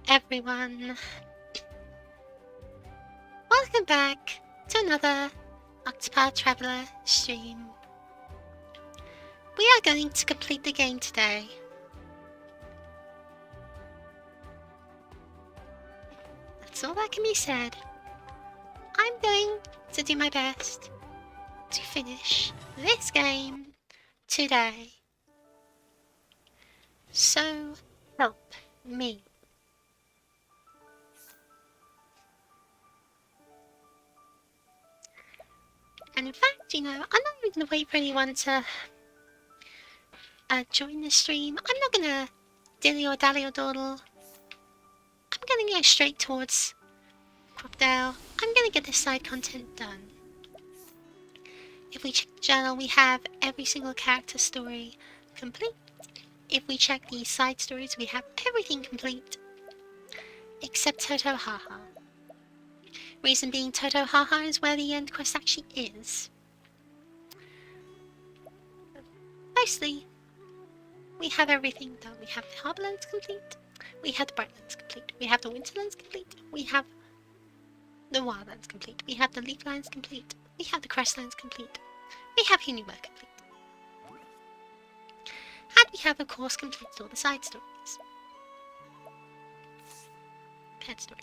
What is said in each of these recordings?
everyone. Welcome back to another Octopath Traveler stream. We are going to complete the game today. That's all that can be said. I'm going to do my best to finish this game today. So help me. And in fact, I'm not even going to wait for anyone to join the stream. I'm not going to dilly or dally or dawdle. I'm going to go straight towards Crocodile. I'm going to get this side content done. If we check the journal, we have every single character story complete. If we check the side stories, we have everything complete. Except Toto Haha. Reason being, Toto Haha is where the end quest actually is. Mostly, we have everything done. We have the Harborlands complete. We have the Brightlands complete. We have the Winterlands complete. We have the Wildlands complete. We have the Leaflands complete. We have the Crestlands complete. We have Hunua complete. And we have, of course, completed all the side stories. Pet stories.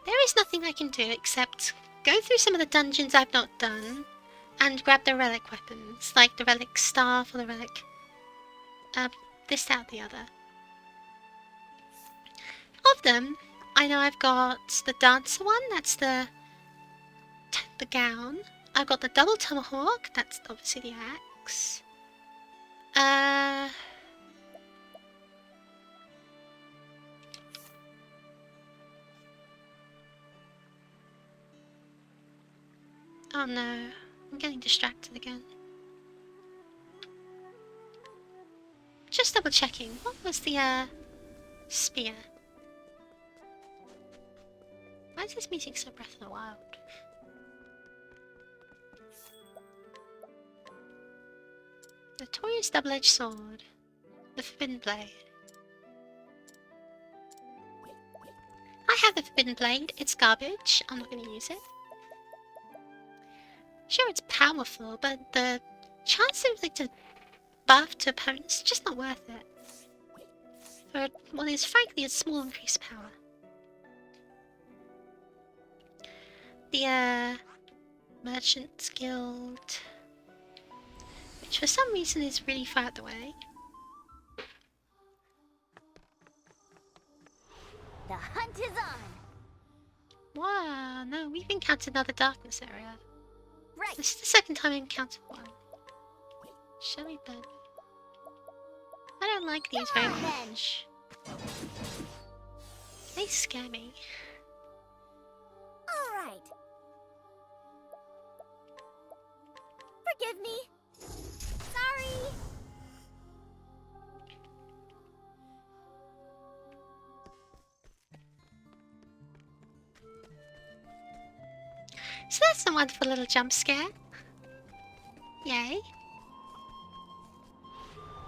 There is nothing I can do except go through some of the dungeons I've not done and grab the relic weapons, like the relic staff or the relic this, that, the other. Of them, I know I've got the dancer one, that's the gown. I've got the double tomahawk, that's obviously the axe. Oh no, I'm getting distracted again. Just double checking, what was the spear? Why is this music so Breath of the Wild? Notorious double-edged sword. The Forbidden Blade. I have the Forbidden Blade, it's garbage, I'm not going to use it. Sure, it's powerful, but the chance of to buff to opponents is just not worth it. For what is frankly a small increase of power. The Merchant's Guild, which for some reason is really far out the way. The hunt is on! Wow, no, we've encountered another darkness area. Right. This is the second time I encountered one. Shall we burn? I don't like these very much. They scare me. Alright. Forgive me. Sorry. So that's a wonderful little jump scare. Yay.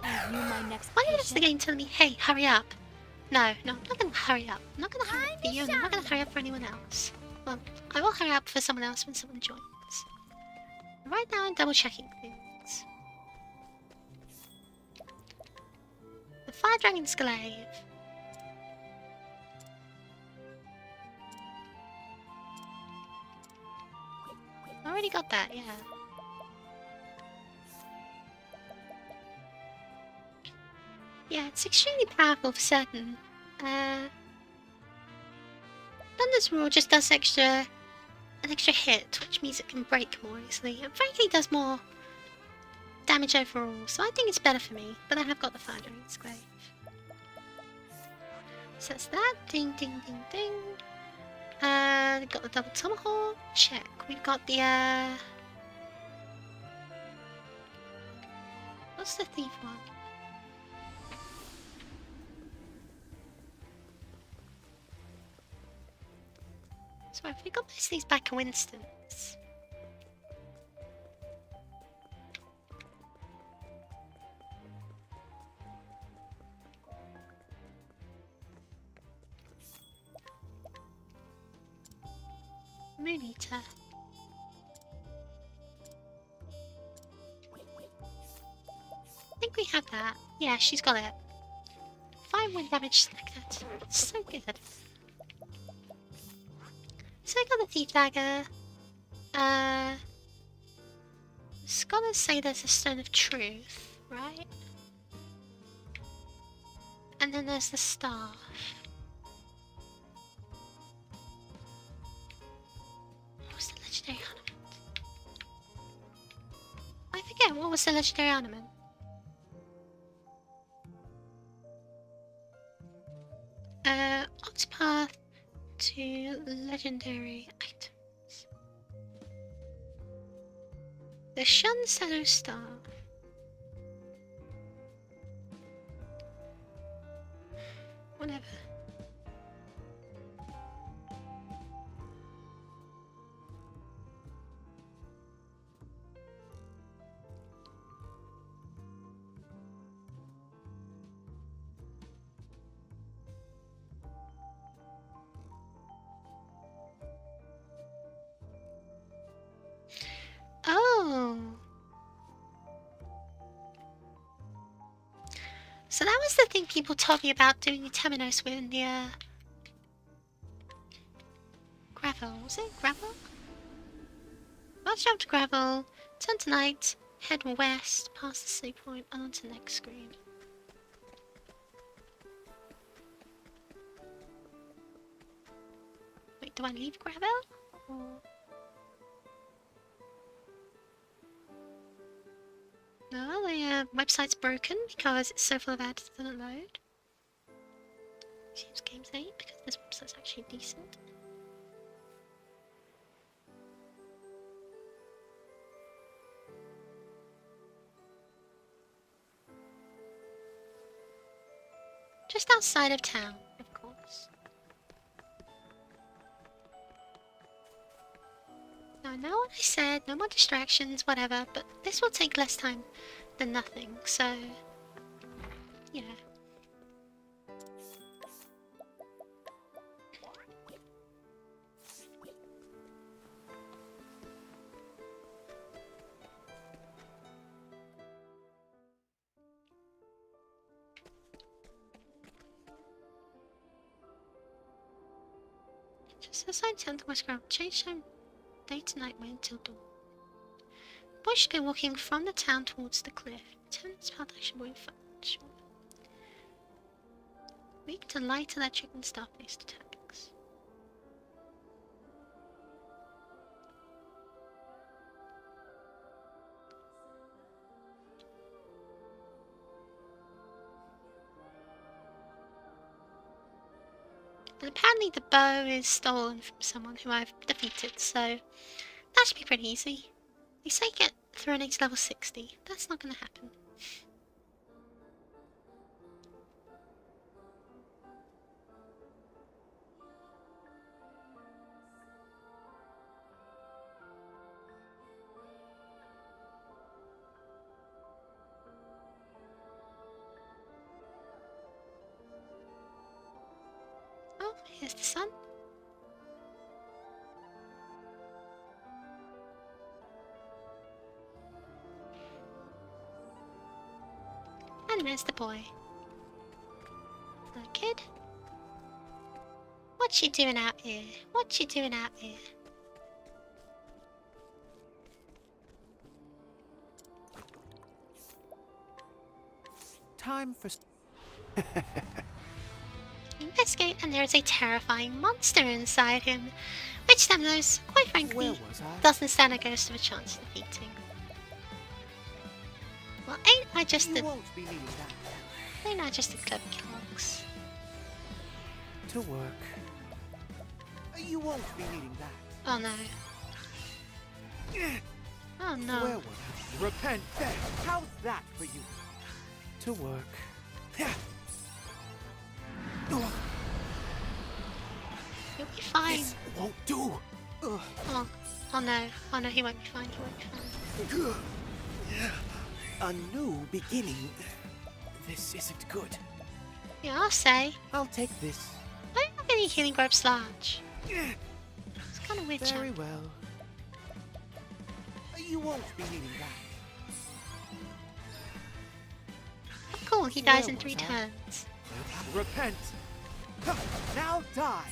Why is the game telling me, hey, hurry up? No, I'm not going to hurry up. I'm not going to hurry up for you, and I'm not going to hurry up for anyone else. Well, I will hurry up for someone else when someone joins. Right now I'm double checking things. The Fire Dragon's Glaive. I already got that, yeah. Yeah, it's extremely powerful for certain. Thunder's Roar just does an extra hit, which means it can break more easily, and frankly does more damage overall, so I think it's better for me, but I have got the Fire Dragon's Glaive. So that's that, ding ding ding ding. We've got the double tomahawk, check. We've got the what's the thief one? So if we got most of these back in instance. Moon Eater. I think we have that. Yeah, she's got it. 5 wind damage selected. So good. So I got the Thief Dagger. Scholars say there's a Stone of Truth, right? And then there's the Staff. What was the legendary ornament? I forget, what was the legendary ornament? Octopath to legendary items. The Shun Shadow Staff. Whatever. Oh. So that was the thing people told me about doing the Temenos with in the gravel. Was it gravel? Let's jump to gravel, turn to night, head west, past the sleep point, and on to the next screen. Wait, do I leave gravel? Or... No, the website's broken because it's so full of ads it doesn't load. Seems game's 8 because this website's actually decent. Just outside of town, of course. Now I know what I said, no more distractions, whatever, but this will take less time than nothing, so... yeah. Just assign town to west ground. Change time day to night way until dawn. Boy should go walking from the town towards the cliff. Turn this path action moving fast. Weak to light, electric, and star-based attacks. And apparently the bow is stolen from someone who I've defeated, so that should be pretty easy. They say get Thronate's to level 60. That's not going to happen. Oh, here's the sun. And there's the boy. Little kid. What you doing out here? What you doing out here? Time for... Investigate, and there is a terrifying monster inside him, which Themnos, quite Where frankly, was I? doesn't stand a ghost of a chance of defeating. Well, ain't I just You a... won't be needing that. ain't I just a clever clogs? To work. You won't be needing that. Oh no. Oh no. Where was I? Repent then. How's that for you? To work. You'll be fine. This won't do. Oh, oh no. Oh no, he won't be fine, he won't be fine. A new beginning. This isn't good. Yeah, I'll say. I'll take this. I don't have any healing grubs large. It's kind of Witcher. Very well. You won't be needing that. Oh, cool, he dies Where in 3 was I? turns. Repent. Now die.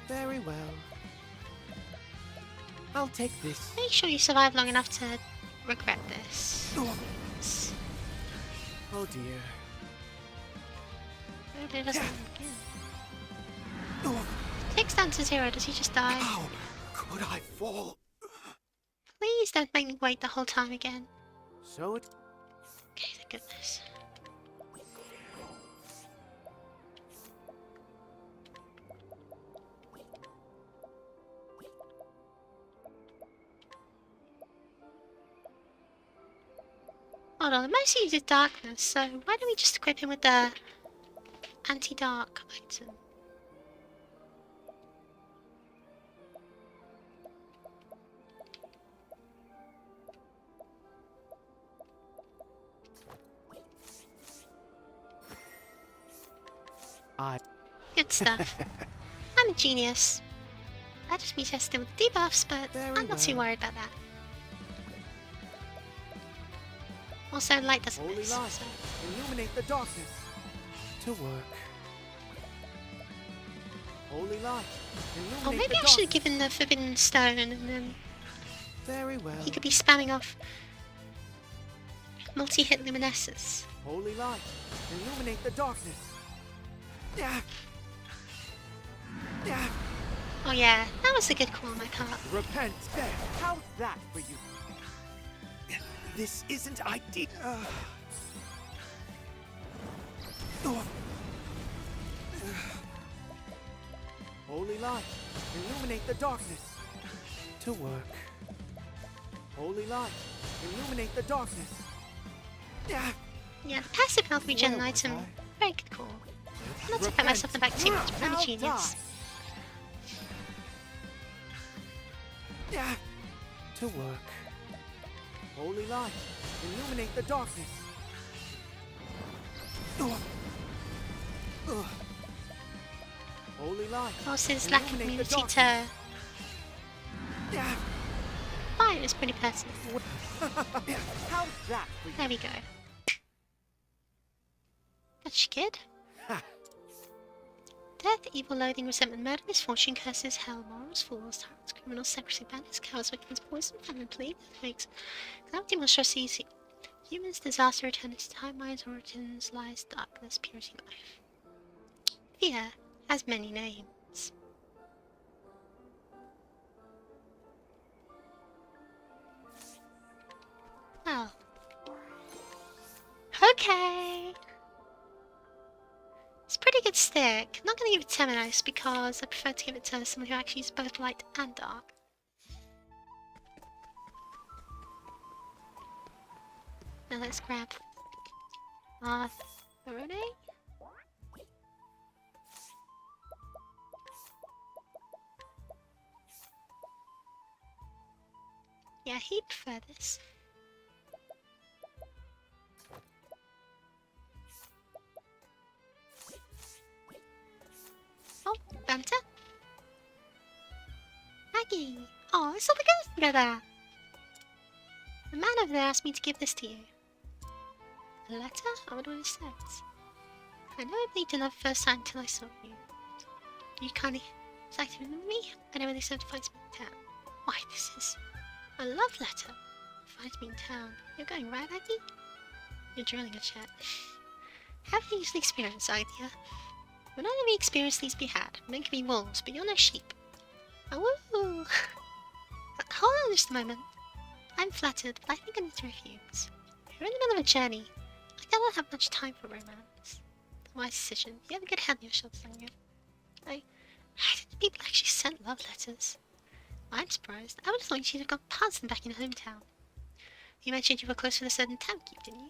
Very well. I'll take this. Make sure you survive long enough to regret this. Oh dear. Oh, it doesn't begin. Takes down to 0, does he just die? How could I fall? Please don't make me wait the whole time again. So it. Okay, thank goodness. Hold on, the most uses darkness, so why don't we just equip him with the anti-dark item? Good stuff. I'm a genius. That just means I still with debuffs, but Very I'm not too well. worried about that. Also, light doesn't Holy miss. light, So. illuminate the darkness. To work. Holy light, illuminate Oh, maybe the I should have darkness. given the Forbidden Stone, and then Very well. he could be spamming off multi-hit luminescence. Holy light, illuminate the darkness. Yeah. Yeah. Oh yeah, that was a good call on my part. Repent. There. How's that for you? This isn't ideal. Holy light, illuminate the darkness. To work. Holy light, illuminate the darkness. Yeah. Yeah, the passive health regen Where was item, I? very good call. Not to pat myself in the back too much, but I'm a genius. Yeah. To work. Holy light, illuminate the darkness. Holy light. Forces lack of illuminate the immunity darkness. to Yeah. fire is pretty personal. How's that for you? There we go. That's good. Ha. Death, evil, loathing, resentment, murder, misfortune, curses, hell, morals, fools, tyrants, criminals, secrecy, bandits, cowards, victims, poison, famine, plague, earthquakes, calamity, monstrosities, humans, disaster, eternity, time, minds, origins, lies, darkness, purity, life. Fear has many names. Oh. Okay. It's a pretty good stick. I'm not going to give it to Temenos because I prefer to give it to someone who actually uses both light and dark. Now let's grab Therone. Yeah, he'd prefer this. Oh, Banta. Maggie. Oh, I saw the girls together. The man over there asked me to give this to you. A letter? I wonder what it says. I never believed in love at first sight until I saw you. You kinda active with me? I never really said finds me in town. Why, this is a love letter. Finds me in town. You're going right, Aggie? You're drilling a chat. Have these the experience, idea? When none of the experience needs to be had. Men can be wolves, but you're no sheep. Oh, woo! Hold on just a moment. I'm flattered, but I think I need to refuse. You're in the middle of a journey. I don't have much time for romance. A wise decision. You have a good head on your shoulders, don't you? I didn't people actually send love letters. I'm surprised. I would have thought you'd have gone past them back in your hometown. You mentioned you were close with a certain townkeep, didn't you?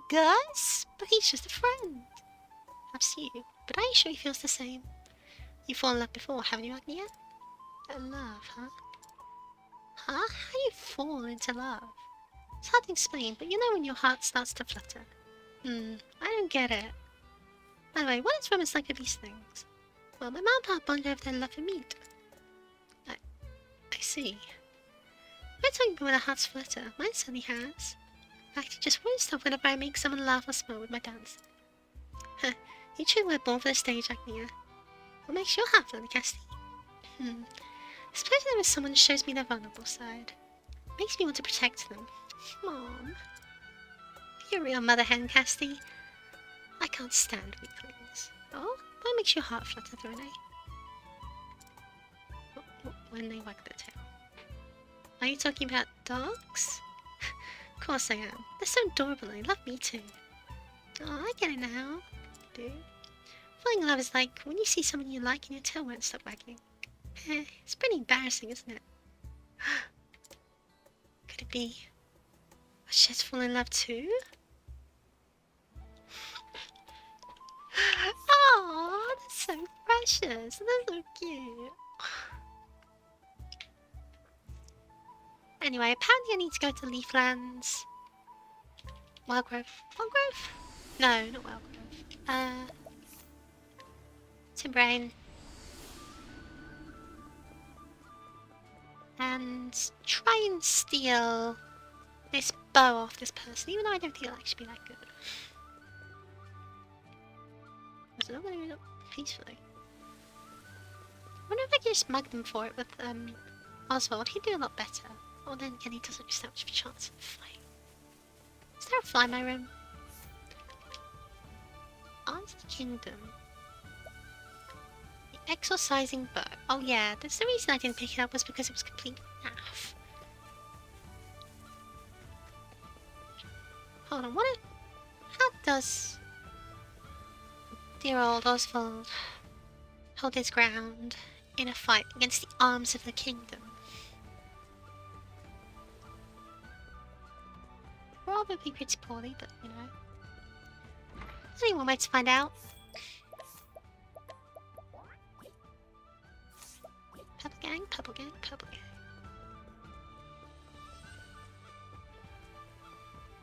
Gus? But he's just a friend. Perhaps you. But are you sure he feels the same? You've fallen in love before, haven't you, Agnia? Love, huh? Huh? How do you fall into love? It's hard to explain, but you know when your heart starts to flutter. I don't get it. By the way, what is romance like with these things? Well, my mom and pop bond over their love for meat. I see. We're talking about when our hearts flutter. Mine certainly has. In fact, it just won't stop whenever I make someone laugh or smile with my dance. Huh, you truly were born for the stage, Agnia. What makes your heart flutter, Cassie? Especially when someone shows me their vulnerable side. Makes me want to protect them. Mom. You're a real mother hen, Cassie. I can't stand weaklings. Oh, what makes your heart flutter, Throne? When they wag their tail. Are you talking about dogs? Of course I am. They're so adorable and they love me too. Oh, I get it now. Dude. Falling in love is like when you see someone you like and your tail won't stop wagging. It's pretty embarrassing, isn't it? Could it be she's fallen in love too? Oh, that's so precious. That's so cute. Anyway, apparently I need to go to Leaflands. Wildgrove. Wildgrove? No, not Wildgrove. Timbrain. And try and steal this bow off this person, even though I don't think it'll actually be that good. It's not going to do it peacefully. I wonder if I can just mug them for it with Oswald. He'd do a lot better. Or then again, he doesn't just have much of a chance of fight. Is there a fly in my room? Answer the Kingdom. The exorcising bow. Oh yeah, that's the reason I didn't pick it up was because it was complete naff. Hold on, how does dear old Oswald hold his ground in a fight against the arms of the kingdom? Probably pretty poorly, but you know. Only one way to find out. Purple gang, purple gang, purple gang.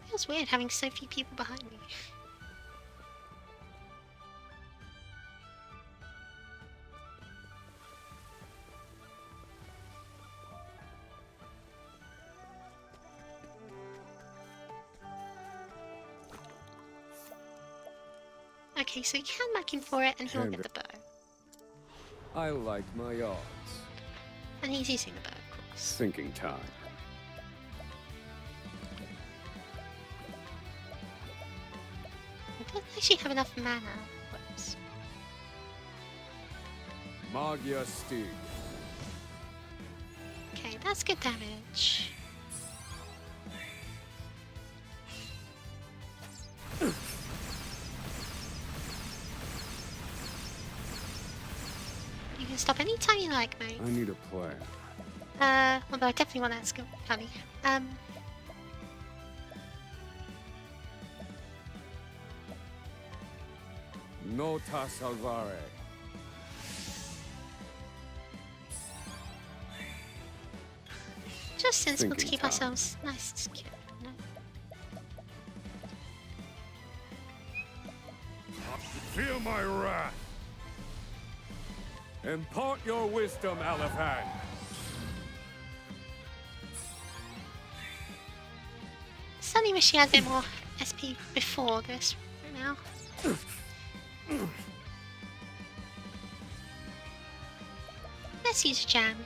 Feels weird having so few people behind me. Okay, so you can mark him for it and he'll get the bow. I like my odds. And he's using the bow, of course. Thinking time. I don't actually have enough mana. Whoops. Magia Steed. Okay, that's good damage. You can stop anytime you like, mate. I need a plan. Although I definitely want that skill. Funny. Nota salvare. Just sensible to Thinking keep time. ourselves nice and secure. No? Feel my wrath. Impart your wisdom, Alafan. Suddenly wish she had a bit more SP before this right now. Let's use a jam.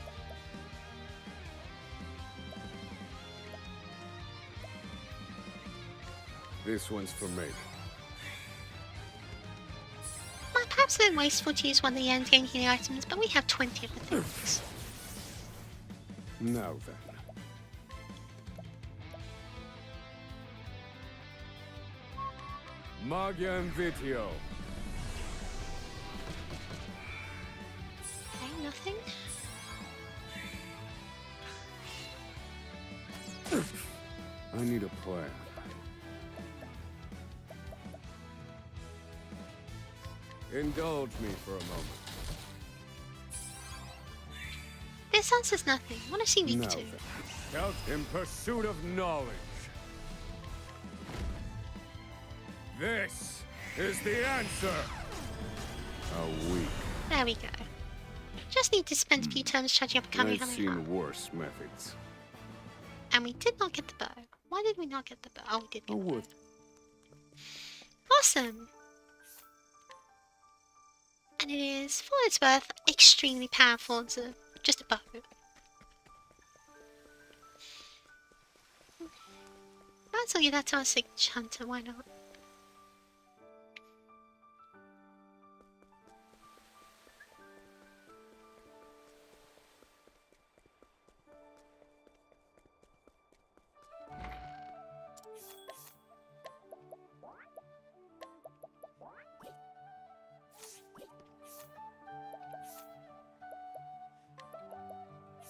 This one's for me. Well, perhaps a bit wasteful to use one of the end game healing items, but we have 20 of the things. Now then. Magia Invitio. Okay, nothing. I need a plan. Indulge me for a moment. This answers nothing. What is he weak Now to? then. Out in pursuit of knowledge. This is the answer. How weak. There There we go. Just need to spend a few turns charging up a I've Kamehameha. seen worse methods. And we did not get the bow. Why did we not get the bow? Oh, we did get A the bow. wood. Awesome! And it is, for its worth, extremely powerful. It's just a bow. Might as well give that to our signature hunter, why not?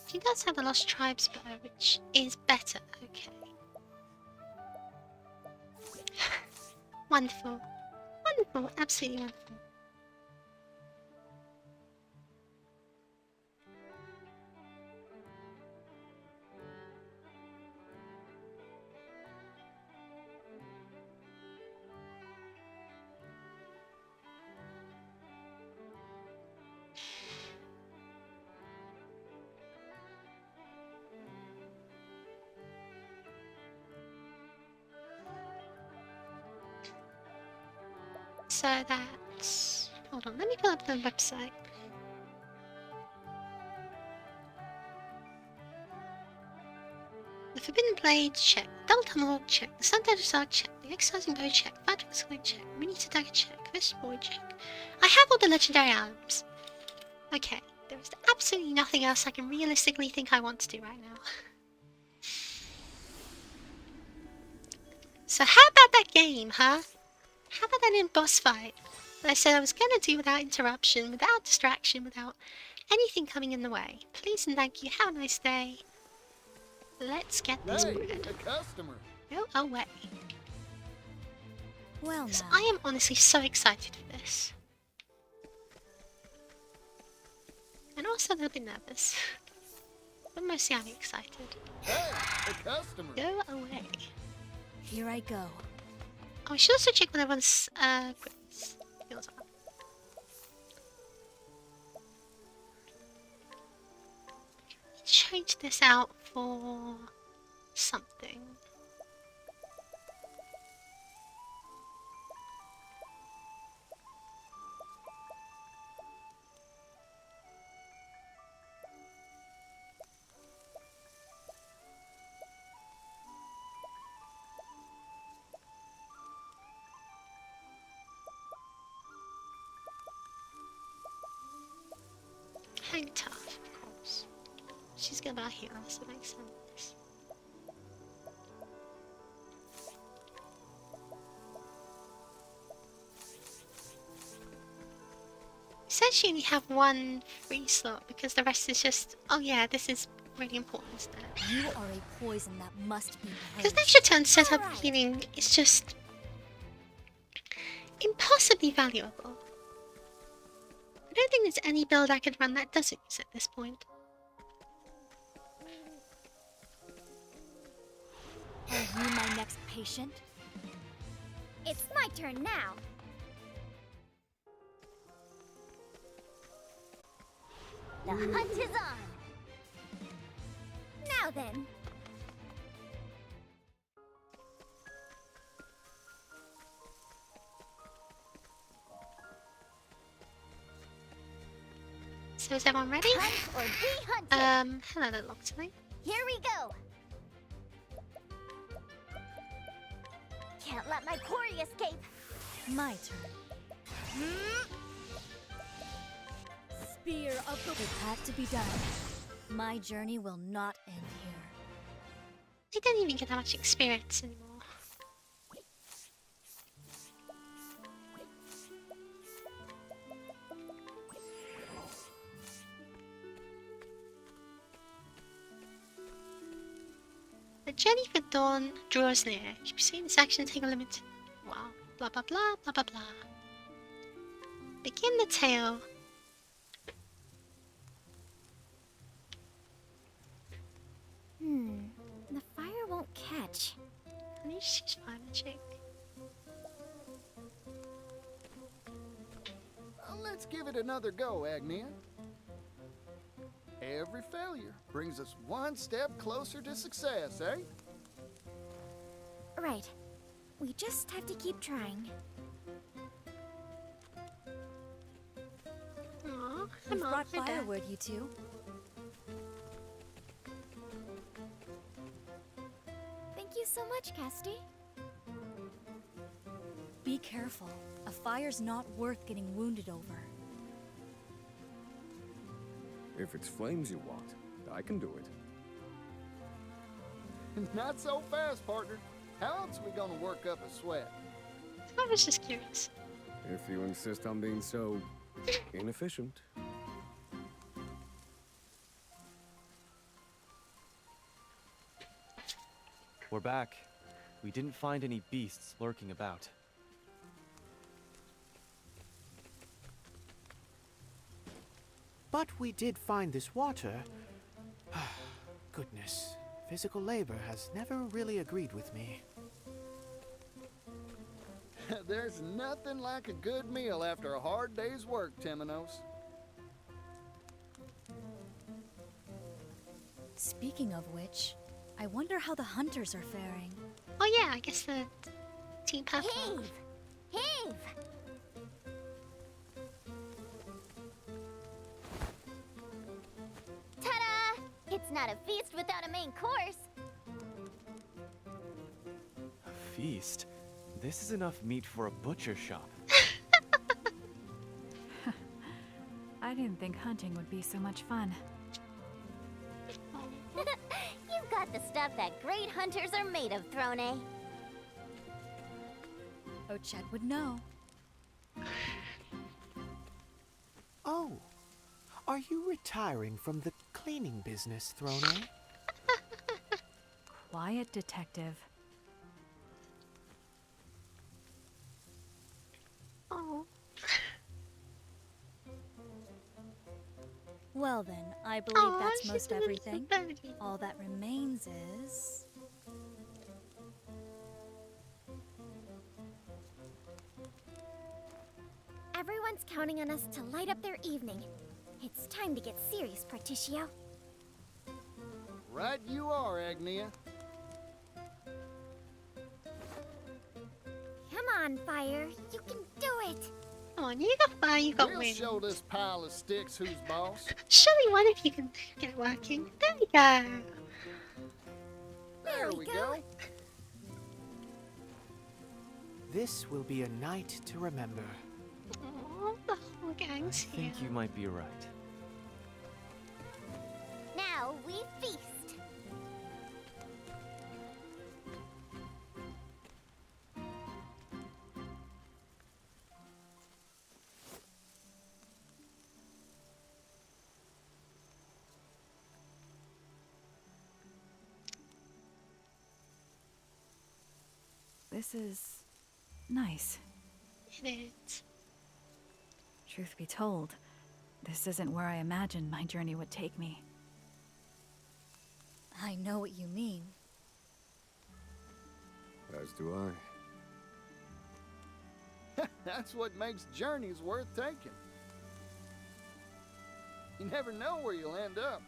She does have a Lost Tribes bow, which is better. Okay. Wonderful. Wonderful. Absolutely wonderful. So that's... Hold on, let me pull up the website. The Forbidden Blade, check. Double Tomahawk, check. The Sun Dagger Sword, check. The Exercising Bow, check. Magic Sword, check. Mini Dagger, check. Vicious Boy, check. I have all the legendary items. Okay, there is absolutely nothing else I can realistically think I want to do right now. So how about that game, huh? How about that in boss fight that I said I was going to do without interruption, without distraction, without anything coming in the way? Please and thank you. Have a nice day. Let's get this bread. A customer. Go away. Well, Because now. I am honestly so excited for this. And also a little bit nervous. But mostly I'm excited. Hey, a customer. Go away. Here I go. Oh, I should also check when everyone's skills are. Change this out for something. Hang tough, of course. She's gonna heal us, it makes sense. It says you only have one free slot because the rest is just, oh yeah, this is really important, isn't it? You are a poison that must be Because purged. the extra turn set up Alright. healing is just impossibly valuable. I don't think there's any build I could run that doesn't use it at this point. Are you my next patient? It's my turn now. The hunt is on. Now then. So is everyone ready? Hunt or be hunted. Hello there, Locksley. Here we go. Can't let my quarry escape. My turn. Spear of the... It had to be done. My journey will not end here. I don't even get that much experience anymore. The journey for dawn draws near. You proceed this action, take a limit. Wow. Blah blah blah blah blah blah. Begin the tale. The fire won't catch. At least she's fire magic. Let's give it another go, Agnia. Every failure brings us one step closer to success, eh? Right. We just have to keep trying. Aw, We've come on, brought my bad. firewood, you two. Thank you so much, Casty. Be careful. A fire's not worth getting wounded over. If it's flames you want, I can do it. Not so fast, partner. How else are we gonna work up a sweat? I was just curious. If you insist on being so inefficient. We're back. We didn't find any beasts lurking about. But we did find this water. Goodness, physical labor has never really agreed with me. There's nothing like a good meal after a hard day's work, Temenos. Speaking of which, I wonder how the hunters are faring. Oh yeah, I guess the team path. Heave! Heave! Ta-da! It's not a feast without a main course. A feast? This is enough meat for a butcher shop. I didn't think hunting would be so much fun. You've got the stuff that great hunters are made of, Throne. Ochet would know. Oh, are you retiring from the cleaning business, Throne? Quiet detective. Oh, Well then, I believe Aw, that's she's most a little everything. birdie. All that remains is... Everyone's counting on us to light up their evening. It's time to get serious, Particio. Right you are, Agnia. Come on, Fire. You can do it. come on, you got fire, you got We'll wind. show this pile of sticks who's boss. Show me one if you can get it working. There we go. There we go. This will be a night to remember. Oh, the whole I gang's here. think you might be right. Now we feast. This is nice. It is. Truth be told, this isn't where I imagined my journey would take me. I know what you mean. As do I. That's what makes journeys worth taking. You never know where you'll end up.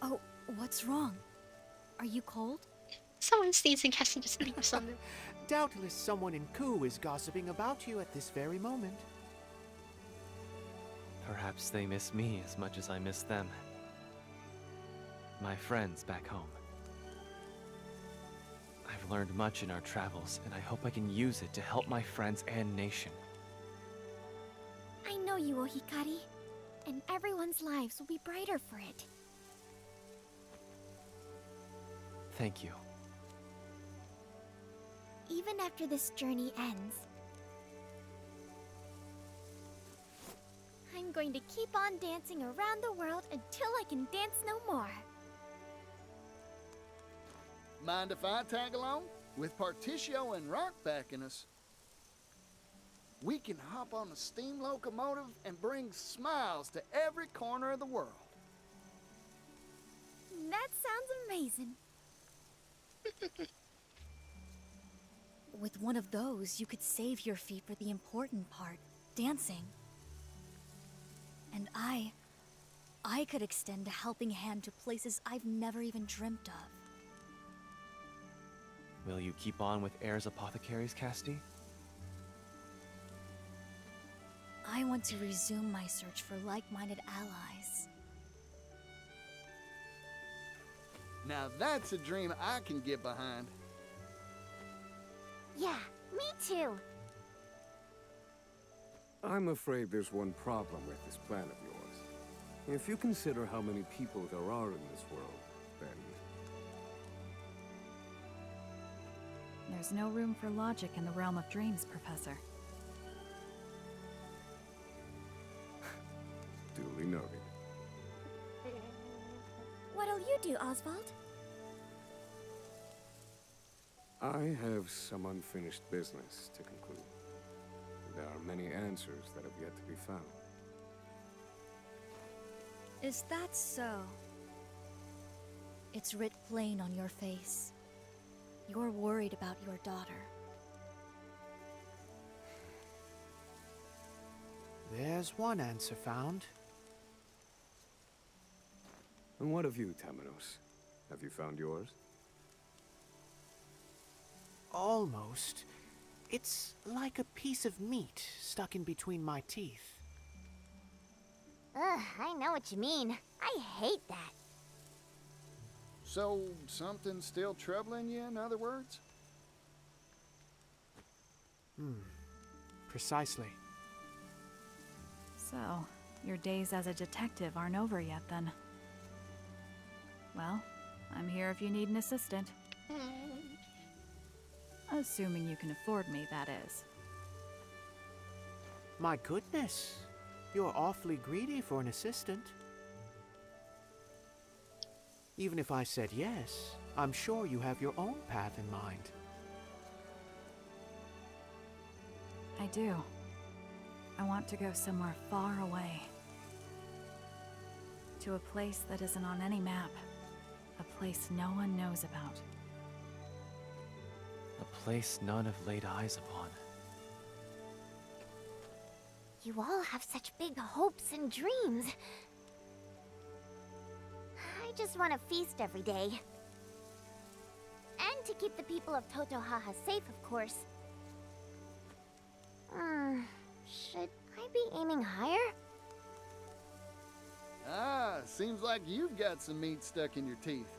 Oh, what's wrong? Are you cold? Someone sneezes and Cassie just leaps on them. Doubtless someone in Ku is gossiping about you at this very moment. Perhaps they miss me as much as I miss them. My friends back home. I've learned much in our travels, and I hope I can use it to help my friends and nation. I know you, Ohikari. And everyone's lives will be brighter for it. Thank you. Even after this journey ends, I'm going to keep on dancing around the world until I can dance no more. Mind if I tag along? With Particio and Rock backing us, we can hop on a steam locomotive and bring smiles to every corner of the world. That sounds amazing. With one of those, you could save your feet for the important part, dancing. And I could extend a helping hand to places I've never even dreamt of. Will you keep on with Air's apothecaries, Casti? I want to resume my search for like-minded allies. Now that's a dream I can get behind. Yeah, me too. I'm afraid there's one problem with this plan of yours. If you consider how many people there are in this world, then... There's no room for logic in the realm of dreams, Professor. Duly noted. What'll you do, Oswald? I have some unfinished business to conclude. There are many answers that have yet to be found. Is that so? It's writ plain on your face. You're worried about your daughter. There's one answer found. And what of you, Tamanos? Have you found yours? Almost. It's like a piece of meat stuck in between my teeth. Ugh, I know what you mean. I hate that. So, something's still troubling you, in other words? Precisely. So, your days as a detective aren't over yet, then. Well, I'm here if you need an assistant. Assuming you can afford me, that is. My goodness. You're awfully greedy for an assistant. Even if I said yes, I'm sure you have your own path in mind. I do. I want to go somewhere far away. To a place that isn't on any map. A place no one knows about. A place none have laid eyes upon. You all have such big hopes and dreams. I just want to feast every day. And to keep the people of Totohaha safe, of course. Should I be aiming higher? Ah, seems like you've got some meat stuck in your teeth.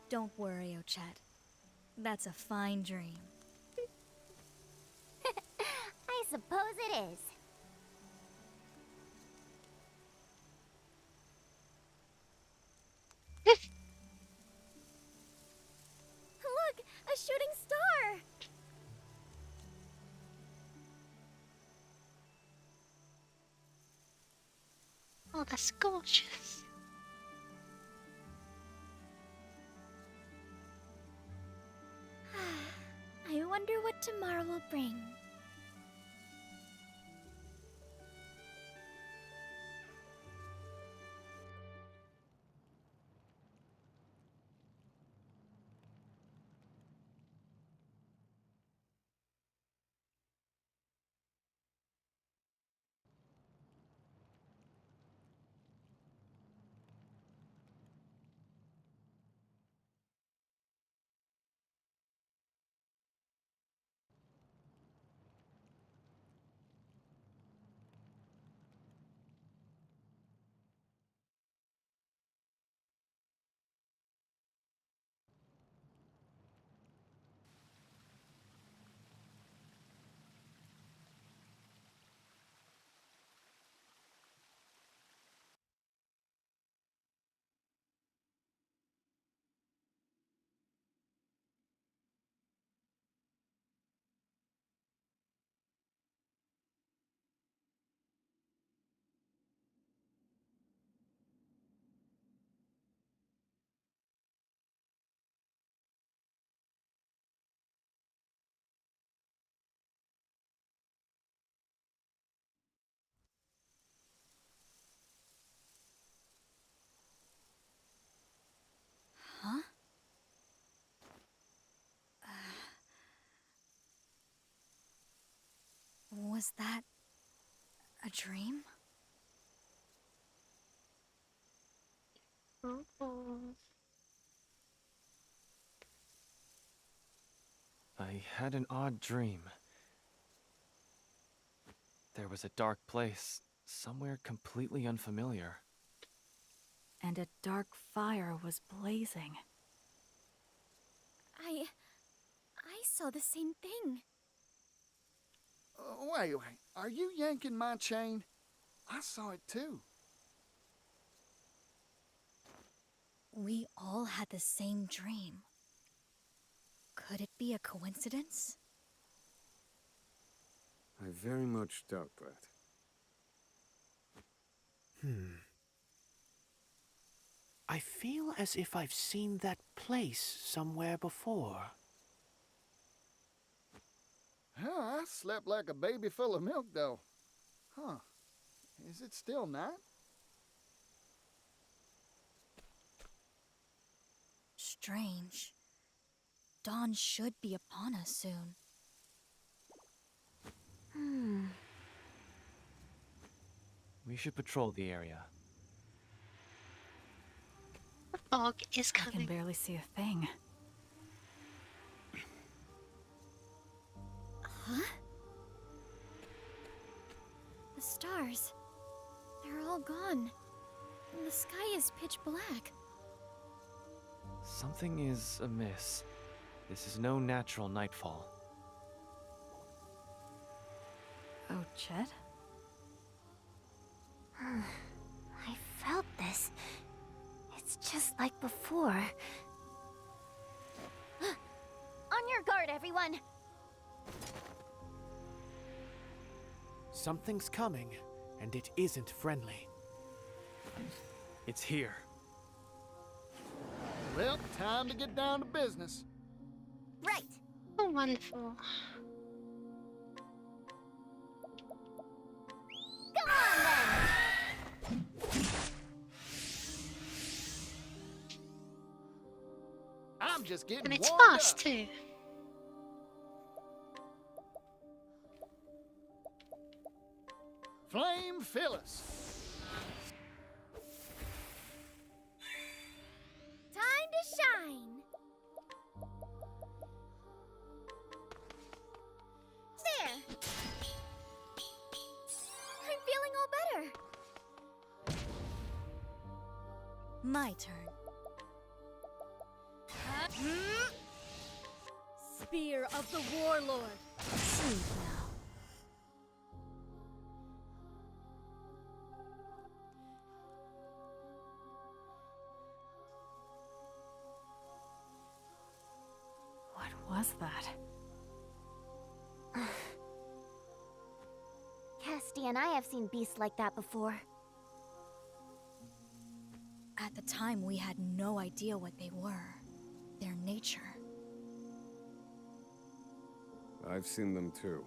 Don't worry, Ochette. That's a fine dream. I suppose it is. Look! A shooting star! Oh, that's gorgeous. I wonder what tomorrow will bring. Was that a dream? Oh. I had an odd dream. There was a dark place, somewhere completely unfamiliar. And a dark fire was blazing. I saw the same thing. Wait. Are you yanking my chain? I saw it too. We all had the same dream. Could it be a coincidence? I very much doubt that. I feel as if I've seen that place somewhere before. I slept like a baby full of milk, though. Huh. Is it still night? Strange. Dawn should be upon us soon. We should patrol the area. The fog is I can coming. barely see a thing. Huh? The stars. They're all gone. And the sky is pitch black. Something is amiss. This is no natural nightfall. Oh, Chet? I felt this. It's just like before. On your guard, everyone! Something's coming, and it isn't friendly. It's here. Well, time to get down to business. Right! Oh, wonderful. Come on, then! I'm just getting And it's warmed fast, up. too. Flame Phyllis. Time to shine! There! I'm feeling all better. My turn. Spear of the Warlord. Sleep now. What was that? Cassidy and I have seen beasts like that before. At the time, we had no idea what they were. Their nature. I've seen them too.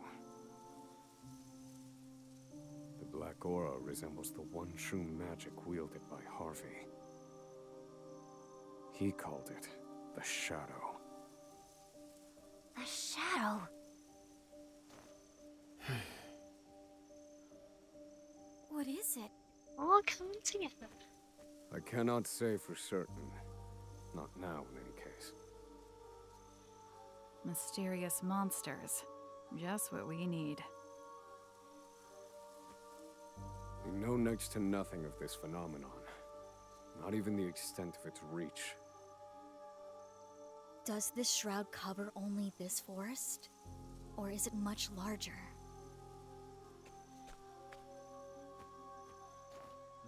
The black aura resembles the one true magic wielded by Harvey. He called it the Shadow. A shadow. What is it? All coming together. I cannot say for certain. Not now, in any case. Mysterious monsters. Just what we need. We know next to nothing of this phenomenon. Not even the extent of its reach. Does this shroud cover only this forest? Or is it much larger?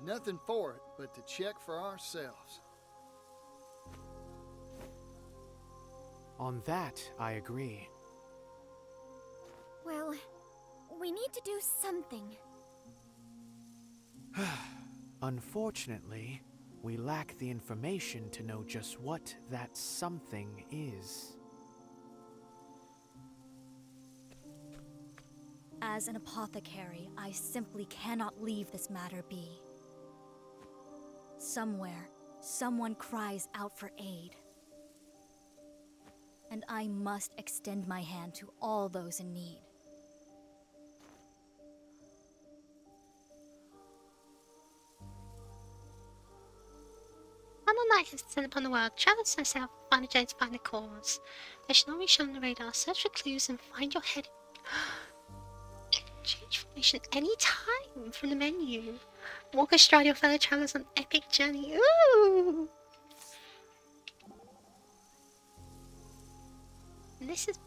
Nothing for it but to check for ourselves. On that, I agree. Well, we need to do something. Unfortunately, we lack the information to know just what that something is. As an apothecary, I simply cannot leave this matter be. Somewhere, someone cries out for aid. And I must extend my hand to all those in need. light has descended upon the world. Travel to the south, find a journey to find the cause. They should not be shown on the radar. Search for clues and find your head. Change formation any time from the menu. Walk astride your fellow travelers on an epic journey. Ooh! And this is.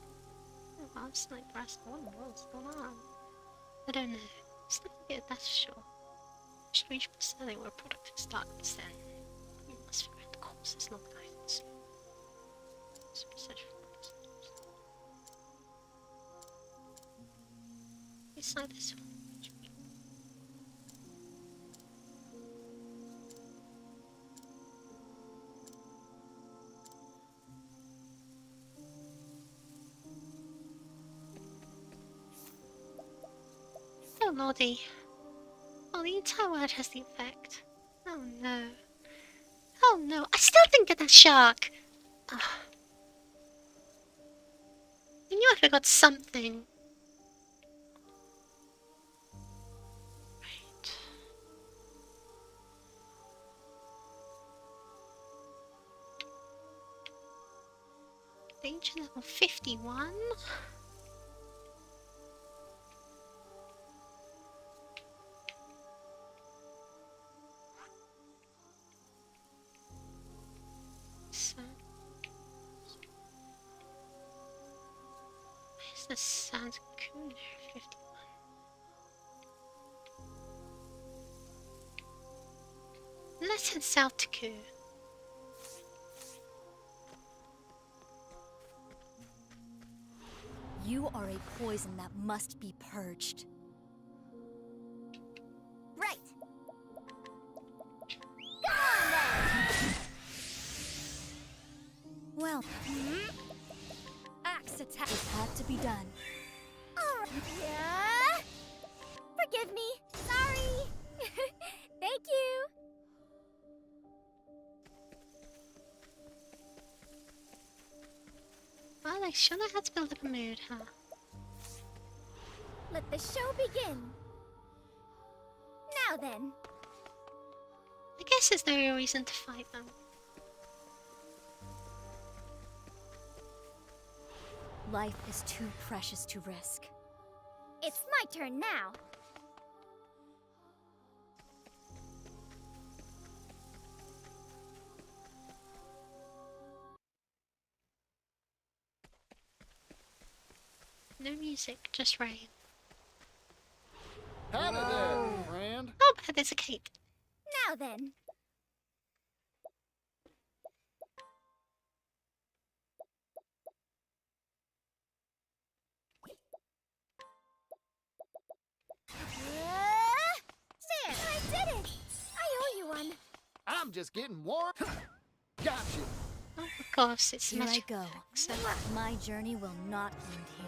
Oh, I'm just like brass. What's going on? I don't know. It's not good, that's sure. Should reach for selling where a product is darkness then. We must figure out the cause. It's not guidance. It's like this one. Oh lordy. Oh, the entire word has the effect. Oh no. Oh no, I still didn't get that shark! Ugh. I knew I forgot something. Right. Danger level 51? Where's the sound cooler? 51. Let's head south to Koo. You are a poison that must be purged. Right. Come on then. Well, axe attack. It had to be done. All right. Yeah. Forgive me. Sorry. Thank you. Well, I sure know how to build up a mood, huh? Let the show begin. Now then. I guess there's no reason to fight them. Life is too precious to risk. It's my turn now. No music, just rain. Howdy there, friend. Oh, but there's a cake. Now then. There! I did it! I owe you one. I'm just getting warm. Gotcha. Oh, of course, it's Here I magic. go. So, My journey will not end here.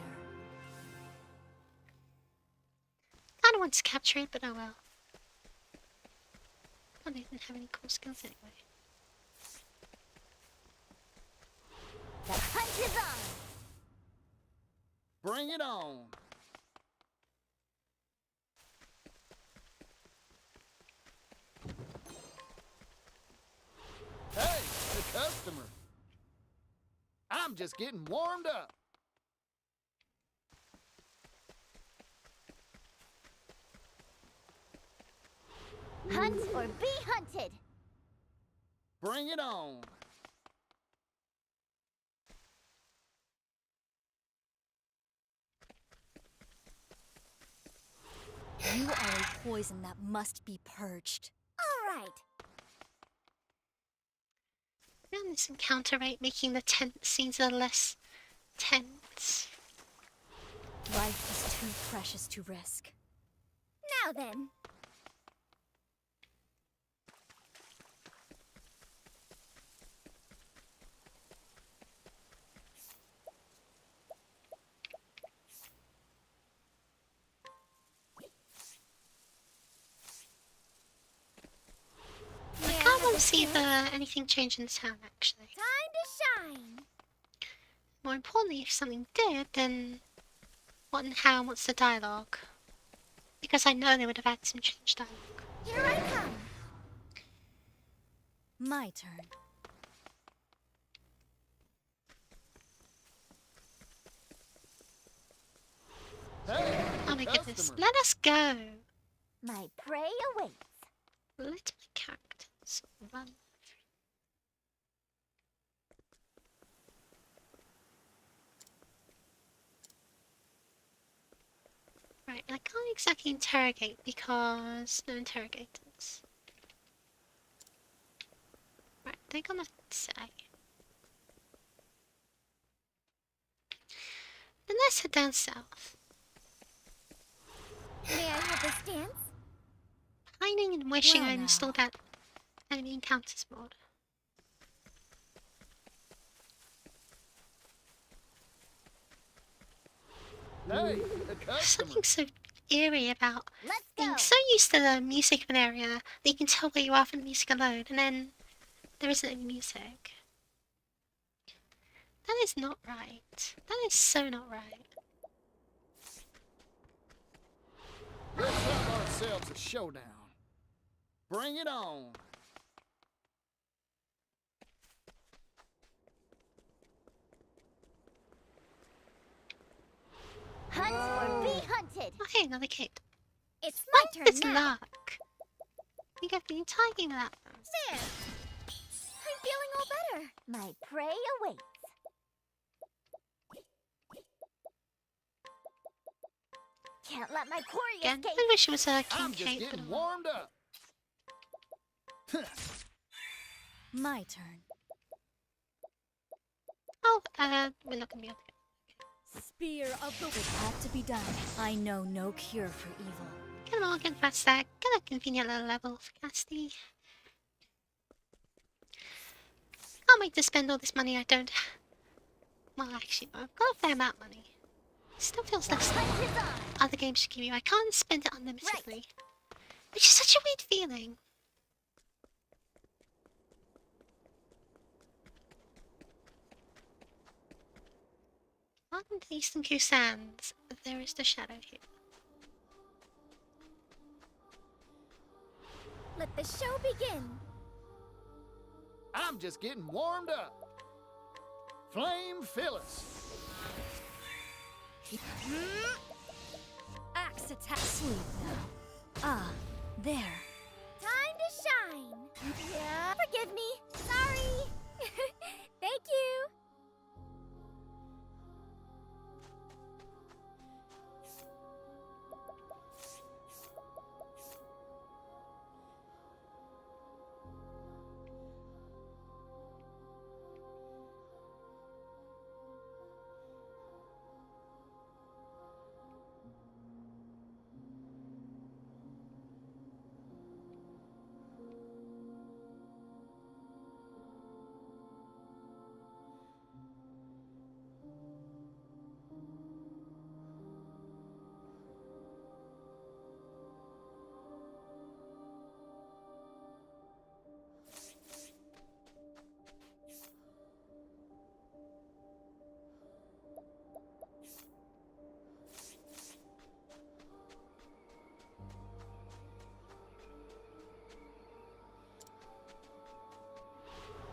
I don't want to capture it, but oh well. I didn't have any cool skills anyway. The hunt is on. Bring it on. Hey, the customer. I'm just getting warmed up. Hunt or be hunted. Bring it on. You are a poison that must be purged. All right. And this encounter rate making the tense scenes a little less tense. Life is too precious to risk. Now then. I can't want to see if anything changed in the town, actually. Time to shine. More importantly, if something did, then what and how and what's the dialogue? Because I know they would have had some changed dialogue. Here I come. My turn. my goodness. customer. Let us go. My prey awaits. Let my characters run. Right, I can't exactly interrogate because no interrogators. Right, they're gonna say. Then let's head down south. May I have this dance? Pining and wishing Well I now. installed that enemy encounters mod. Hey, a There's customer. something so eerie about Let's being go. so used to the music of an area that you can tell where you are from the music alone, and then there isn't any music. That is not right. That is so not right. Let's have ourselves a showdown. Bring it on. Hunt or be hunted. Oh, hey, another kid. It's my What turn is now. luck? You got the entire game of that. There. I'm feeling all better. My prey awaits. Can't let my quarry Again, escape. I wish it was a I'm King just Kate, getting but warmed up. My turn. oh, we're not gonna be able to. Spear of the It had to be done. I know no cure for evil. Come on, get past that. Get a convenient little level for Cassidy. Can't wait to spend all this money I don't. Well, actually, I've got a fair amount of money. Still feels less than Hunt is on. other games should give you. I can't spend it unlimitedly. Which is such a weird feeling. Welcome to Eastern Q Sands. There is the shadow here. Let the show begin. I'm just getting warmed up. Flame Phyllis. Axe attack. Sleep now. Ah, there. Time to shine. Yeah. Forgive me. Sorry. Thank you.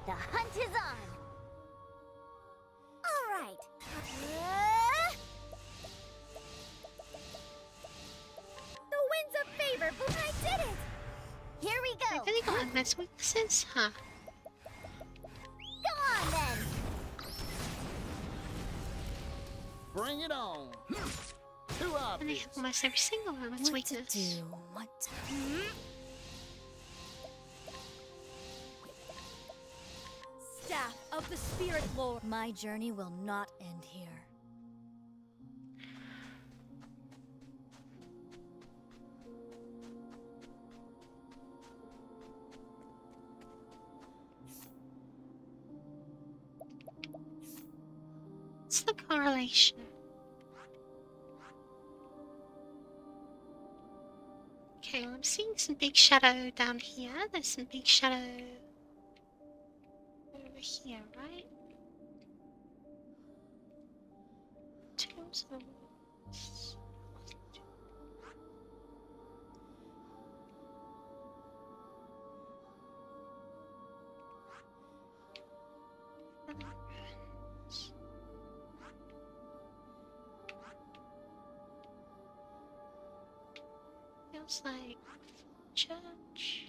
The hunt is on. All right. The wind's a favor, but I did it. Here we go. I've only got immense weaknesses, huh? Go on then. Bring it on. Too And I obvious. have almost every single one of its What to weakness. do? What to... Staff of the Spirit Lord. My journey will not end here. What's the correlation? Okay, well, I'm seeing some big shadow down here. There's some big shadow over here, right? Tombs of Wolves. Smells like church.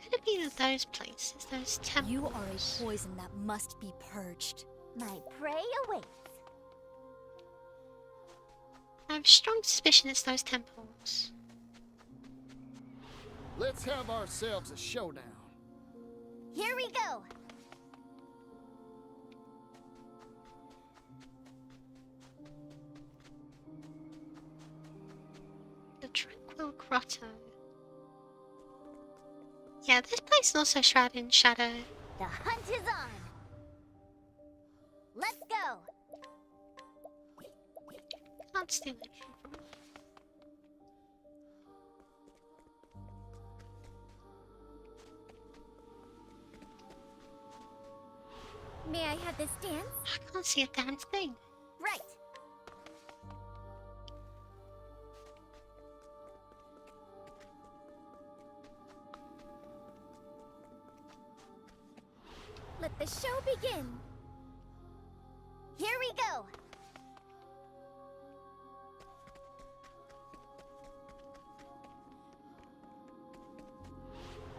Could it be those places, those temples? You are a poison that must be purged. My prey awaits. I have a strong suspicion it's those temples. Let's have ourselves a showdown. Here we go. The Tranquil Grotto. Yeah, this place is also shrouded in shadow. The hunt is on. Let's go. Can't steal it from her. May I have this dance? I can't see a damn thing. Right. Let the show begin. Here we go.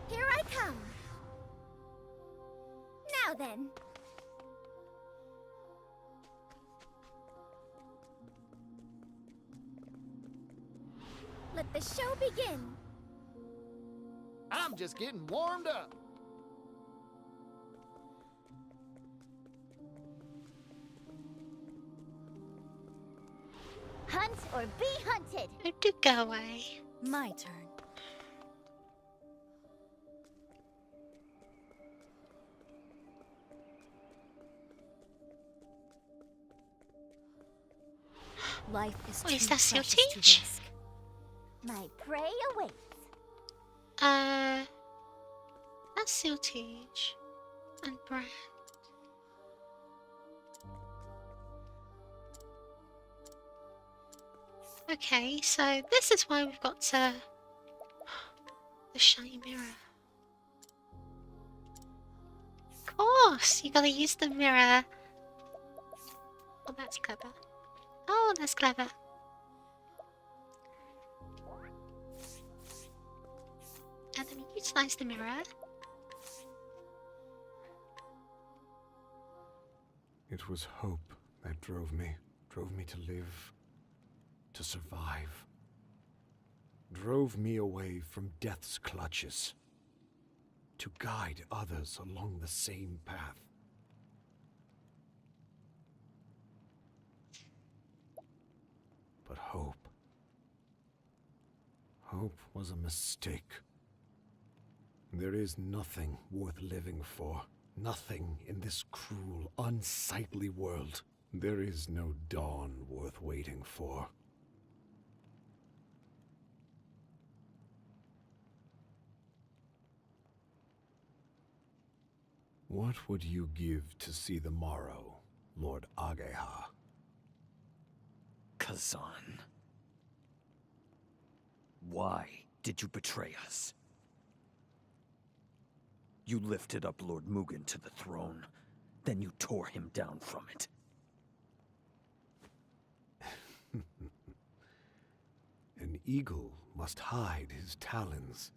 Here I come. Now then. Let the show begin. I'm just getting warmed up. Hunt or be hunted. Oh, do go away. My turn. Life is Wait, is too that your precious to teach? risk. My prey awaits. That's Siltage and Brand. Okay, so this is why we've got to the shiny mirror. Of course, you gotta use the mirror. Oh, that's clever. Oh, that's clever. And then we utilize the mirror. It was hope that drove me to live, to survive. Drove me away from death's clutches, to guide others along the same path. But hope was a mistake. There is nothing worth living for. Nothing in this cruel, unsightly world. There is no dawn worth waiting for. What would you give to see the morrow, Lord Ageha? Kazan. Why did you betray us? You lifted up Lord Mugen to the throne, then you tore him down from it. An eagle must hide his talons.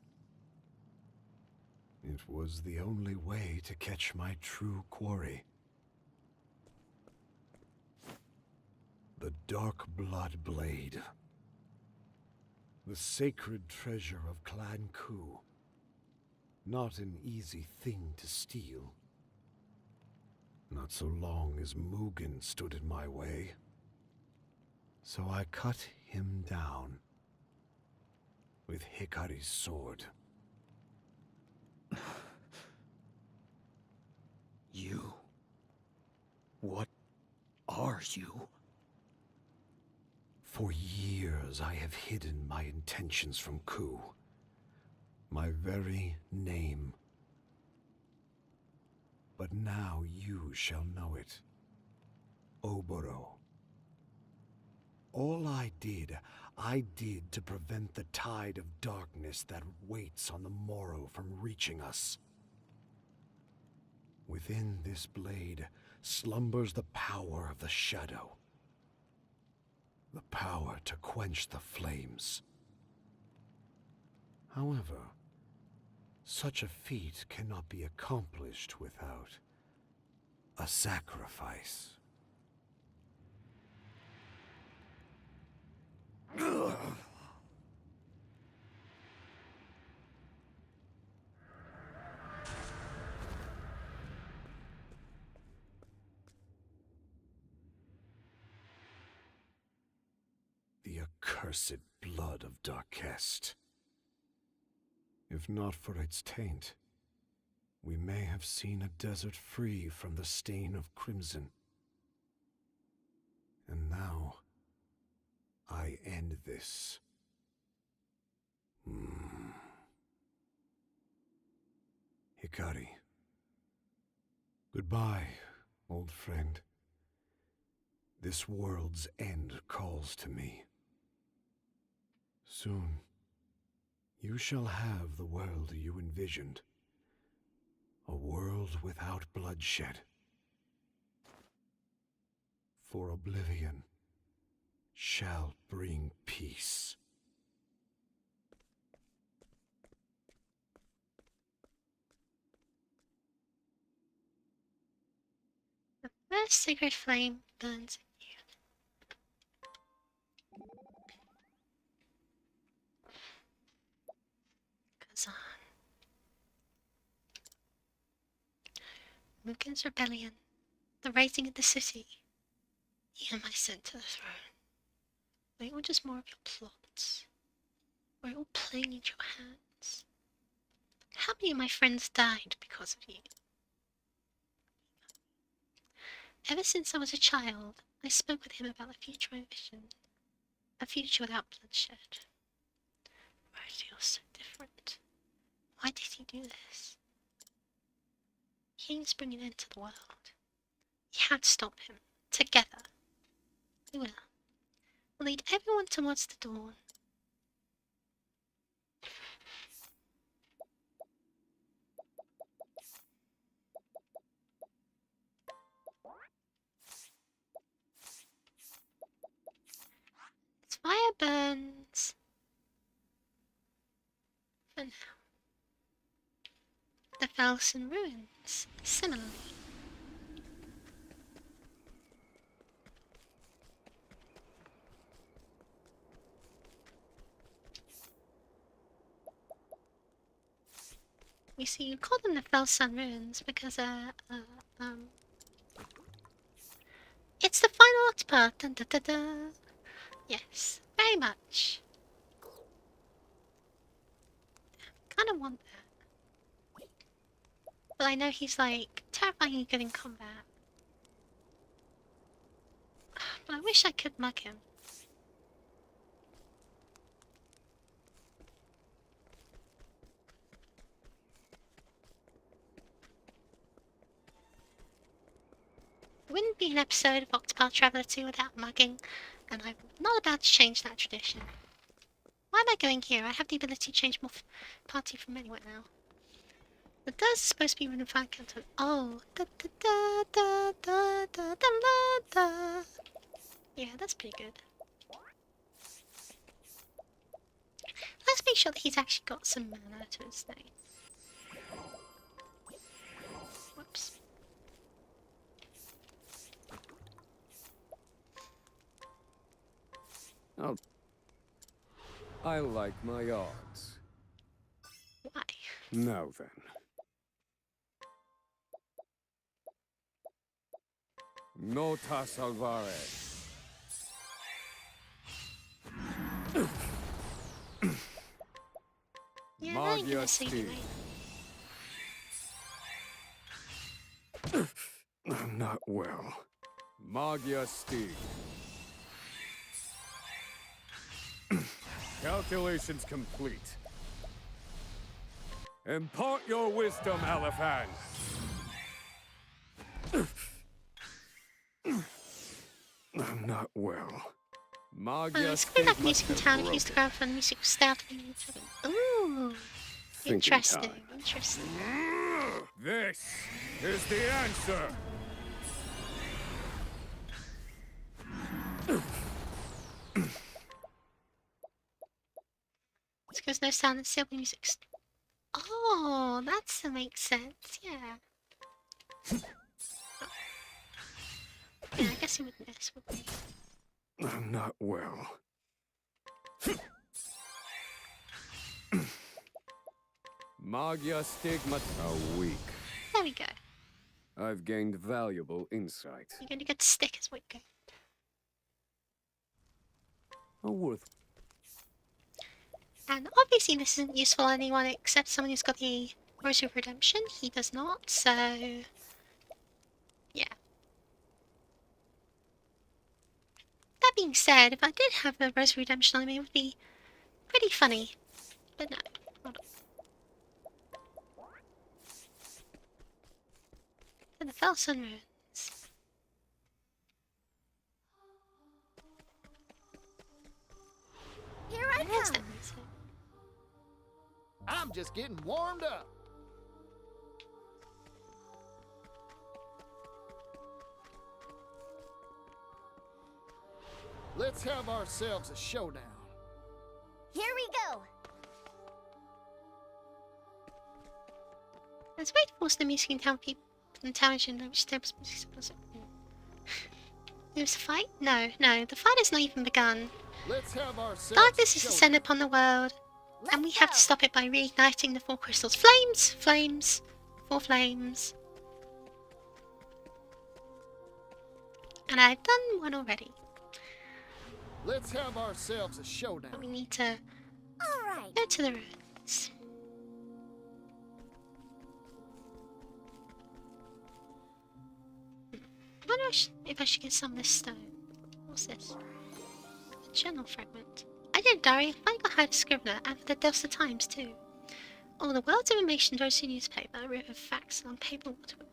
It was the only way to catch my true quarry. The Dark Blood Blade. The sacred treasure of Clan Ku. Not an easy thing to steal. Not so long as Mugen stood in my way. So I cut him down with Hikari's sword. You? What are you? For years I have hidden my intentions from Ku. My very name. But now you shall know it. Oboro. All I did to prevent the tide of darkness that waits on the morrow from reaching us. Within this blade, slumbers the power of the shadow. The power to quench the flames. However, such a feat cannot be accomplished without a sacrifice. The accursed blood of Darkest. If not for its taint, we may have seen a desert free from the stain of crimson. And now, I end this. Hikari. Goodbye, old friend. This world's end calls to me. Soon, you shall have the world you envisioned. A world without bloodshed. For oblivion shall bring peace. The first sacred flame burns in you. Goes on. Mugen's rebellion, the raising of the city. You am I sent to the throne. Were it all just more of your plots? Were it all playing into your hands? How many of my friends died because of you? Ever since I was a child, I spoke with him about the future I envisioned. A future without bloodshed. Where it feels so different. Why did he do this? He aims to bring an end to the world. You had to stop him. Together. We will. We'll lead everyone towards the dawn. Its fire burns. For now. The Felsen ruins, similarly. You see, you call them the Felsen ruins because, it's the final Octopath. Dun, dun, dun, dun. Yes, very much. Kind of want that. But I know he's like terrifyingly good in combat. But I wish I could mug him. It wouldn't be an episode of Octopath Traveler 2 without mugging, and I'm not about to change that tradition. Why am I going here? I have the ability to change my party from anywhere now. The does is supposed to be written 5 counter. Oh, da da da da da da da da da. Yeah, that's pretty good. Let's make sure that he's actually got some mana to his name. Whoops. Oh. I like my odds. Why? Now then. Nota salvare. Yeah, I ain't gonna say you right. I'm not well. Magia Steed. Calculations complete. Impart your wisdom, Alifan. I'm not well. Magia It's quite like music in town. If used to grab from the music staff. Ooh, interesting, interesting. This is the answer. It's because no sound and still music. Oh, that's that makes sense. Yeah. Yeah, I guess you would miss, wouldn't you? I'm not well. Magia stigma. How weak. There we go. I've gained valuable insight. You're going to get stick as we go. A worth. And obviously this isn't useful to anyone except someone who's got the Rosary of Redemption. He does not, so... yeah. That being said, if I did have a Rosary of Redemption on me, it would be pretty funny. But no, hold on. To the Felsen Ruins. Here I Where's come. that music? I'm just getting warmed up. Let's have ourselves a showdown. Here we go. Let's wait for the music in town people in town which steps was it? There's a fight? No, the fight has not even begun. Let's have ourselves Darkness a is showdown. descended upon the world, and we have to stop it by reigniting the 4 crystals. Flames! Flames! 4 flames. And I've done one already. Let's have ourselves a showdown. But we need to All right. go to the ruins. I wonder if I should get some of this stone. What's this? A journal fragment. I did a diary. I got hired a scrivener, and for the Delta Times too. All the world's information goes to newspaper, a river of facts on paper water wheel.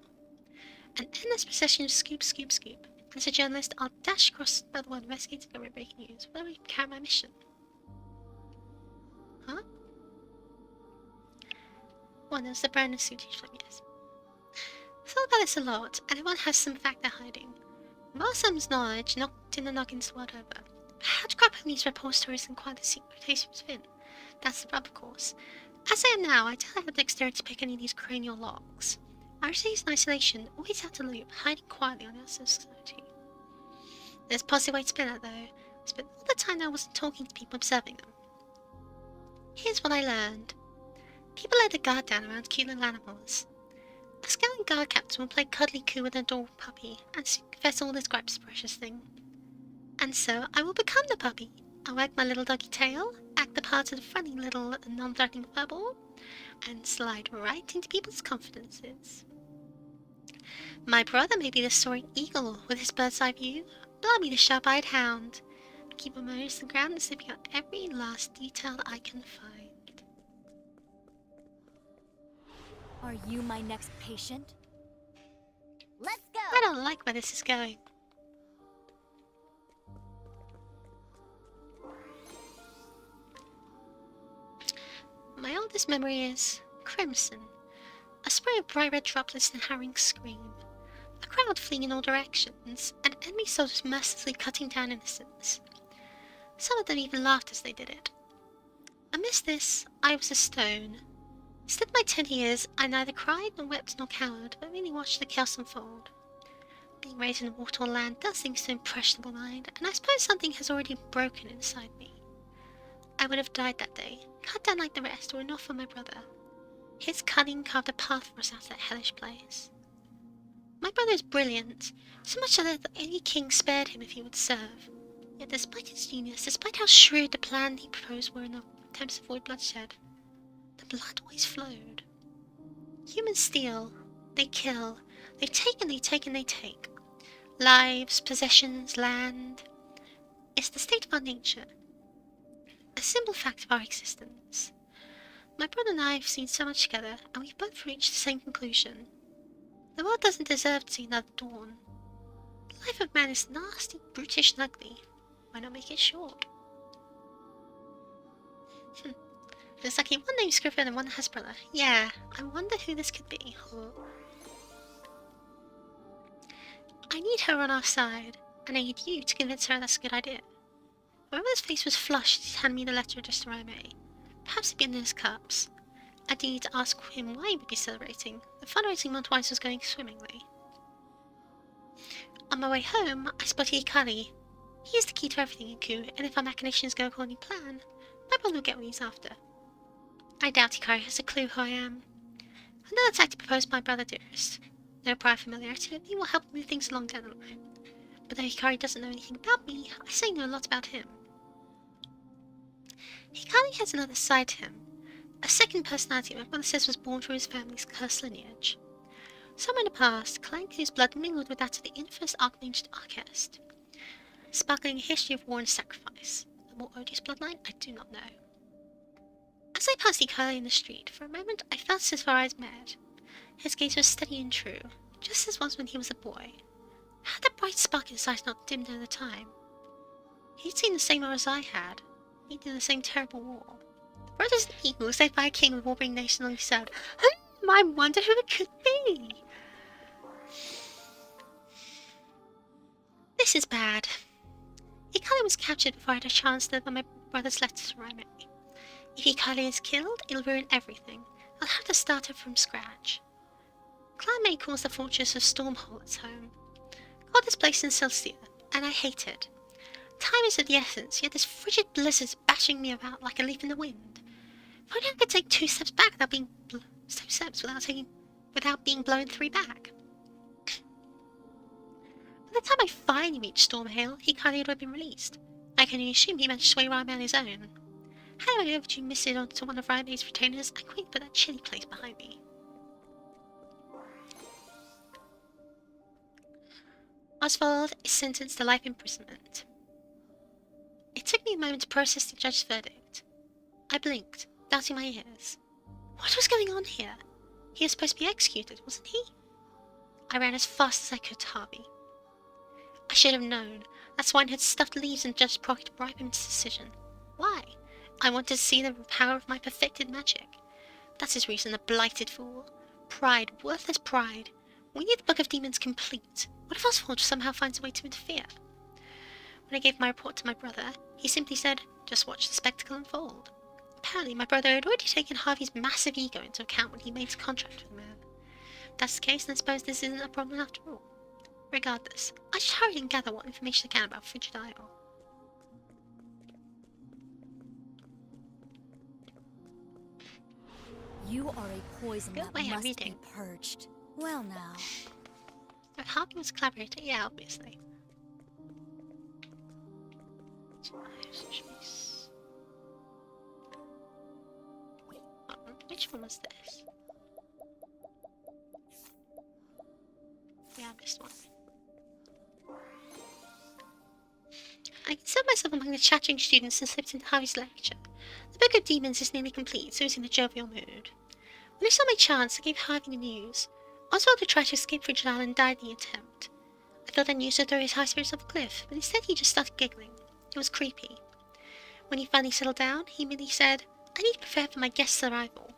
An endless procession of scoop, scoop, scoop. As a journalist, I'll dash across the world investigating over breaking news, whether we can carry my mission. Huh? Well, there's the brown suit each time, yes. I thought about this a lot, and everyone has some fact they're hiding. Marsam's knowledge knocked in the noggins the world over. But how to grab on these repositories and acquire the secret taste within? That's the rub, of course. As I am now, I don't have the dexterity to pick any of these cranial locks. I remain in isolation, always out of the loop, hiding quietly on the outside of society. There's a positive way to spin that, though. I spent all the time I wasn't talking to people, observing them. Here's what I learned. People let the guard down around cute little animals. A scowling guard captain will play cuddly coo with an adorable puppy, and soon confess all his gripes, precious thing. And so I will become the puppy. I'll wag my little doggy tail, act the part of the funny little non-threatening furball, and slide right into people's confidences. My brother may be the soaring eagle with his bird's eye view, but I'll be the sharp-eyed hound. Keep my nose to the ground and sniffing out every last detail I can find. Are you my next patient? Let's go. I don't like where this is going. My oldest memory is crimson, a spray of bright red droplets and a harrowing scream, a crowd fleeing in all directions, and enemy soldiers mercilessly cutting down innocents. Some of them even laughed as they did it. Amidst this, I was a stone. Instead of my 10 years, I neither cried nor wept nor cowered, but merely watched the chaos unfold. Being raised in a war-torn land does things to impressionable mind, and I suppose something has already broken inside me. I would have died that day, cut down like the rest, were it not for my brother. His cunning carved a path for us out of that hellish place. My brother is brilliant, so much so that any king spared him if he would serve. Yet despite his genius, despite how shrewd the plan he proposed were in attempts to avoid bloodshed, the blood always flowed. Humans steal, they kill, they take and they take and they take. Lives, possessions, land. It's the state of our nature. A simple fact of our existence. My brother and I have seen so much together, and we've both reached the same conclusion. The world doesn't deserve to see another dawn. The life of man is nasty, brutish, and ugly. Why not make it short? There's lucky one named Scriven and one has brother. Yeah, I wonder who this could be. I need her on our side. and I need you to convince her that's a good idea. Whoever his face was flushed as he handed me the letter addressed to Raime. Perhaps he'd been in his cups. I did need to ask him why he would be celebrating. The fundraising month-wise was going swimmingly. On my way home, I spotted Hikari. He is the key to everything in Ku, and if our machinations go according to plan, my brother will get what he's after. I doubt Hikari has a clue who I am. Another attack to propose my brother dearest. No prior familiarity with me will help move things along down the line. But though Hikari doesn't know anything about me, I certainly know a lot about him. Hikari has another side to him. A second personality my brother says was born through his family's cursed lineage. Somewhere in the past, Clank, whose blood mingled with that of the infamous Archmage Arcast, sparkling a history of war and sacrifice. A more odious bloodline? I do not know. As I passed Hikari in the street, for a moment I felt as if our eyes met. His gaze was steady and true, just as was when he was a boy. Had that bright spark in his eyes not dimmed over time? He'd seen the same war as I had. He'd done the same terrible war. The brothers and equals led by a king with warring nation on his side. I wonder who it could be. This is bad. Hikari was captured before I had a chance to deliver my brother's letter to Raime. If Hikari is killed, it'll ruin everything. I'll have to start it from scratch. Clan May calls the fortress of Stormhole its home. God is placed in Celestia, and I hate it. Time is of the essence, yet this frigid blizzard is bashing me about like a leaf in the wind. If only I could take 2 steps back without being without being blown 3 back. By the time I finally reached Stormhale, Hikari would have been released. I can only assume he managed to sway Raime on his own. How do I overdue miss it onto one of Raime's retainers? I quickly put that chilly place behind me. Oswald is sentenced to life imprisonment. It took me a moment to process the judge's verdict. I blinked, doubting my ears. What was going on here? He was supposed to be executed, wasn't he? I ran as fast as I could to Harvey. I should have known. That swine had stuffed leaves in the judge's pocket to bribe him into decision. Why? I wanted to see the power of my perfected magic. That's his reason, the blighted fool. Pride, worthless pride. We need the Book of Demons complete. What if Oswald somehow finds a way to interfere? When I gave my report to my brother, he simply said, just watch the spectacle unfold. Apparently, my brother had already taken Harvey's massive ego into account when he made his contract with the man. If that's the case, then I suppose this isn't a problem after all. Regardless, I should hurry and gather what information I can about Frigid Isle. You are a poison Good that way of must reading. be purged. Well now. If Harvey was a collaborator, yeah, obviously. Which one was this? Yeah, I missed one. I considered myself among the chattering students and slipped into Harvey's lecture. The Book of Demons is nearly complete, so he's in a jovial mood. When I saw my chance, I gave Harvey the news. Oswald had tried to escape Frigid Isle and died in the attempt. I thought that news would throw his high spirits off a cliff, but instead he just started giggling. It was creepy. When he finally settled down, he merely said, I need to prepare for my guest's arrival,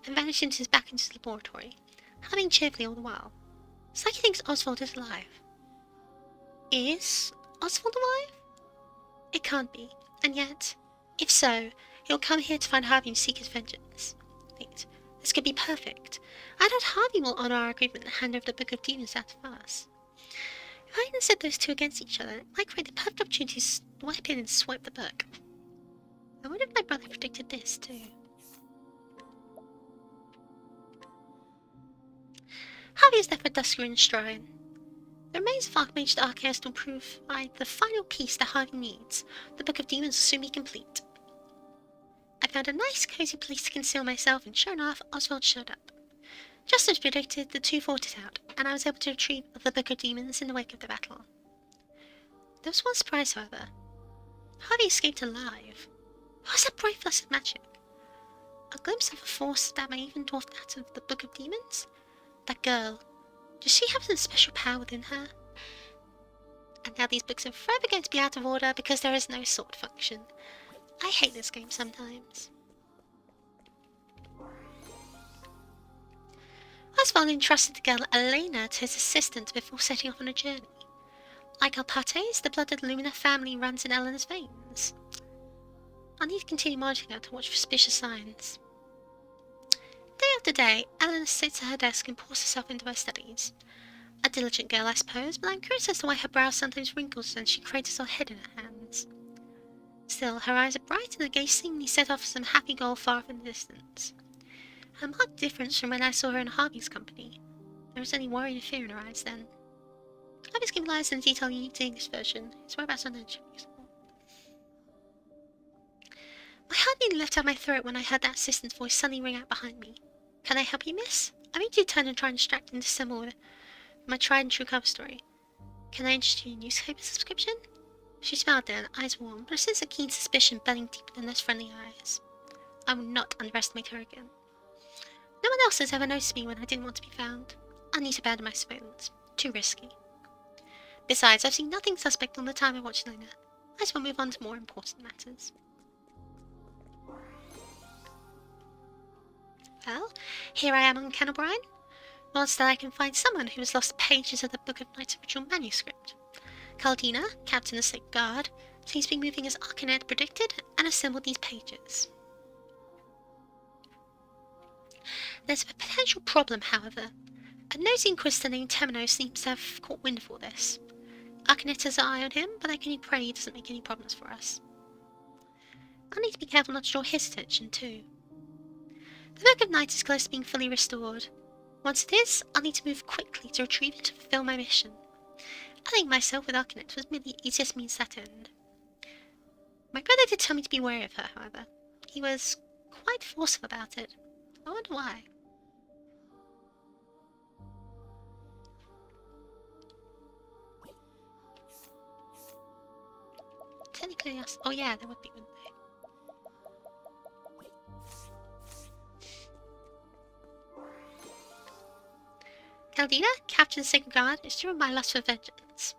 and vanished back into the laboratory, humming cheerfully all the while. It's like he thinks Oswald is alive. Is Oswald alive? It can't be, and yet, if so, he'll come here to find Harvey and seek his vengeance. Wait, this could be perfect. I doubt Harvey will honor our agreement and hand over the Book of Demons out of us. If I hadn't set those two against each other, it might create the perfect opportunity to swipe in and swipe the book. I wonder if my brother predicted this, too. Harvey is left with Duskaryn's shrine. The remains of Archmage Arcast will prove the final piece that Harvey needs. The Book of Demons will soon be complete. I found a nice, cozy place to conceal myself, and sure enough, Oswald showed up. Just as predicted, the two fought it out, and I was able to retrieve the Book of Demons in the wake of the battle. There was one surprise, however. Harvey escaped alive. What was that bright flash of magic? A glimpse of a force that may even dwarf that of the Book of Demons? That girl. Does she have some special power within her? And now these books are forever going to be out of order because there is no sword function. I hate this game sometimes. Oswald entrusted the girl Elena to his assistant before setting off on a journey. Like Alpates, the blood of the Lumina family runs in Eleanor's veins. I need to continue monitoring her to watch for suspicious signs. Day after day, Eleanor sits at her desk and pours herself into her studies. A diligent girl, I suppose, but I'm curious as to why her brow sometimes wrinkles and she cradles her head in her hands. Still, her eyes are bright and her gaze seemingly set off some happy goal far off in the distance. A marked difference from when I saw her in Harvey's company. There was only worry and fear in her eyes then. Harvey's giving lies in the detail you need the English version. His whereabouts are not useful. My heart nearly left out my throat when I heard that assistant's voice suddenly ring out behind me. Can I help you, miss? I mean to turn and try and distract and dissemble with my tried and true cover story. Can I interest you in a newspaper subscription? She smiled then, eyes warm, but a sense of keen suspicion burning deeper than those friendly eyes. I will not underestimate her again. No one else has ever noticed me when I didn't want to be found. I need to abandon my surveillance. Too risky. Besides, I've seen nothing suspect all the time I watched Lena. I just want to move on to more important matters. Well, here I am on Cannelbrine. Once that I can find someone who has lost pages of the Book of Knight's original manuscript. Caldina, Captain of Sacred Guard, seems to be moving as Arcanet predicted and assembled these pages. There's a potential problem, however. A nosy inquisitor named Temenos seems to have caught wind of all this. Arcanet has an eye on him, but I can only pray he doesn't make any problems for us. I need to be careful not to draw his attention, too. The Book of Night is close to being fully restored. Once it is, I'll need to move quickly to retrieve it to fulfill my mission. I think myself with Arcanet was merely the easiest means to that end. My brother did tell me to be wary of her, however. He was quite forceful about it. I wonder why. Technically, yes. Oh yeah, there would be, wouldn't there? Caldina, Captain Sacred Guard, is driven by lust for vengeance.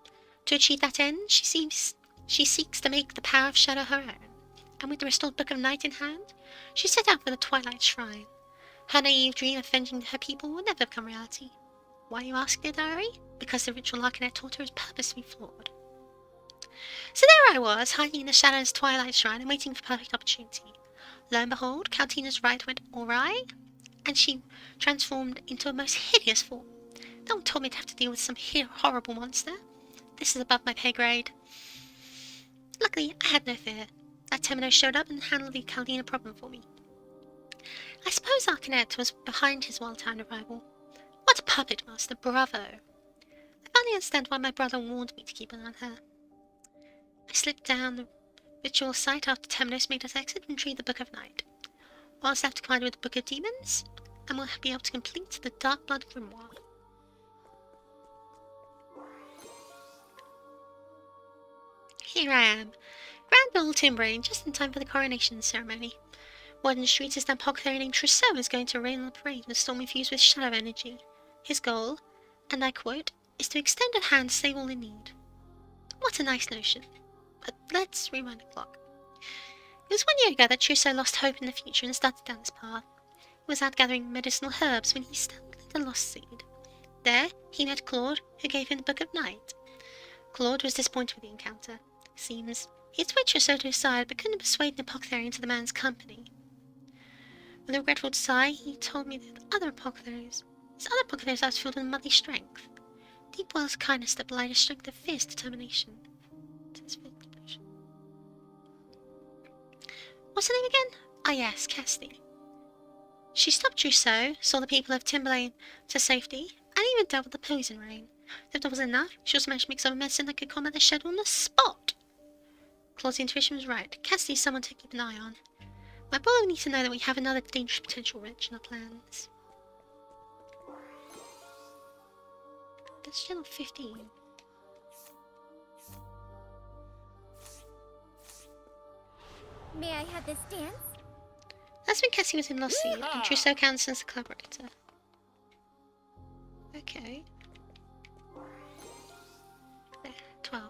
To achieve that end, she seeks to make the power of Shadow her own. And with the restored Book of Night in hand, she set out for the Twilight Shrine. Her naive dream of avenging her people will never become reality. Why, you ask, dear diary? Because the ritual Arcanet taught her is purposely flawed. So there I was, hiding in the shadows of Twilight Shrine and waiting for perfect opportunity. Lo and behold, Caldina's right went awry, and she transformed into a most hideous form. No one told me to have to deal with some horrible monster. This is above my pay grade. Luckily, I had no fear. That Temenos showed up and handled the Caldina problem for me. I suppose Arcanet was behind his well-timed arrival. What a puppet master, bravo! I finally understand why my brother warned me to keep an eye on her. I slipped down the ritual site after Temenos made us exit and retrieve the Book of Night. Whilst left to combine with the Book of Demons, and we'll be able to complete the Dark Blood Grimoire. Here I am, grand old Timbrain, just in time for the coronation ceremony. Word in the streets is that apothecary named Trousseau is going to rain on the parade in a storm infused with shadow energy. His goal, and I quote, is to extend a hand to save all in need. What a nice notion. But let's rewind the clock. It was 1 year ago that Trousseau lost hope in the future and started down this path. He was out gathering medicinal herbs when he stumbled into the Lost Seed. There, he met Claude, who gave him the Book of Night. Claude was disappointed with the encounter. Seems he had swayed Trousseau to his side, but couldn't persuade the apothecary into the man's company. With a regretful sigh, he told me that his other apothecaries are filled with muddy strength. Deep wells of kindness that belie a strength of fierce determination. What's her name again? Ah yes, Cassidy. She stopped Trousseau, saw the people of Timberlane to safety, and even dealt with the poison rain. If that wasn't enough, she also managed to make some medicine that could combat the shadow on the spot. Claude's intuition was right. Cassidy's someone to keep an eye on. My brother needs to know that we have another dangerous potential wrench in our plans. That's channel 15. May I have this dance? That's when Cassie was in Lost Seed, and Trousseau counts as a collaborator. Okay. There, 12.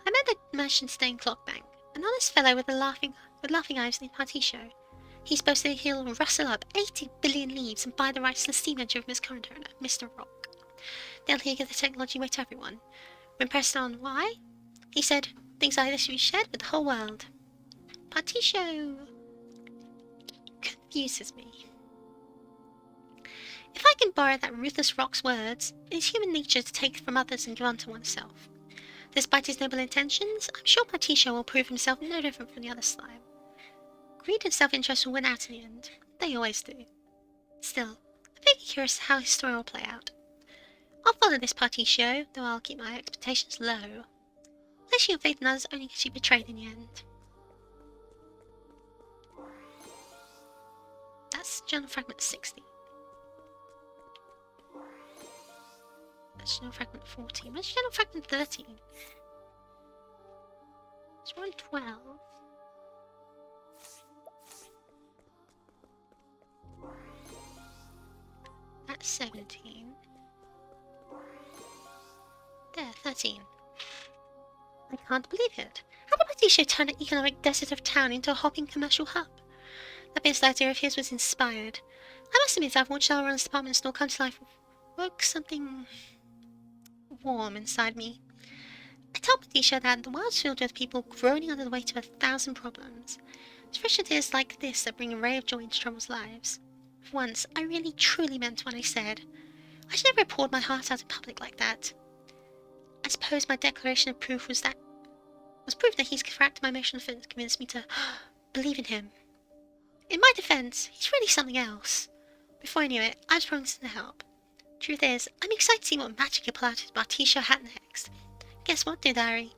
I met the merchant staying Clockbank, an honest fellow with laughing eyes named Particio. He's boasted he'll rustle up 80 billion leaves and buy the rights to the steam engine from his current owner, Mr. Rock. They'll here give the technology away to everyone. When pressed on why, he said things like this should be shared with the whole world. Patricio confuses me. If I can borrow that ruthless rock's words, it is human nature to take from others and give unto oneself. Despite his noble intentions, I'm sure Patricio will prove himself no different from the other slime. Greed and self-interest will win out in the end. They always do. Still, I'm very curious how his story will play out. I'll follow this Patricio, though I'll keep my expectations low. Placing your faith in others only gets you betrayed in the end. That's Journal Fragment 60. That's Journal Fragment 14. Where's Journal Fragment 13? It's 112. That's 17. There, 13. I can't believe it. How did Patricio turn an economic desert of town into a hopping commercial hub? That business idea of his was inspired. I must admit I've watched Elron's department store come to life woke something warm inside me. I told Patricio that the world's filled with people groaning under the weight of 1,000 problems. It's fresh ideas like this that bring a ray of joy into troubled lives. For once, I really truly meant what I said. I should never have poured my heart out in public like that. I suppose my declaration of proof was proof that he's cracked my emotional fence and convinced me to believe in him. In my defense, he's really something else. Before I knew it, I was promising to help. Truth is, I'm excited to see what magic he'll pull out his Bartisha hat next. Guess what, dear diary?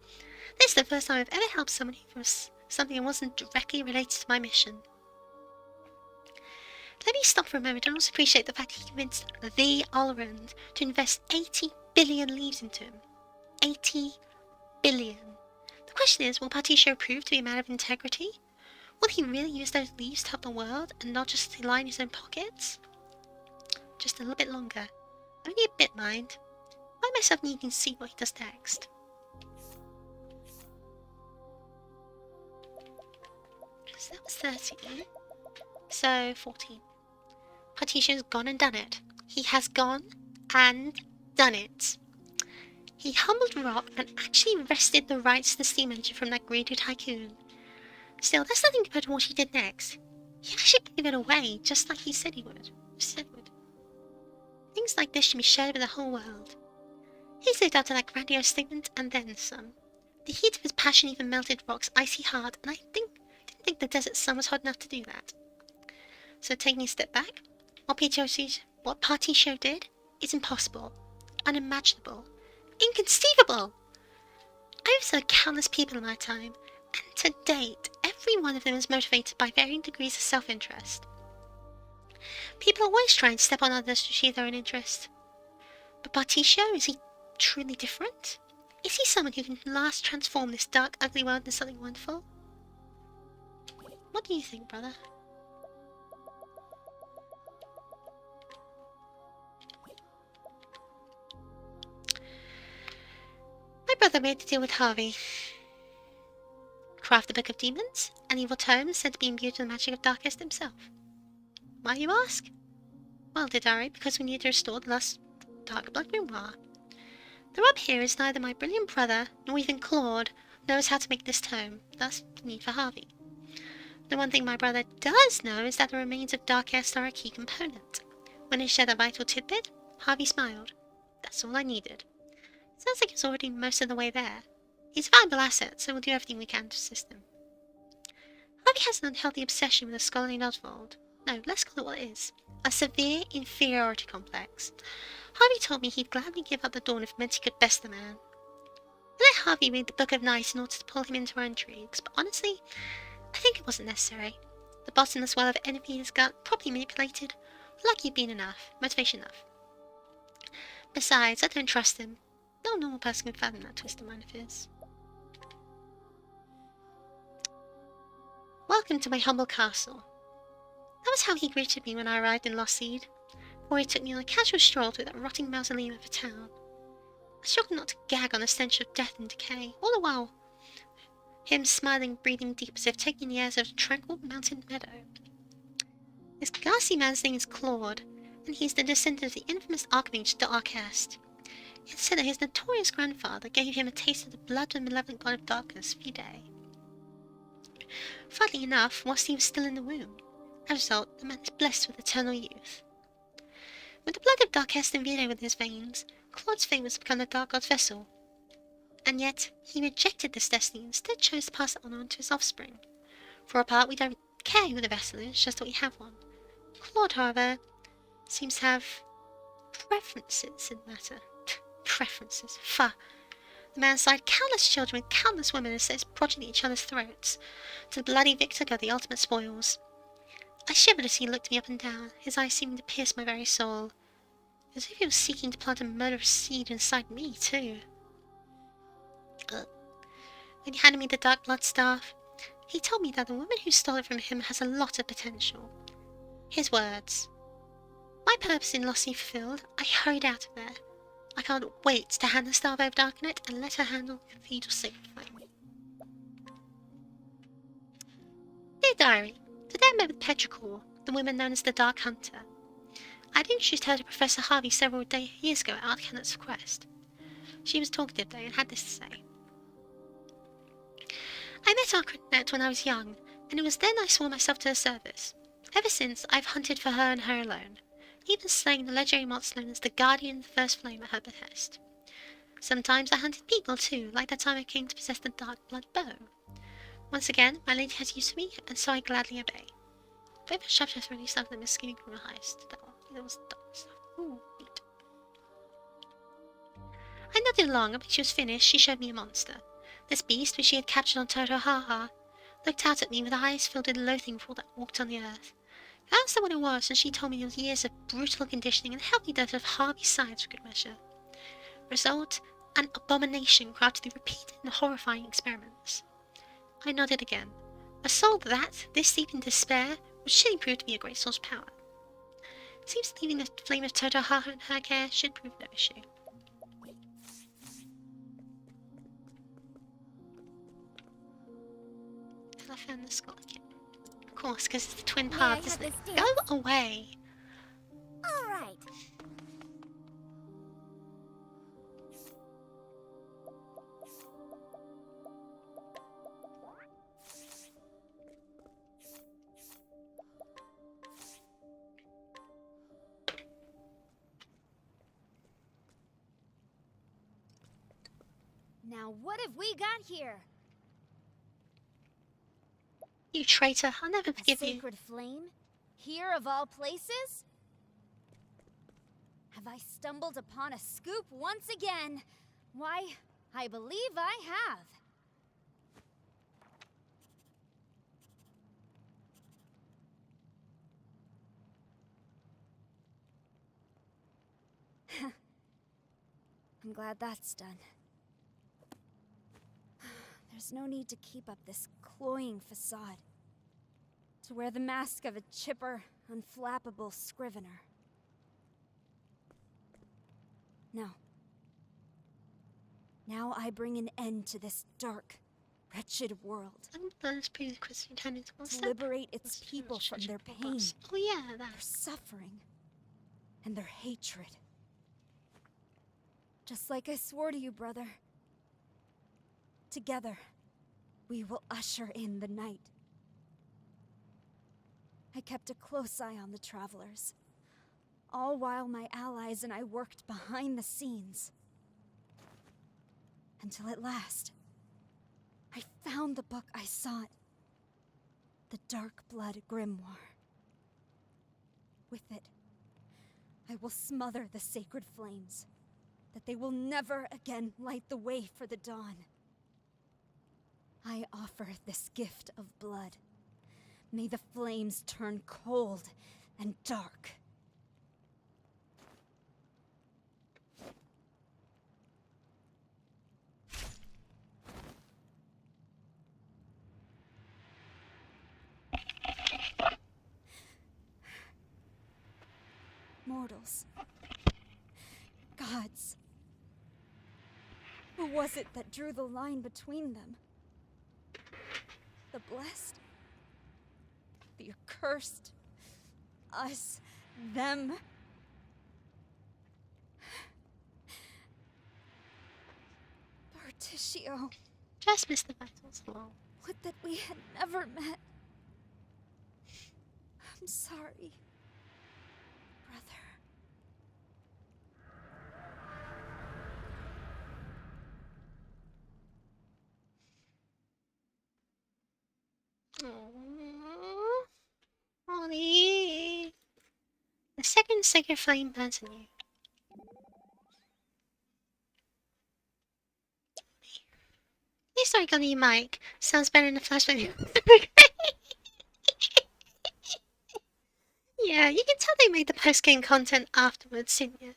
This is the first time I've ever helped someone who was something that wasn't directly related to my mission. Let me stop for a moment and also appreciate the fact he convinced the Allround to invest 80 billion leaves into him. 80 billion. The question is, will Patricio prove to be a man of integrity? Will he really use those leaves to help the world and not just to line his own pockets? Just a little bit longer. Only a bit, mind. I find myself needing to see what he does next. So that was 13. So 14. Patricio's gone and done it. He has gone and done it. He humbled Rock and actually wrested the rights to the steam engine from that greedy tycoon. Still, that's nothing compared to what he did next. He actually gave it away, just like he said he would. Things like this should be shared with the whole world. He's lived up to that grandiose statement and then some. The heat of his passion even melted Rock's icy heart, and I didn't think the desert sun was hot enough to do that. So taking a step back, what Patricio did is impossible, unimaginable, inconceivable. I've served countless people in my time, and to date, every one of them is motivated by varying degrees of self-interest. People always try and step on others to achieve their own interest. But Patricio, is he truly different? Is he someone who can last transform this dark, ugly world into something wonderful? What do you think, brother? My brother made the deal with Harvey. Craft the Book of Demons, an evil tome said to be imbued with the magic of Darkest himself. Why, you ask? Well, Didari, because we need to restore the last Dark Blood Grimoire. The rub here is neither my brilliant brother, nor even Claude, knows how to make this tome, thus the need for Harvey. The one thing my brother does know is that the remains of Darkest are a key component. When he shared a vital tidbit, Harvey smiled. That's all I needed. Sounds like he's already most of the way there. He's a valuable asset, so we'll do everything we can to assist him. Harvey has an unhealthy obsession with a scholarly Oswald. No, let's call it what it is. A severe inferiority complex. Harvey told me he'd gladly give up the Dawn if it meant he could best the man. I let Harvey read the Book of Night in order to pull him into our intrigues, but honestly, I think it wasn't necessary. The bottomless well of envy in his gut, properly manipulated, lucky been enough, motivation enough. Besides, I don't trust him. No normal person can fathom that twisted mind of his. Welcome to my humble castle. That was how he greeted me when I arrived in Lost Seed, before he took me on a casual stroll through that rotting mausoleum of a town. I struggled not to gag on the stench of death and decay, all the while him smiling, breathing deep as if taking the airs of a tranquil mountain meadow. This ghastly man's name is Claude, and he's the descendant of the infamous Archmage Darkest. It said that his notorious grandfather gave him a taste of the blood of the malevolent god of darkness, Fide. Funnily enough, whilst he was still in the womb. As a result, the man is blessed with eternal youth. With the blood of Darkest and Vide within his veins, Claude's fate was to become the Dark God's vessel. And yet, he rejected this destiny and instead chose to pass it on to his offspring. For our part, we don't care who the vessel is, just that we have one. Claude, however, seems to have preferences in the matter. Preferences. Fuh. The man sired countless children with countless women and set his progeny at each other's throats. To the bloody victor go the ultimate spoils. I shivered as he looked me up and down, his eyes seeming to pierce my very soul. As if he was seeking to plant a murderous seed inside me, too. When he handed me the dark blood staff, he told me that the woman who stole it from him has a lot of potential. His words. My purpose in Lossie fulfilled, I hurried out of there. I can't wait to hand the staff over to Arcanet and let her handle Cathedral Sacred Flame. Dear Diary, today I met with Petrichor, the woman known as the Dark Hunter. I had introduced her to Professor Harvey several years ago at Arcanet's request. She was talkative though and had this to say. I met Arcanet when I was young, and it was then I swore myself to her service. Ever since, I've hunted for her and her alone, even slaying the legendary monster known as the Guardian of the First Flame at her behest. Sometimes I hunted people too, like that time I came to possess the Dark Blood Bow. Once again, my lady has use for me, and so I gladly obey. But if I shoved her through any stuff that was scheming from a heist, that was dark stuff. Ooh, neat. I nodded along, and when she was finished, she showed me a monster. This beast, which she had captured on Toto-Ha-Ha, looked out at me with eyes filled with loathing for all that walked on the earth. I asked her what it was, and she told me it was years of brutal conditioning and healthy dose of Harvey's science for good measure. Result, an abomination crafted through repeated and horrifying experiments. I nodded again. A soul that, this deep in despair, would surely prove to be a great source of power. It seems leaving the flame of Toto-Ha-Ha in her care should prove no issue. I found the skull again. Of course, because it's the twin path, isn't it? Go away! Alright. Now what have we got here? You traitor, I'll never A forgive you. sacred flame? Here of all places? Have I stumbled upon a scoop once again? Why, I believe I have. I'm glad that's done. There's no need to keep up this cloying facade. To wear the mask of a chipper, unflappable scrivener. No. Now I bring an end to this dark, wretched world. To liberate its people from their pain, Oh yeah, their that. suffering, and their hatred. Just like I swore to you, brother. Together, we will usher in the night. I kept a close eye on the travelers, all while my allies and I worked behind the scenes. Until at last, I found the book I sought, the Dark Blood Grimoire. With it, I will smother the sacred flames, that they will never again light the way for the dawn. I offer this gift of blood. May the flames turn cold and dark. Mortals. Gods. Who was it that drew the line between them? The blessed? The accursed? Us? Them? Tishio, Just missed the vitals. Lol. would that we had never met. I'm sorry, brother. Aww. Ollie. The second sacred flame burns in you. At least I got your mic. Sounds better in the flashlight. Yeah, you can tell they made the post-game content afterwards, didn't you?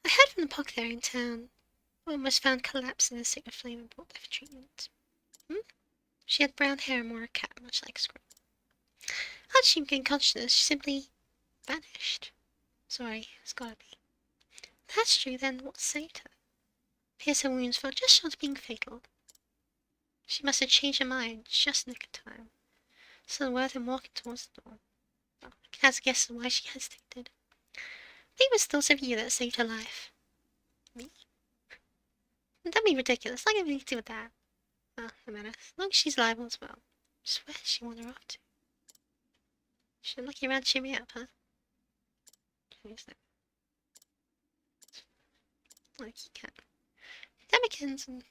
I heard from the apothecary in town. Almost found collapse in the sacred flame and brought there for treatment. She had brown hair and wore a cap, much like Scrub. How did she gain consciousness? She simply vanished. Sorry, it's gotta be. If that's true, then what saved her? Pierce her wounds felt just short of being fatal. She must have changed her mind just in the nick of time. So worth in walking towards the door. Well, I can have a guess why she hesitated. I think it was thoughts of you that saved her life. Me? That'd be ridiculous. Like anything to do with that. Well, no matter. As long as she's liable as well. Just where does she wander off to? Should look you around, cheer me up, huh? Who's that? Like you can. Demikins and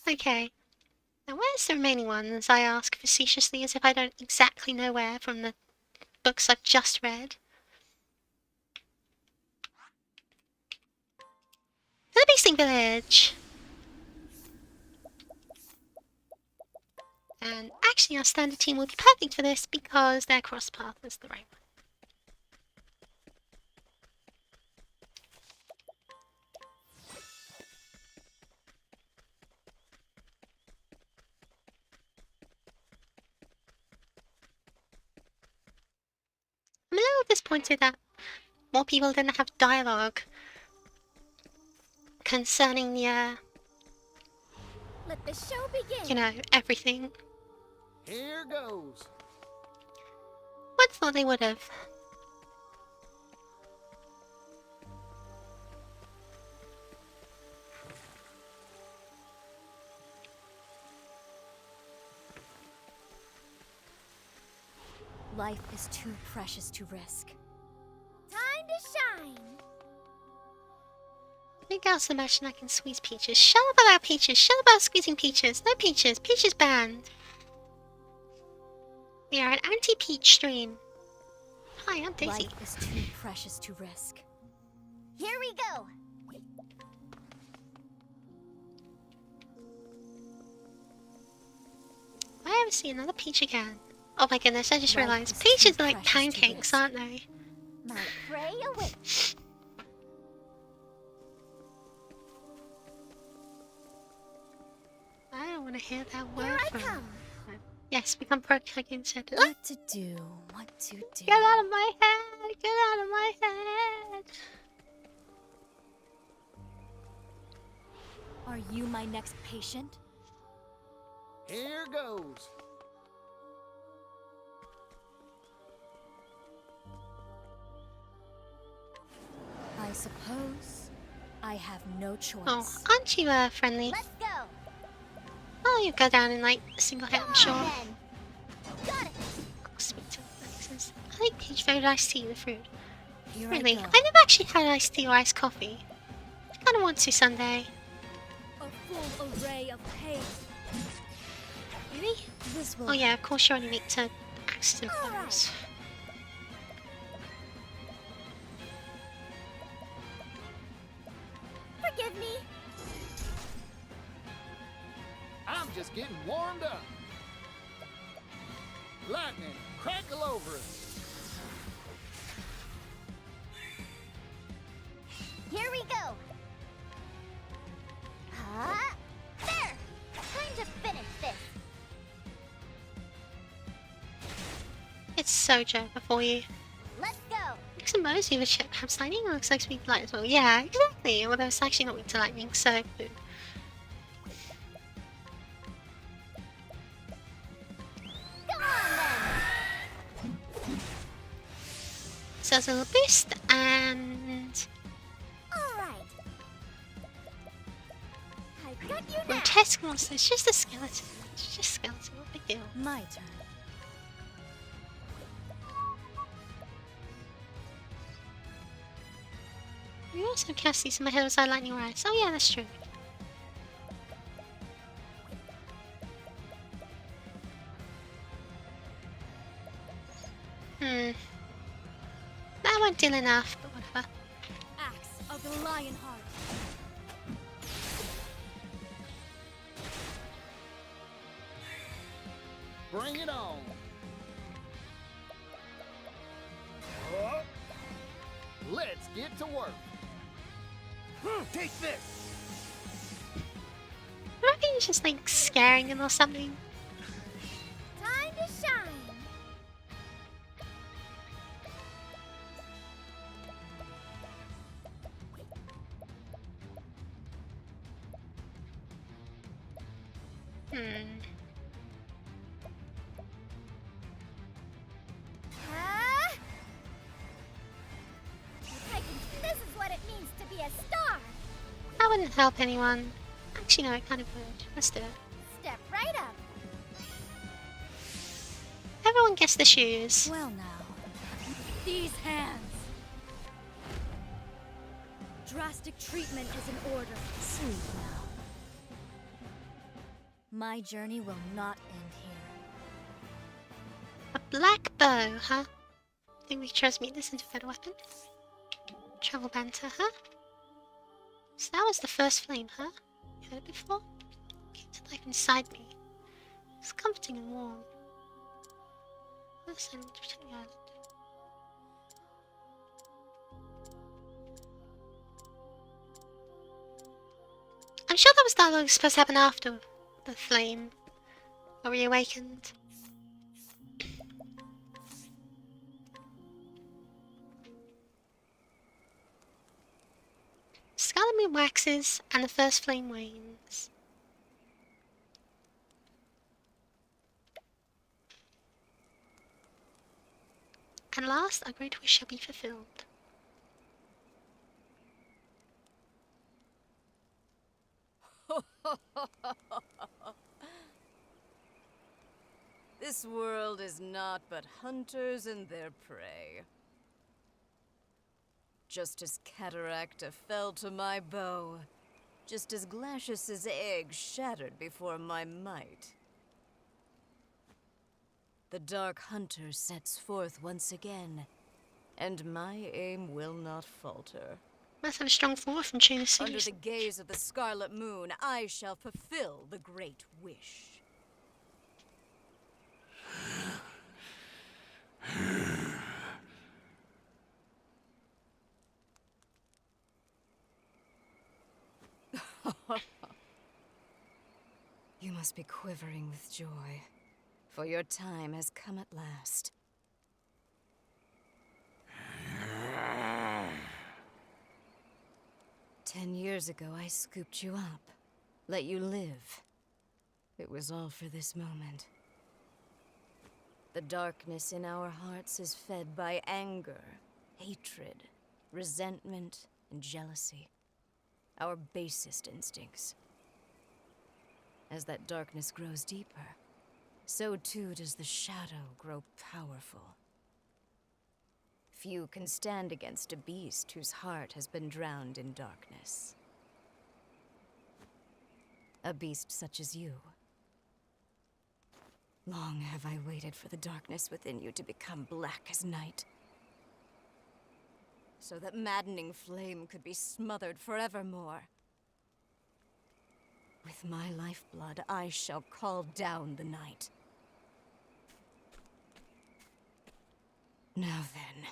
okay. Now where's the remaining ones? I ask facetiously as if I don't exactly know where from the books I've just read. The Beasting Village! And actually our standard team will be perfect for this because their cross path is the right one. I'm a little disappointed that more people didn't have dialogue concerning the, Let the show begin. you know, everything. Here goes. What thought they would have? Life is too precious to risk. Time to shine. Big girls imagine I can squeeze peaches. Shut up about peaches. Shut up about squeezing peaches. No peaches. Peaches banned. We are an anti-peach stream. Hi, I'm Daisy. Life is too precious to risk. Here we go. I ever see another peach again? Oh my goodness, I just Life realized is peaches too are like precious to pancakes, risk. aren't they? My prey awaits. I don't want to hear that word Here I from come. Yes, become pro-tagging said. What to do? What to do? Get out of my head! Get out of my head! Are you my next patient? Here goes. I suppose I have no choice. Oh, aren't you friendly? Let's go. Oh, you go down in like a single hit, I'm sure. Then. Got it. Sweet delicious. I like peach flavored iced tea with fruit. Here Really? I go. I never actually had iced tea or iced coffee. I kinda want to someday. A full array of pain. Really? This will Oh yeah, of course you're only weak to accident All right. bombs. Forgive me. I'm just getting warmed up. Lightning, crackle over us. Here we go. There. Time to finish this. It's so Joker for you. Let's go. Looks and bones with chip perhaps lightning or looks like to be light as well. Yeah, exactly. Although it's actually not weak to lightning, so boom. Go on then. So there's a little boost And Alright. I got you now. grotesque monster. It's just a skeleton. It's just a skeleton. What a big deal. My turn. We also cast these in my head as I lightning rise. Oh yeah, that's true. That won't deal enough, but whatever. Axe of the Lionheart. Bring it on. Let's get to work. Take this. I reckon he's just like scaring him or something. Time to shine. Huh? This is what it means to be a star. That wouldn't help anyone. Actually, no, it kind of would. Let's do it. Step right up. Everyone gets the shoes. Well now. These hands. Drastic treatment is in order. Sleep now. My journey will not end here. A black bow, huh? Think we can transmute this into a better weapon? Travel banter, huh? So that was the first flame, huh? You heard it before? Came to life inside me. It's comforting and warm. Let's send it to protect the island. I'm sure that was dialogue supposed to happen after the flame or reawakened. Scarlet Moon waxes and the first flame wanes. And last, our great wish shall be fulfilled. This world is naught but hunters and their prey. Just as Cataracta fell to my bow, just as Glacius's egg shattered before my might. The Dark Hunter sets forth once again, and my aim will not falter. Must have a strong thought from Tuna Under Series. the gaze of the Scarlet Moon, I shall fulfill the Great Wish. You must be quivering with joy, for your time has come at last. "10 years ago, I scooped you up, let you live. It was all for this moment. The darkness in our hearts is fed by anger, hatred, resentment, and jealousy. Our basest instincts. As that darkness grows deeper, so too does the shadow grow powerful. Few can stand against a beast whose heart has been drowned in darkness. A beast such as you. Long have I waited for the darkness within you to become black as night, so that maddening flame could be smothered forevermore. With my lifeblood, I shall call down the night. Now then.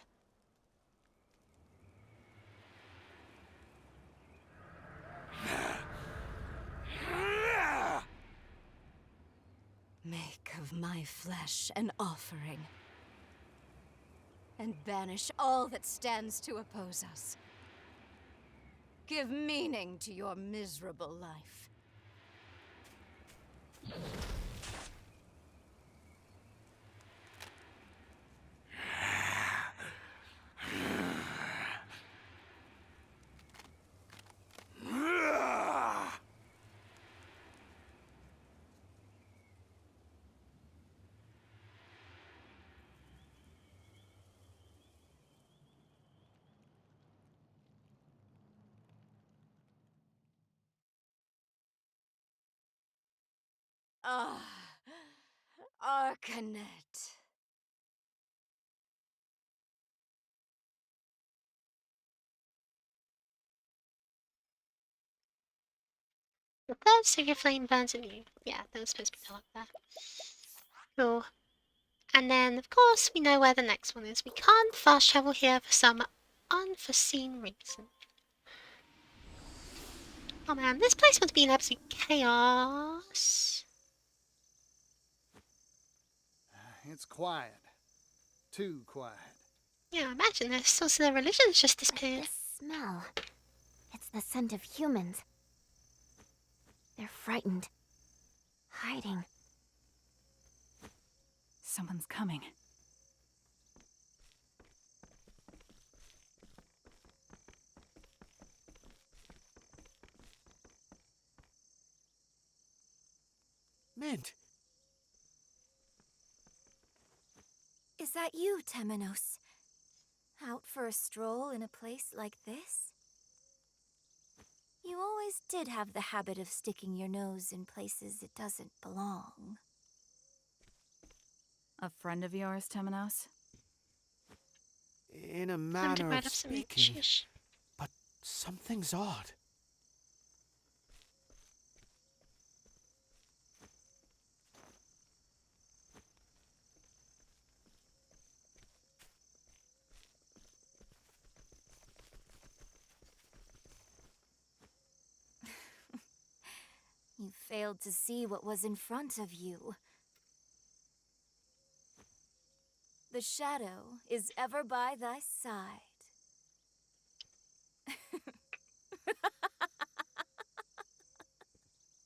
Make of my flesh an offering, and banish all that stands to oppose us. Give meaning to your miserable life. Ah, Arcanet. The third sacred flame burns in you. Yeah, that was supposed to be done like that. Cool. And then, of course, we know where the next one is. We can't fast travel here for some unforeseen reason. Oh man, this place must be an absolute chaos. It's quiet. Too quiet. Yeah, imagine this. So their religion's just But disappeared. this smell. It's the scent of humans. They're frightened. Hiding. Someone's coming. Mint, Is that you, Temenos? Out for a stroll in a place like this? You always did have the habit of sticking your nose in places it doesn't belong. A friend of yours, Temenos? in a Time to manner write of up something. speaking, Shush. but something's odd. You failed to see what was in front of you. The shadow is ever by thy side.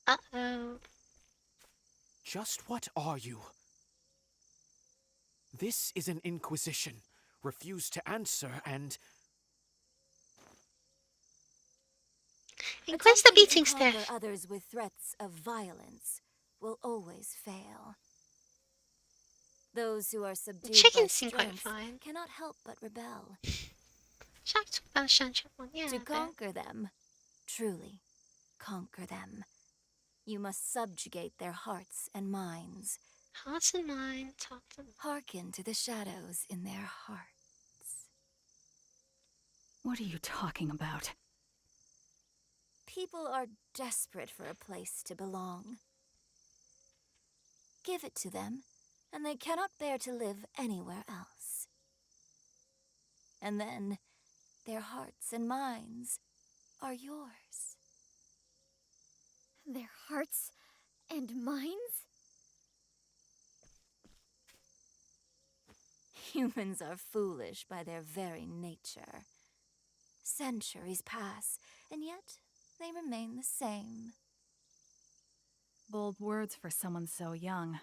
Uh-oh. Just what are you? This is an inquisition. Refuse to answer and... Increase the Attempting beating to conquer stiff. others with threats of violence will always fail. Those who are subdued by chickens seem quite strength fine. cannot help but rebel. Shall I talk about the Shanship one? Yeah, To okay. conquer them, truly conquer them, you must subjugate their hearts and minds. Hearts and minds, hearts and... Hearken to the shadows in their hearts. What are you talking about? People are desperate for a place to belong. Give it to them, and they cannot bear to live anywhere else. And then, their hearts and minds are yours. Their hearts and minds? Humans are foolish by their very nature. Centuries pass, and yet they remain the same. Bold words for someone so young.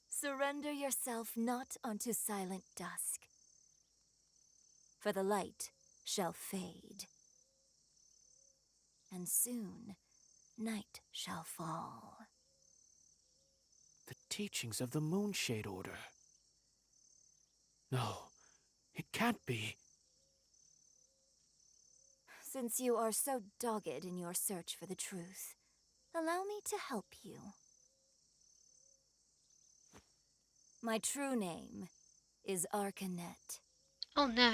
Surrender yourself not unto silent dusk, for the light shall fade, and soon night shall fall. The teachings of the Moonshade Order. No, it can't be. Since you are so dogged in your search for the truth, allow me to help you. My true name is Arcanet, Oh no.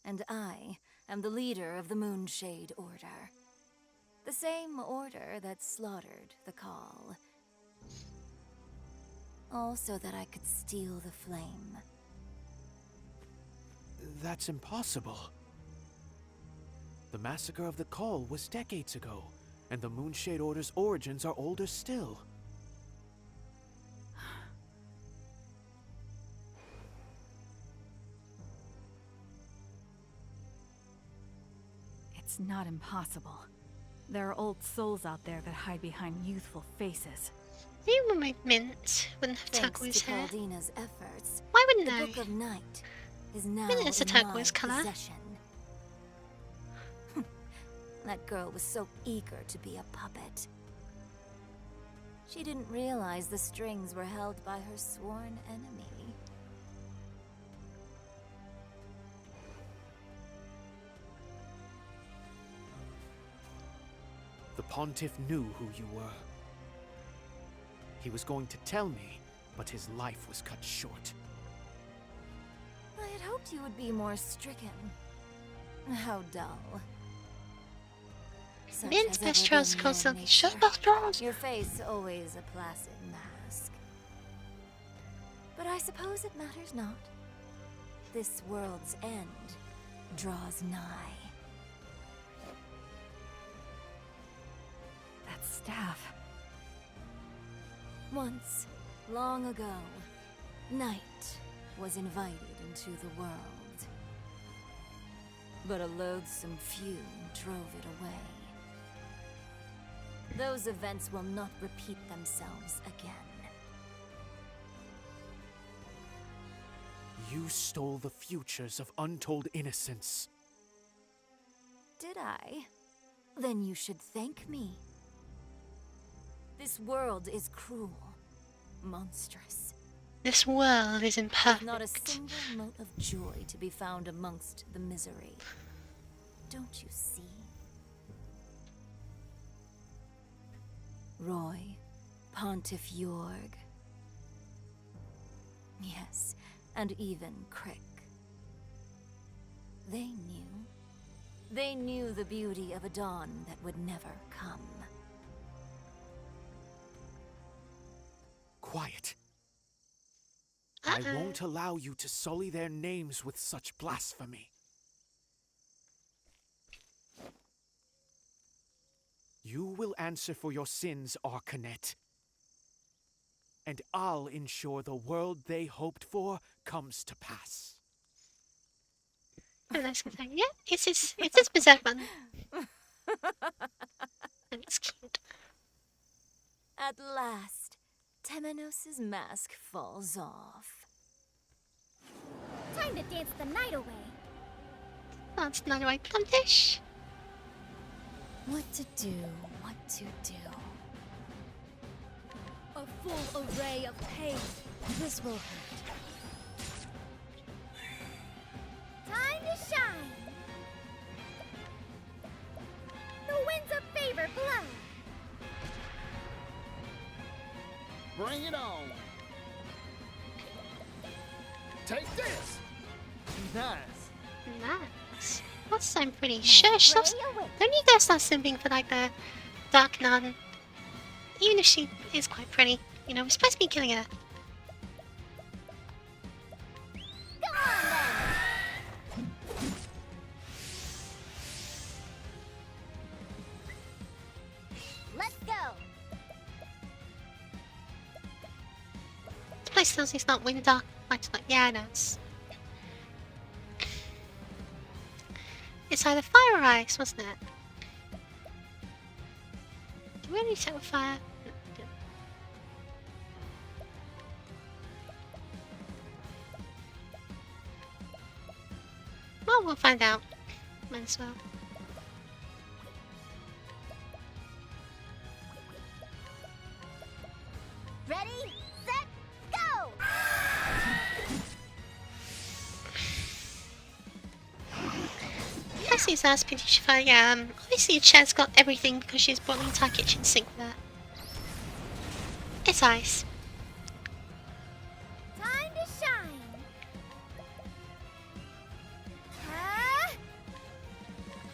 and I am the leader of the Moonshade Order. The same order that slaughtered the Call. All so that I could steal the flame. That's impossible. The massacre of the Call was decades ago, and the Moonshade Order's origins are older still. It's not impossible. There are old souls out there that hide behind youthful faces. You will make Mint wouldn't have Thanks turquoise to hair. Caldina's efforts, Why wouldn't the they? Book of Night is now Mint is a in turquoise my colour. possession. That girl was so eager to be a puppet. She didn't realize the strings were held by her sworn enemy. The Pontiff knew who you were. He was going to tell me, but his life was cut short. I had hoped you would be more stricken. How dull. Such Mint has ever mistrust been constantly. your Shut nature. up, Charles. Your face always a placid mask. But I suppose it matters not. This world's end draws nigh. That staff. Once, long ago, night was invited into the world. But a loathsome few drove it away. Those events will not repeat themselves again. You stole the futures of untold innocence. Did I? Then you should thank me. This world is cruel, monstrous. This world is imperfect. Not a single mote of joy to be found amongst the misery. Don't you see? Roy, Pontiff Jorg. Yes, and even Crick. They knew. They knew the beauty of a dawn that would never come. Quiet. I won't allow you to sully their names with such blasphemy. You will answer for your sins, Arcanet. And I'll ensure the world they hoped for comes to pass. Oh, that's good thing. Yeah, it's his berserk button. And it's cute. At last, Temenos' mask falls off. Time to dance the night away. That's not right, Plumfish. What to do, what to do. A full array of pain. This will hurt. Time to shine. The winds of favor blow. Bring it on. Take this. Nice. Nice. That's so pretty. Shush, stop. Don't you dare start simping for like the Dark Nun. Even if she is quite pretty. You know, we're supposed to be killing her. Come on then. Let's go. This place tells me it's not wind dark. Like, yeah, I know. It's either fire or ice, wasn't it? Did we already set with fire? No, we didn't. Well, we'll find out. Might as well. Ready, set, go! Cassie's asked if she found, yeah, obviously Chad's got everything because she's brought the entire kitchen sink with her. It's ice. Time to shine. Huh?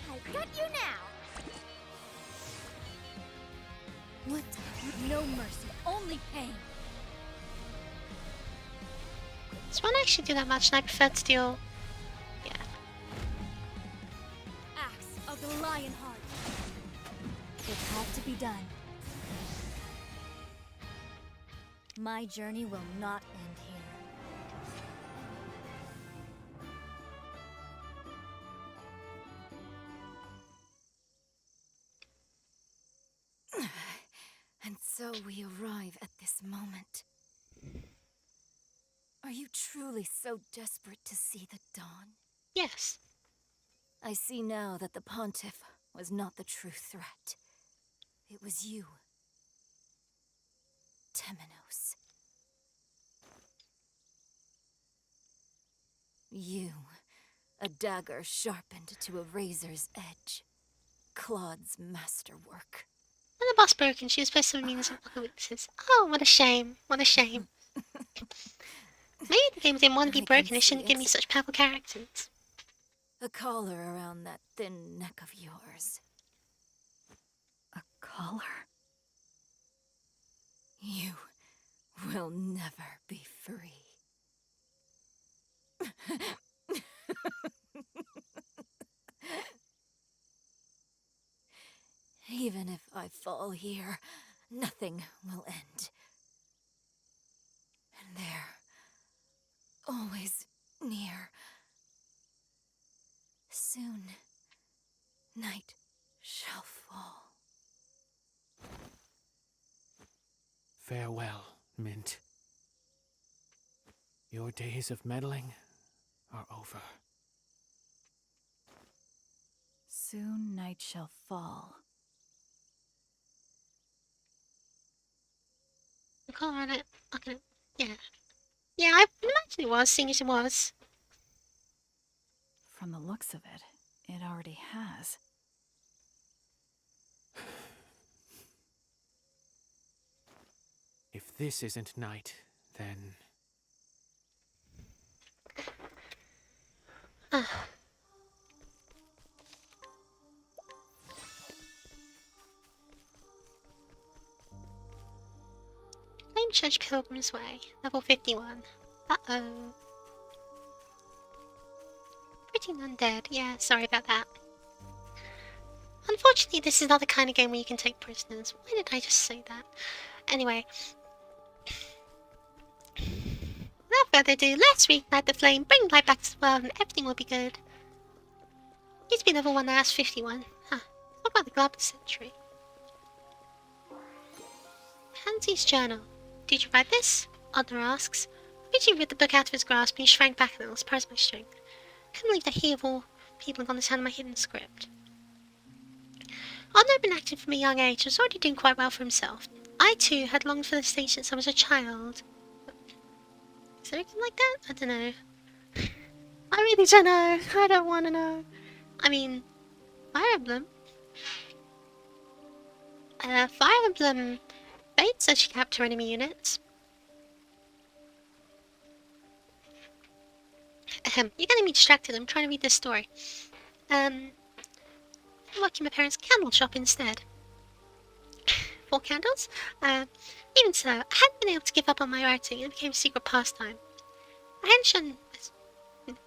I got you now. What? No mercy, only pain. This won't actually do that much, and I prefer to deal. Yeah. Axe of the Lionheart. It had to be done. My journey will not end here. And so we arrive at this moment. Are you truly so desperate to see the dawn? Yes. I see now that the Pontiff was not the true threat. It was you. Temenos. You, a dagger sharpened to a razor's edge. Claude's masterwork. When the boss broke and she was supposed to remain some other weaknesses. Oh, what a shame. What a shame. Maybe the game didn't want to be I broken, can it shouldn't see give me it. such powerful characters. A collar around that thin neck of yours. A collar? You will never be free. Even if I fall here, nothing will end. And they're always near. Soon, night shall fall. Farewell, Mint. Your days of meddling are over. Soon night shall fall. The color on it. Okay. Yeah. Yeah, I imagine it was, seeing as it was. From the looks of it, it already has. If this isn't night, then... Flame Church Pilgrim's Way, level 51. Uh-oh. Pretty undead, yeah, sorry about that. Unfortunately, this is not the kind of game where you can take prisoners. Why did I just say that? Anyway. Without further ado, let's reignite the flame, bring light back to the world, and everything will be good. Used to be level 1, now it's 51. Huh. What about the glove of the century? Hansy's journal. Did you write this? Odner asks. Luigi ripped the book out of his grasp and he shrank back a little, surprised by my strength. Couldn't believe that he of all people had gone to hand my hidden script. Odner had been acting from a young age and was already doing quite well for himself. I too had longed for the stage since I was a child. Is there anything like that? I don't know. I really don't know. I don't want to know. I mean, Fire Emblem. Fire Emblem Fate says you capture enemy units. You're getting me distracted. I'm trying to read this story. I'm working my parents' candle shop instead. 4 candles? Even so, I hadn't been able to give up on my writing and it became a secret pastime. I hadn't shown...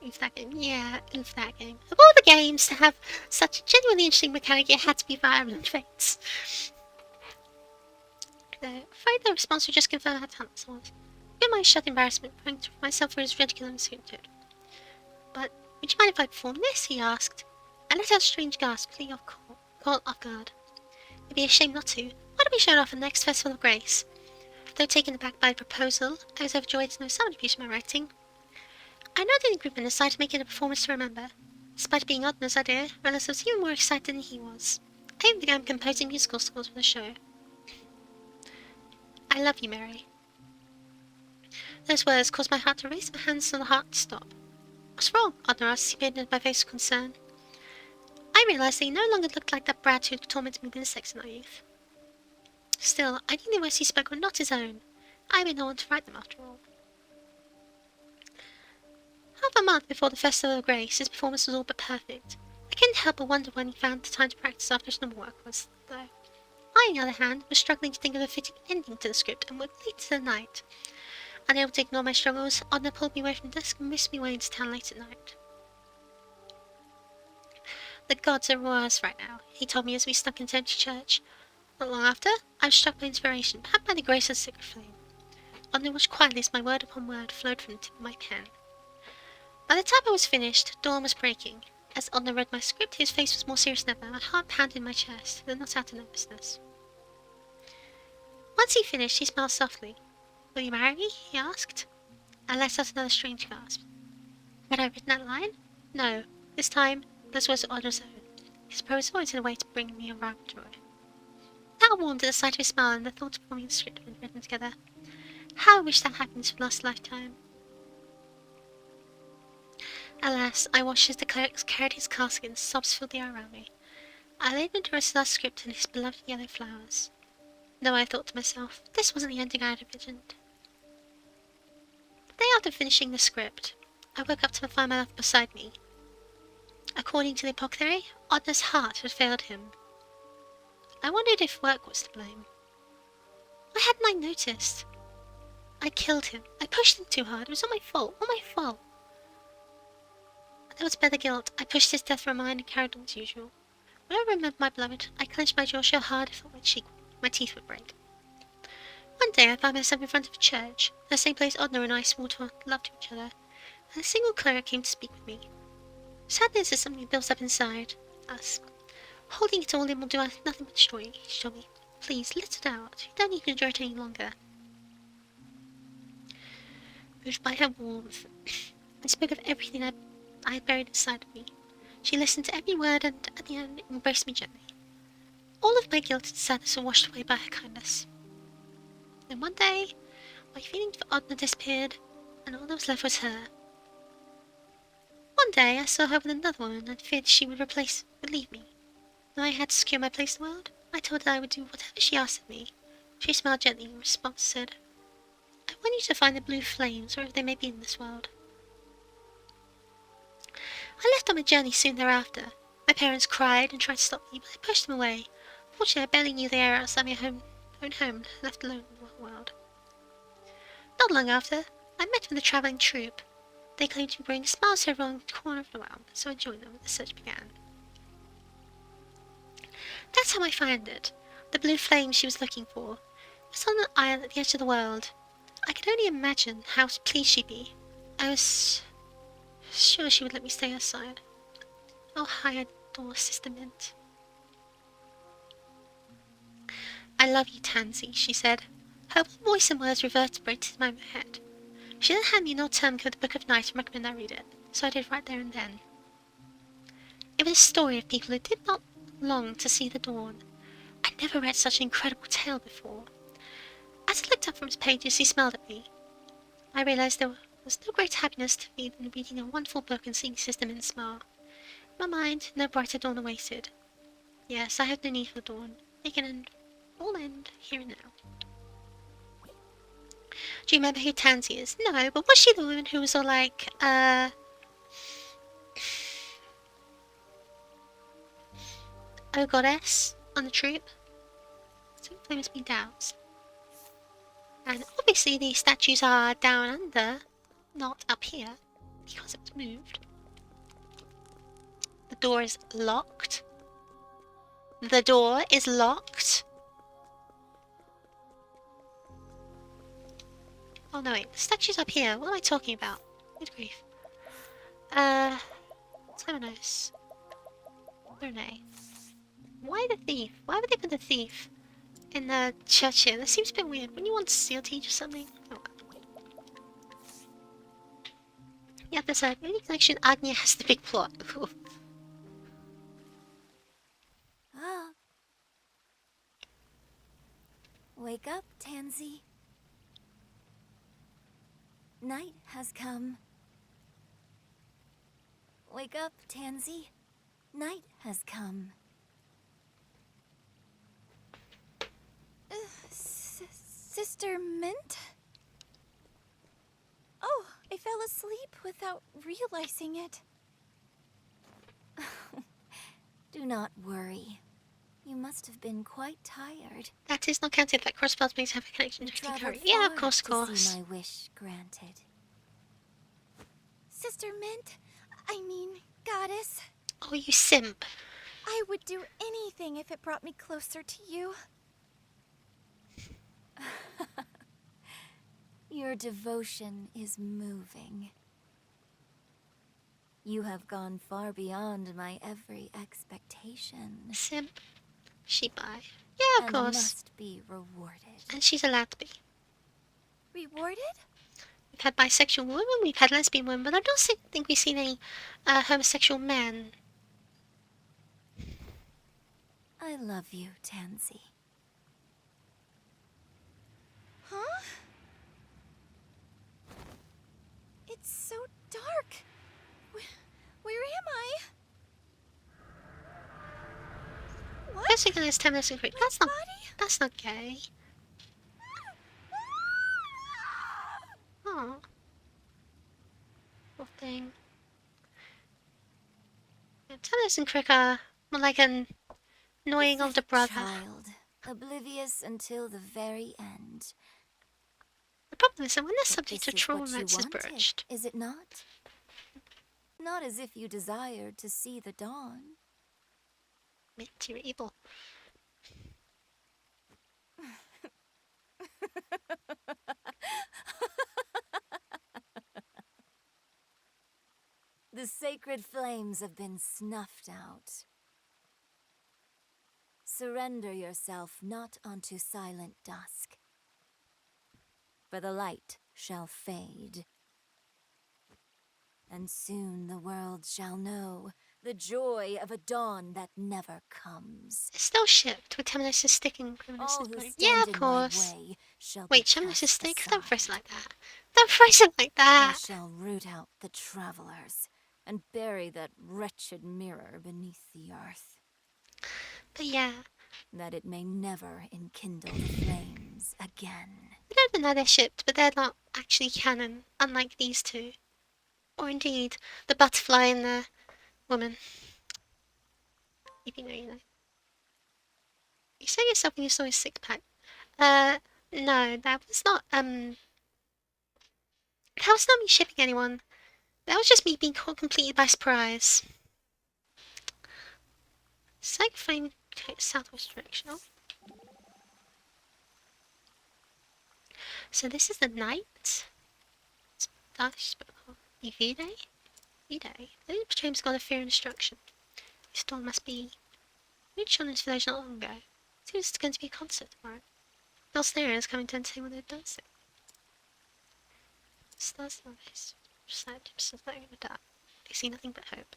Oof, that game. Yeah, oof, that game. Of all the games to have such a genuinely interesting mechanic, it had to be Fire Emblem Fates. Afraid the response would just confirm how talentless I was. Good mind shut embarrassment, trying to myself for his ridiculous scripted. But would you mind if I perform this? He asked. I let out a strange gasp, completely caught off guard. It'd be a shame not to. Why don't we show it off at the next Festival of Grace? Though taken aback by the proposal, I was overjoyed to know someone abused my writing. I nodded in group and decided to make it a performance to remember. Despite being Odner's idea, Relis was even more excited than he was. I even began composing musical scores for the show. I love you, Mary. Those words caused my heart to race and my hands on the heart to stop. What's wrong? Odner asked, as he peered into my face with concern. I realized that he no longer looked like that brat who had tormented me with insects in our youth. Still, I knew the words he spoke were not his own. I had been the one to write them after all. Half a month before the Festival of Grace, his performance was all but perfect. I couldn't help but wonder when he found the time to practice after his normal work was, though. I, on the other hand, was struggling to think of a fitting ending to the script and worked late into the night. Unable to ignore my struggles, Odner pulled me away from the desk and whisked me away into town late at night. The gods are raw us right now, he told me as we snuck into empty church. Not long after, I was struck by inspiration, perhaps by the grace of the sacred flame. Odner watched quietly as my word upon word flowed from the tip of my pen. By the time I was finished, dawn was breaking. As Odner read my script, his face was more serious than ever, my heart pounded in my chest, though not out of nervousness. Once he finished, he smiled softly. Will you marry me? He asked. I let out another strange gasp. Had I written that line? No. This time, this was Odner's own. His prose always in a way to bring me around joy. Now warmed at the sight of his smile and the thought of forming the script had been written together. How I wish that happiness would last a lifetime. Alas, I watched as the clerics carried his casket and sobs filled the air around me. I I laid Maduro's last script in his beloved yellow flowers. No, I thought to myself, this wasn't the ending I had envisioned. The day after finishing the script, I woke up to find my love beside me. According to the apothecary, Odna's heart had failed him. I wondered if work was to blame. Why hadn't I noticed? I killed him. I pushed him too hard. It was all my fault. All my fault. There was better guilt. I pushed his death from my mind and carried on as usual. When I remembered my beloved, I clenched my jaw so hard I thought my teeth would break. One day I found myself in front of a church, the same place Odna and I swore to love to each other, and a single cleric came to speak with me. Sadness is something built up inside us. Holding it all in will do nothing but destroy it, she told me. Please, let it out. You don't need to endure it any longer. Moved by her warmth, I spoke of everything I had buried inside of me. She listened to every word and, at the end, embraced me gently. All of my guilt and sadness were washed away by her kindness. Then one day, my feeling for Odna disappeared, and all that was left was her. One day, I saw her with another woman and feared she would leave me. When I had to secure my place in the world, I told her I would do whatever she asked of me. She smiled gently in response, said, I want you to find the blue flames, wherever they may be in this world. I left on my journey soon thereafter. My parents cried and tried to stop me, but I pushed them away. Fortunately, I barely knew the area outside my own home, left alone in the world. Not long after, I met with a travelling troupe. They claimed to bring smiles to every corner of the realm, so I joined them and the search began. That's how I found it. The blue flame she was looking for. It was on an island at the edge of the world. I could only imagine how pleased she'd be. I was sure she would let me stay her side. Oh, how I adore Sister Mint. I love you, Tansy, she said. Her voice and words reverberated in my head. She then handed me an old term called the Book of Night and recommended I read it, so I did right there and then. It was a story of people who did not long to see the dawn. I'd never read such an incredible tale before. As I looked up from its pages, he smiled at me. I realized there was no greater happiness to me than reading a wonderful book and seeing Sister Min smile. In my mind, no brighter dawn awaited. Yes, I have no need for the dawn. It can all end here and now. Do you remember who Tansy is? No, but was she the woman who was all like, oh, goddess on the troop? So there must be doubts. And obviously these statues are down under, not up here, because it was moved. The door is locked. The door is locked. Oh no, wait, the statue's up here. What am I talking about? Good grief. Temenos. Brunei. Why the thief? Why would they put the thief in the church here? That seems a bit weird. Wouldn't you want to seal teach or something? Oh. Yeah, there's a really connection. Agnia has the big plot. Ah. Wake up, Tansy. Night has come. Wake up, Tansy. Night has come. Sister Mint? Oh, I fell asleep without realizing it. Do not worry. You must have been quite tired. That is not counted. That corresponds me to have a connection to Traveled Yeah, of far course, to see my wish granted. Sister Mint, I mean, goddess. Oh, you simp. I would do anything if it brought me closer to you. Your devotion is moving. You have gone far beyond my every expectation. Simp. She bi. Yeah, of and course. Must be rewarded. And she's allowed to be. Rewarded? We've had bisexual women, we've had lesbian women, but I don't think we've seen any homosexual men. I love you, Tansy. Huh? It's so dark. Where am I? First we're gonna is 10 minutes and quick. That's not gay. Oh. Poor thing. Yeah, 10 minutes and quick are more like an annoying older brother. Child, oblivious until the very end. The problem is that when they're But subject to this is trauma, what you it's wanted, broached. is it not? Not as if you desired to see the dawn. Admit you're evil. The sacred flames have been snuffed out. Surrender yourself not unto silent dusk, for the light shall fade. And soon the world shall know the joy of a dawn that never comes. It's still shipped with 10 minutes of sticking. All who stand Yeah, of in course. my way shall Wait, be 10 minutes of cast stick? aside. Don't phrase it like that. Don't phrase it like I that. shall root out the travelers and bury that wretched mirror beneath the earth, But yeah, that it may never enkindle the flames again. I don't know they're shipped, but they're not actually canon, unlike these two. Or indeed, the butterfly and the woman. If you know, you know. You said yourself when you saw his sick pack. No, that was not, that was not me shipping anyone. That was just me being caught completely by surprise. Psych flame southwest direction. Oh. So this is the night. It's Dash Evide? Evide. The James got a fear and destruction. This storm must be reached on this village not long ago. Seems it's going to be a concert tomorrow. Bill Snare is coming to entertain when they're dancing. Stars on his side, something with that. They see nothing but hope.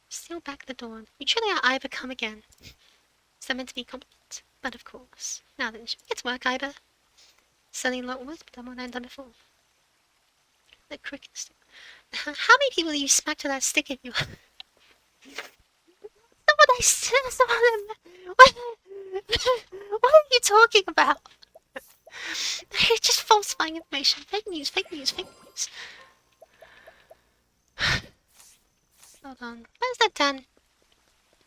Steal back the dawn. You truly are Iber come again. Is that meant to be a compliment? But of course. Now then, should we get to work, Iber? Selling a lot of wood, but done more than done before. The cricket stick. How many people do you smack to that stick if you... Someone I said, what are you talking about? You're just falsifying information. Fake news, fake news, fake news. Hold on. Where's that done?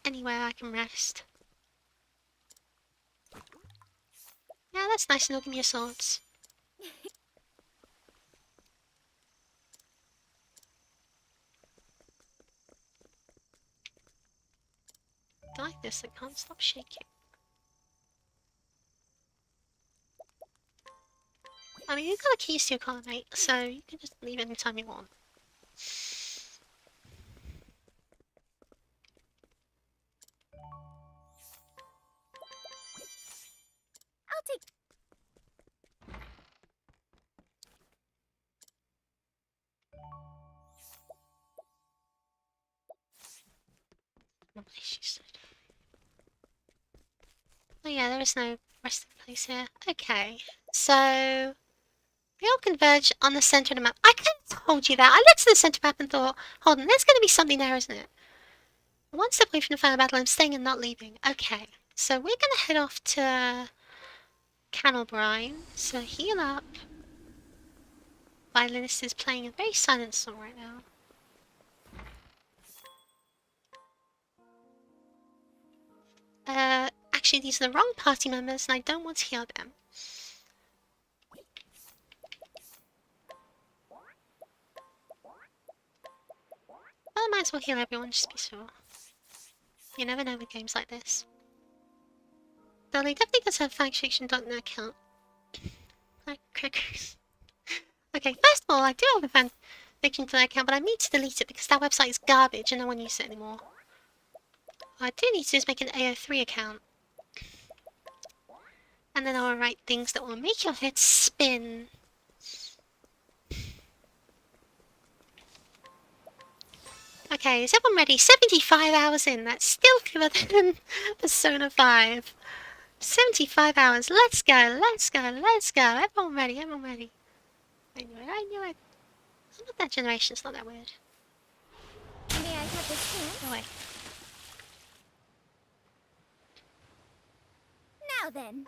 Anywhere I can rest. Yeah, that's nice. And give me your swords. I like this. I can't stop shaking. I mean, you've got a keys to your car, mate, so you can just leave anytime you want. I'll take... Oh yeah, there is no resting place here. Okay, so... They all converge on the centre of the map. I could have told you that. I looked at the centre map and thought, hold on, there's going to be something there, isn't it? One step away from the final battle, I'm staying and not leaving. Okay, so we're going to head off to Cannelbrine. So heal up. Violinist is playing a very silent song right now. Actually, these are the wrong party members and I don't want to heal them. Well, I might as well heal everyone just to be sure. You never know with games like this. Though they definitely does have fanfiction.net account. Like crickers. Okay, first of all, I do have a fanfiction.net account, but I need to delete it because that website is garbage and no one uses it anymore. What I do need to do is make an AO3 account. And then I'll write things that will make your head spin. Okay, is everyone ready? 75 hours in, that's still fewer than Persona 5. 75 hours, let's go, let's go, let's go. Everyone ready, everyone ready. I knew it, I knew it. I'm not that generation, it's not that weird. May I have this chance? No way. Now then.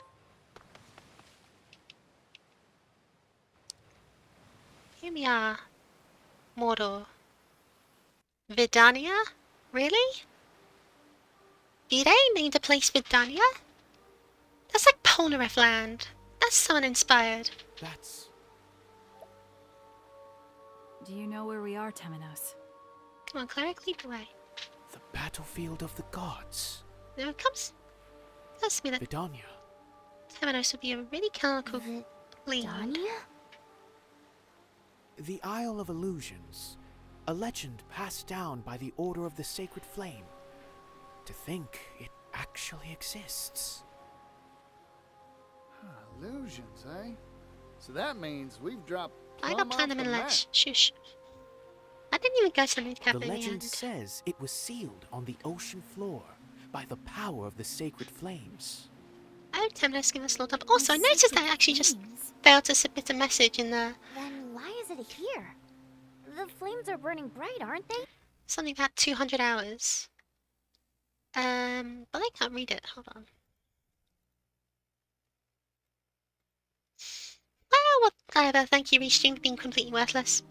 Here we are. Mordor. Vidania? Really? Vide named a place Vidania? That's like Polnareff land. That's so uninspired. That's... Do you know where we are, Temenos? Come on, Cleric, lead the way. the battlefield of the gods. Now it comes to me that Vidania. Temenos would be a really canonical lead. Dania? The Isle of Illusions. A legend passed down by the Order of the Sacred Flame. To think it actually exists. Illusions, eh? So that means we've dropped I plumb got off Platinum the and map. Ledge. Shush. I didn't even go to the Mood Cafe The in the legend end. says it was sealed on the ocean floor by the power of the sacred flames. Oh, Temenos, give us a lot up. Also, I noticed that I actually just failed to submit a message in the... Then why is it here? The flames are burning bright, aren't they? Something about 200 hours. But I can't read it. Hold on. Well, whatever. Thank you, Restream, being completely worthless.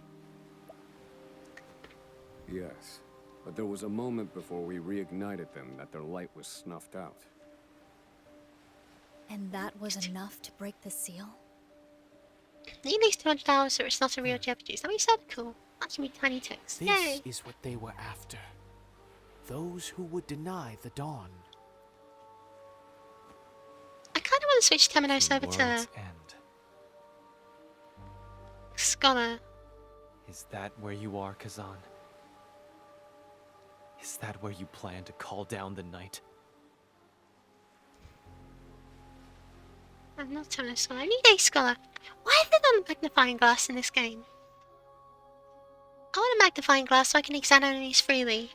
Yes, but there was a moment before we reignited them that their light was snuffed out. And that was enough to break the seal? Need these 200 hours so it's not a real jeopardy. Is that what you said? Cool. That can be tiny text. This Yay! is what they were after. Those who would deny the dawn. I kind of want to switch Temenos The over to world's end. Scholar. Is that where you are, Kazan? Is that where you plan to call down the night? I'm not Temenos Scholar. I need a Scholar. Why have they got a magnifying glass in this game? I want a magnifying glass so I can examine enemies freely.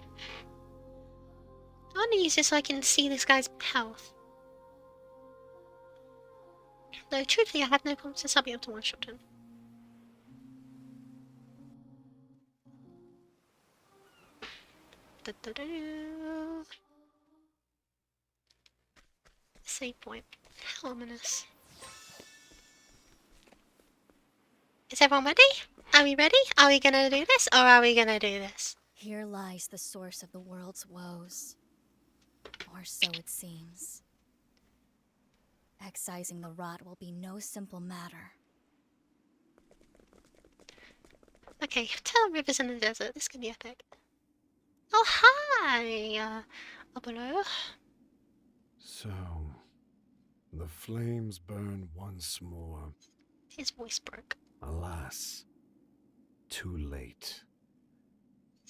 I want to use this so I can see this guy's health. Though, truthfully, I have no confidence I'll be able to one-shot him. Save point. How ominous. Is everyone ready? Are we ready? Are we gonna do this, or are we gonna do this? Here lies the source of the world's woes. Or so it seems. Excising the rot will be no simple matter. Okay, 10 rivers in the desert. This could be epic. Oh, hi! Obolo. So, the flames burn once more. His voice broke. Alas, too late.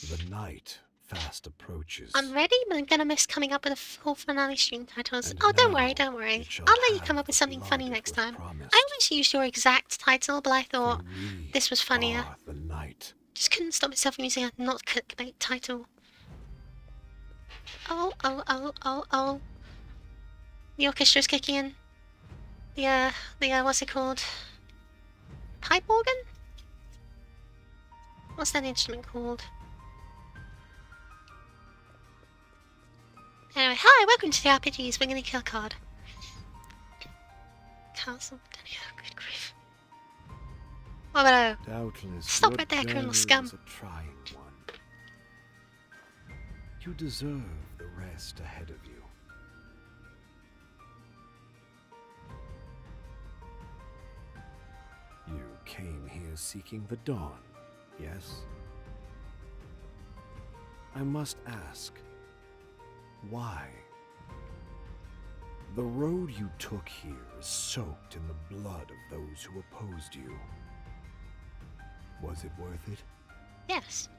The night fast approaches. I'm ready, but I'm gonna miss coming up with a full finale stream titles. And Oh, don't now worry, don't worry. it shall I'll let you have come up with the something funny blood it next was time. promised. I almost used your exact title, but I thought We this was funnier. are the night. Just couldn't stop myself from using a not clickbait title. Oh, oh, oh, oh, oh. The orchestra's kicking in. What's it called? Pipe organ? What's that instrument called? Anyway, hi, welcome to the RPGs. We're gonna kill a card. Castle, good grief. What about Doubtless, Stop your right there, Colonel journey Scum. was a trying one. You deserve the rest ahead of you. You came here seeking the dawn, yes? I must ask, why? The road you took here is soaked in the blood of those who opposed you. Was it worth it? yes?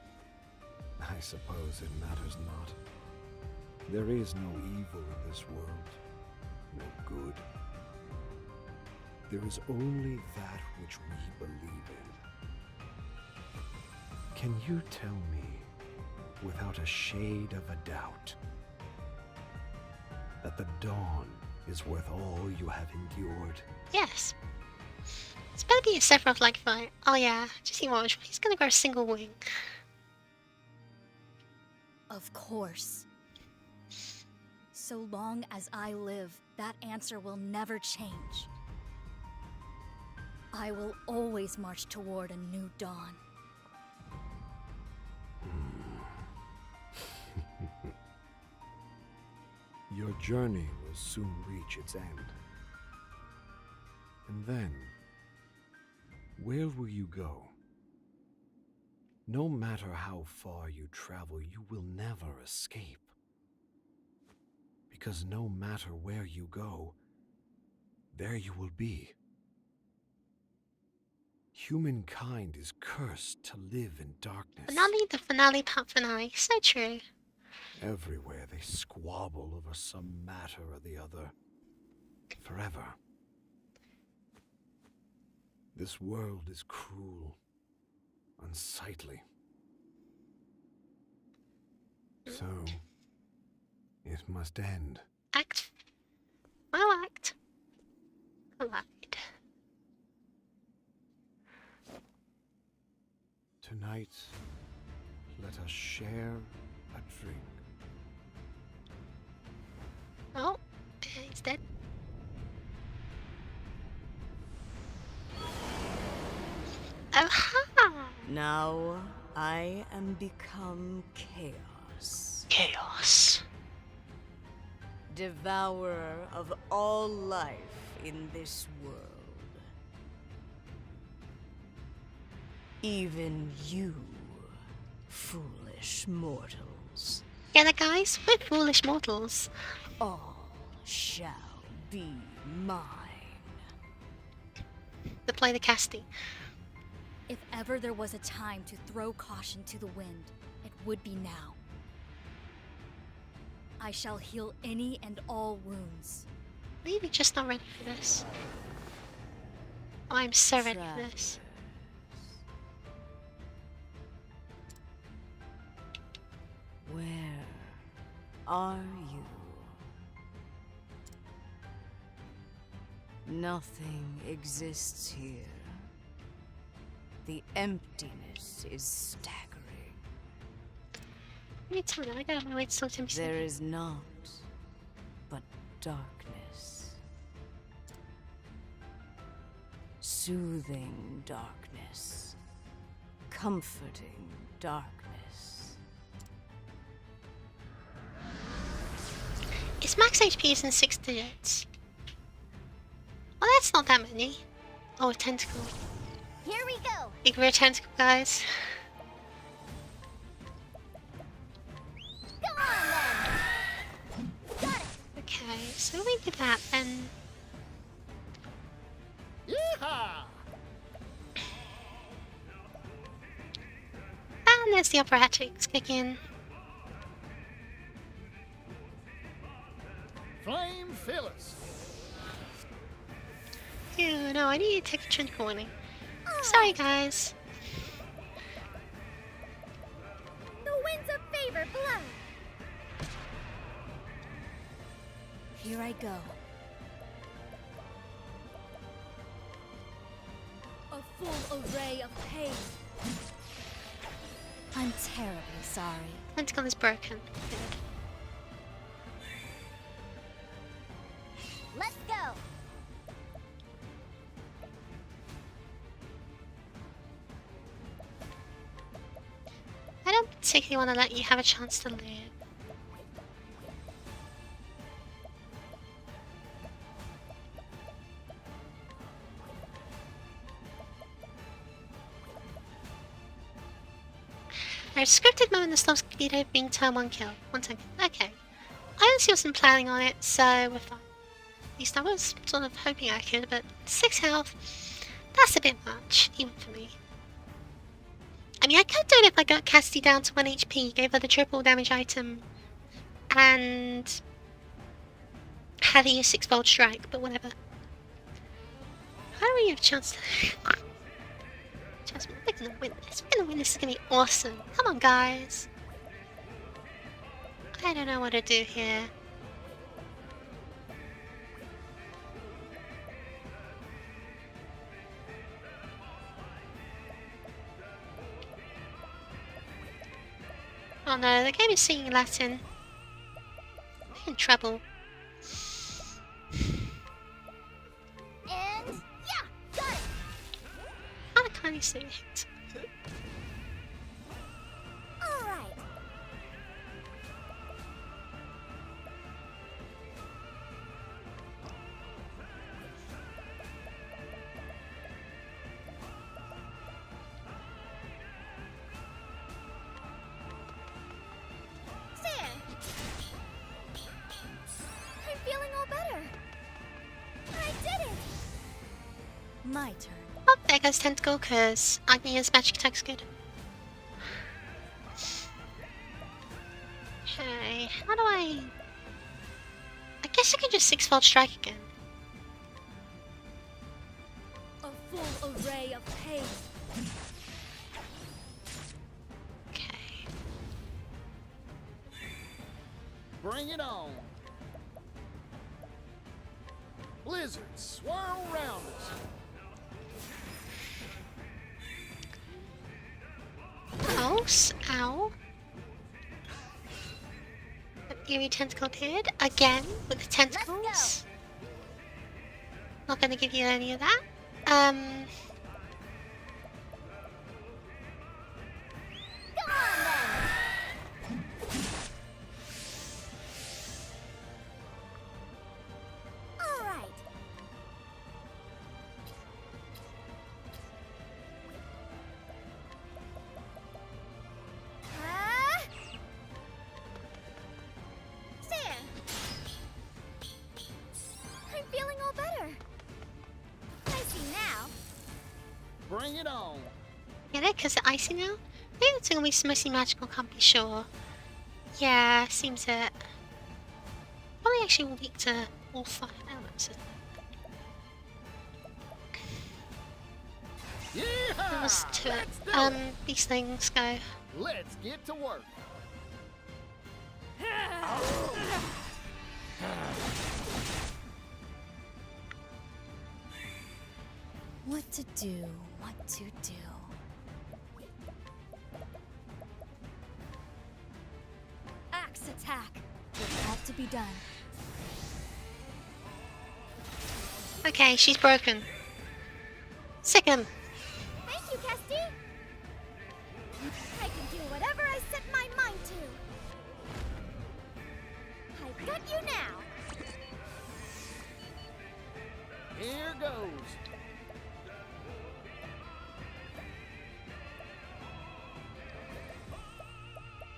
I suppose it matters not. There is no evil in this world, no good. There is only that which we believe in. Can you tell me, without a shade of a doubt, that the dawn is worth all you have endured? Yes. It's better be a Sephiroth like fight. Oh yeah, just see watch. He's gonna grow a single wing. Of course. So long as I live, that answer will never change. I will always march toward a new dawn. Your journey will soon reach its end. And then, where will you go? No matter how far you travel, you will never escape. Because no matter where you go, there you will be. Humankind is cursed to live in darkness. Finale, the finale, part finale. So true. Everywhere they squabble over some matter or the other. Forever. This world is cruel, unsightly. So, it must end. Act. Well, act. Collide. Tonight, let us share a drink. Oh, he's dead. Oh, ha! Now I am become chaos. Chaos. Devourer of all life in this world. Even you, foolish mortals. Get it, guys? We're foolish mortals. All shall be mine. To play the casting. If ever there was a time to throw caution to the wind, it would be now. I shall heal any and all wounds. Maybe just not ready for this. Oh, I'm so ready for this. Where are you? Nothing exists here. The emptiness is staggering. What are you telling me? I got my way to talk to him. There is naught but darkness. Soothing darkness. Comforting darkness. Its max HP is in 6 digits. Well, that's not that many. Oh, a tentacle. Here we go. Ignore a tentacle, guys. Come on then. Got it. Okay, so we did that then. Yeehaw! And there's the upper hatchet kick in. Flame fill us. Ew, no, I need to take a tentacle warning. Sorry, guys. The winds of favor blow. Here I go. A full array of pain. I'm terribly sorry. Tentacle is broken. Good. Let's go. I don't particularly want to let you have a chance to live. There's a scripted moment that stops Guido being turn 1 kill. 1 second. Okay. I honestly wasn't planning on it, so we're fine. At least I was sort of hoping I could, but 6 health, that's a bit much, even for me. I mean, I could do it if I got Cassidy down to 1 HP, gave her the triple damage item, and had her use 6-fold strike, but whatever. How do we have a chance to... Trust me, we're gonna win this. We're gonna win this. It's gonna be awesome. Come on, guys. I don't know what to do here. Oh no, the game is singing Latin. in trouble. And yeah, got it. How can I say it? All right. There. I'm feeling all better. I did it. My turn. Oh, there goes Tentacle, because Agnia's magic attack's good. Okay, how do I guess I can just six-fold strike again. A full array of pain. Okay. Bring it on. Blizzards swirl round us. Pulse, ow. The eerie tentacle appeared again with the tentacles. Not gonna give you any of that. Come on then. All right. There. I'm feeling all better. I see now. Bring it on. Get it? Because it's icy now? Maybe it's gonna be mostly magical, can't be sure. Yeah, seems it. Probably actually weak to all fire elements. That was to it. Let's do it. These things go. Let's get to work. What to do? What to do? Axe attack. What had to be done? Okay, she's broken. Sick 'em. Thank you, Kesty. I can do whatever I set my mind to. I've got you now. Here goes.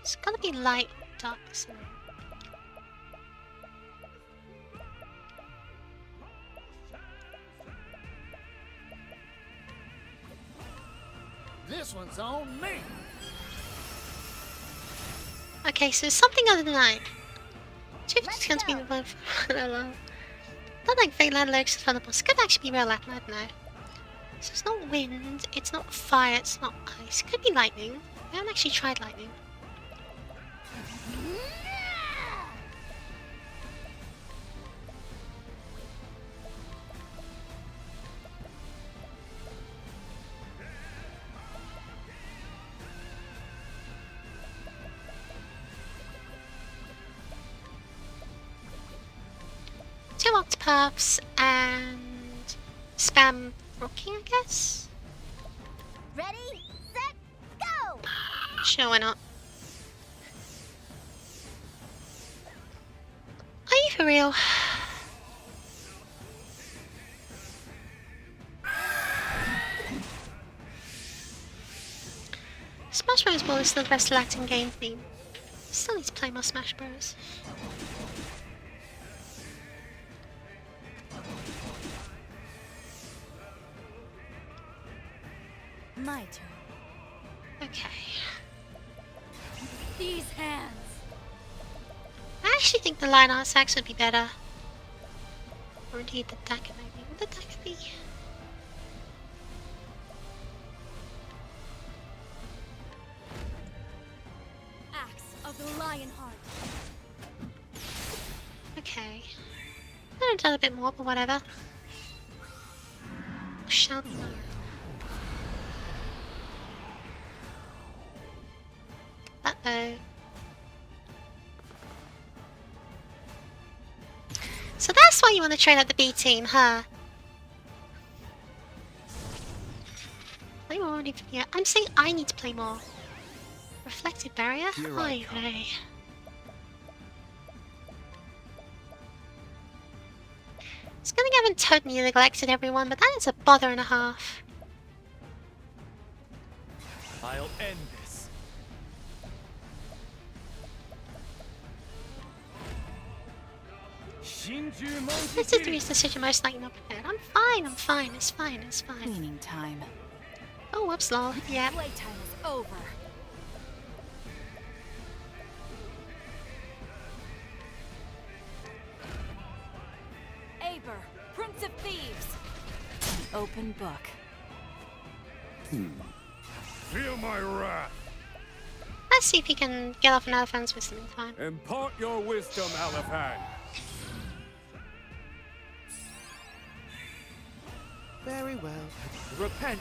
It's gotta be light, dark. So. This one's on me. Okay, so something other than light. Chief Let's is going to be go. the one for Not like very loud lyrics is fun, but it's gonna actually be real light, I don't know. So it's not wind, it's not fire, it's not ice. It could be lightning. I haven't actually tried lightning. Two Octopaths and spam rocking, I guess? Ready, set, go! Sure, why not? Are you for real? Smash Bros. Ball is still the best Latin game theme. Still need to play more Smash Bros. My turn. Okay. These hands. I actually think the line art sax would be better. Or indeed the dagger maybe. Would the dagger be? Axe of the Lionheart. Okay. I could have done a bit more, but whatever. Shall we? Uh-oh. So that's why you want to train up the B team, huh? Play more already. Yeah, I'm saying I need to play more. Reflective barrier? Here I come. Aye. It's gonna I haven't totally neglected everyone, but that is a bother and a half. I'll end this. This is the reason decision most likely not prepared. I'm fine, it's fine. Cleaning time. Oh, whoops, lol. Yeah. Playtime is over. Aber, Prince of Thieves. An open book. Feel my wrath. Let's see if he can get off another fence with some time. Impart your wisdom, Alifan. Very well. Repent.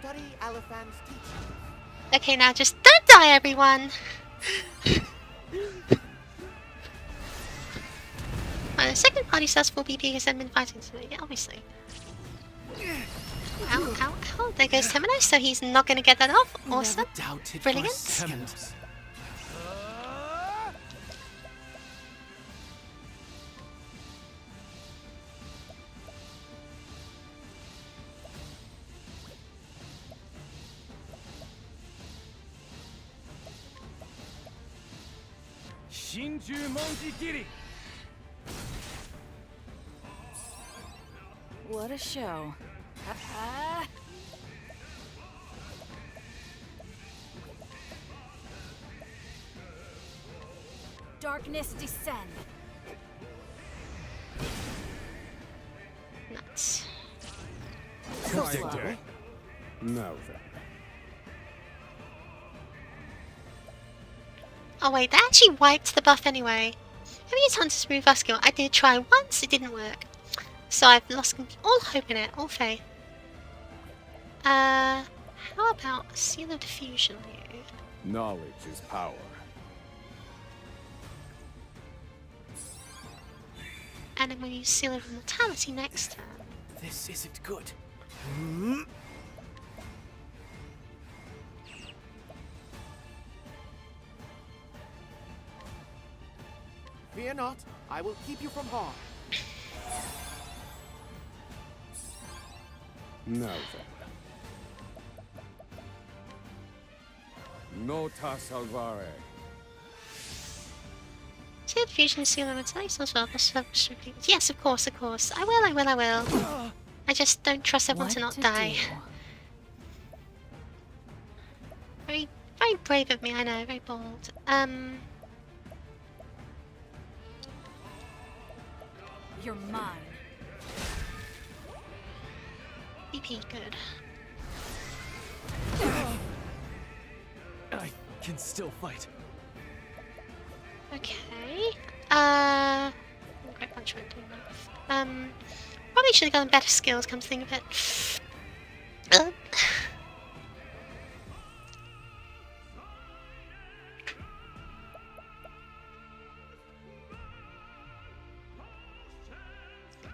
Study Alifan's teaching. Okay, now just don't die, everyone! The second party says full BP has been fighting today, yeah, obviously. Ow, ow, ow. There goes Temenos, so he's not gonna get that off. Awesome. Brilliant. Temenos. What a show. Darkness descend. Nuts. So slow. Now then. Oh wait, that actually wiped the buff anyway. Have you used Hunter's Reverse skill? I did try once, it didn't work. So I've lost all hope in it, all faith. How about a Seal of Diffusion on you? Knowledge is power. And then we'll use Seal of Immortality next turn. This isn't good. Fear not, I will keep you from harm. Now then. Nota salvare. Seal of Diffusion, Seal of Immortality, as well. Yes, of course. I will. I just don't trust everyone to not die. Very, very brave of me, I know, very bold. You're mine. BP, good. I can still fight. Okay. Great punch won't do enough. Probably should have gotten better skills, come to think of it.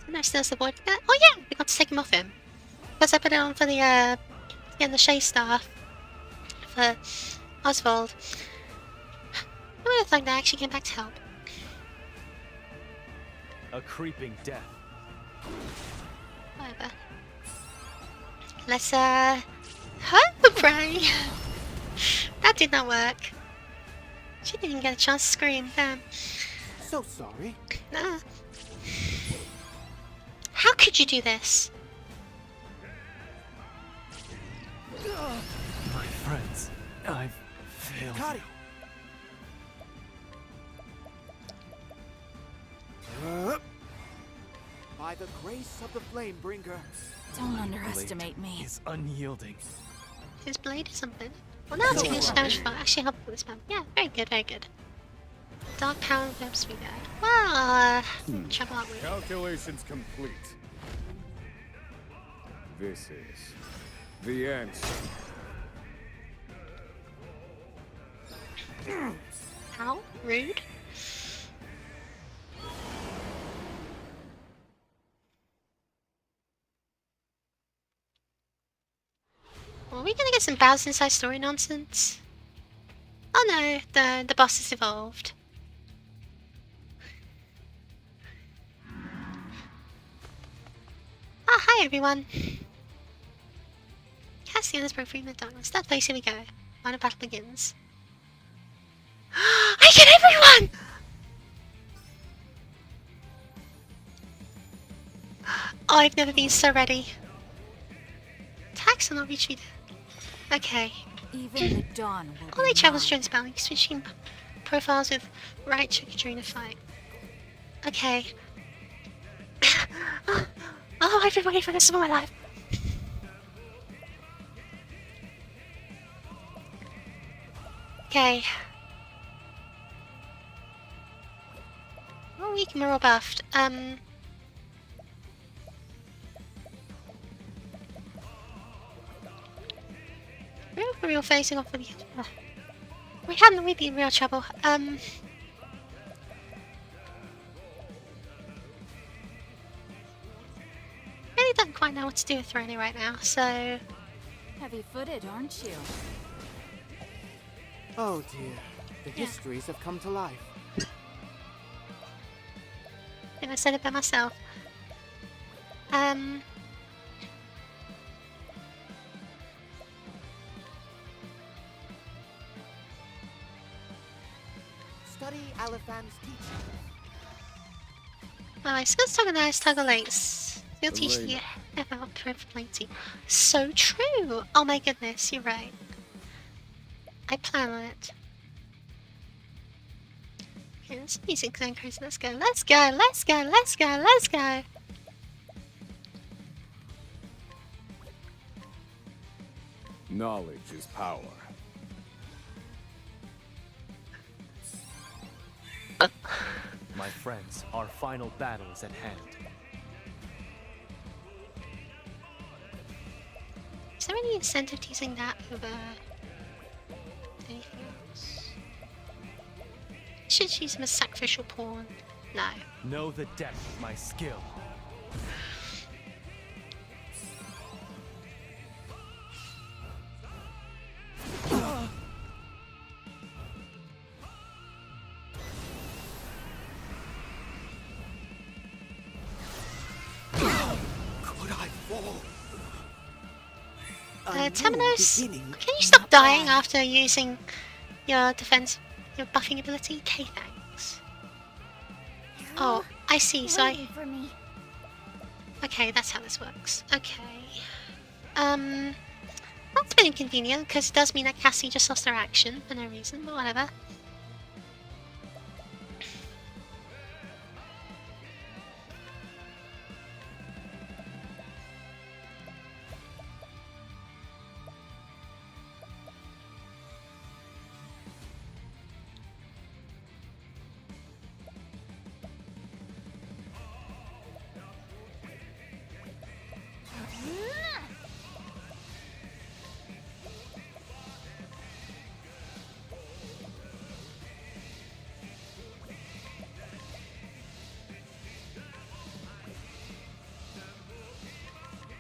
No, still supporting that. Oh yeah, we got to take him off him. Because I put it on for the the Shea staff for Oswald. I would have thought that actually came back to help. A creeping death. Whatever. Let's hope and pray. That did not work. She didn't even get a chance to scream. Damn. So sorry. How could you do this? My friends, I've failed. Got it. By the grace of the Flamebringer. Don't underestimate me. Is unyielding. His blade is something. Well, now taking his damage for actually help with this spell. Yeah, very good, very good. Dark Power of Webs we got. Well, trouble aren't we? Calculations complete. This is the answer. Ow, rude. Well, are we gonna get some Bowser's Inside Story nonsense? Oh no, the boss has evolved. Ah, hi everyone. Cassian's broke free from the darkness. That place, here we go. Final battle begins. I get everyone! Oh, I've never been so ready. Attacks will not reach me. Okay. Even the dawn will All be they travels mine. during this battle, switching profiles with right trigger during the fight. Okay. Oh, I've been waiting for this all my life. Okay. Oh, weak, we're all buffed. We're real facing off with you. We hadn't, we'd be in real trouble. Really don't quite know what to do with Throny right now, so... Heavy-footed, aren't you? Oh dear, the histories have come to life. I think I said it by myself. Study Aliphan's teaching. Well, I suppose Toggle Toggle Lates. They'll teach you about plenty. So true! Oh my goodness, you're right. I plan on it. Okay, this music's going crazy. Let's go, let's go, let's go, let's go, let's go! Knowledge is power. My friends, our final battle is at hand. Is there any incentive to using that over anything else? Should use him as sacrificial pawn. No. Know the depth of my skill. Could I fall? Terminus, can you stop dying after using your defense, your buffing ability? Okay, thanks. Oh, I see, so Waiting for me. Okay, that's how this works. Okay. That's been inconvenient, because it does mean that Cassie just lost her action for no reason, but whatever.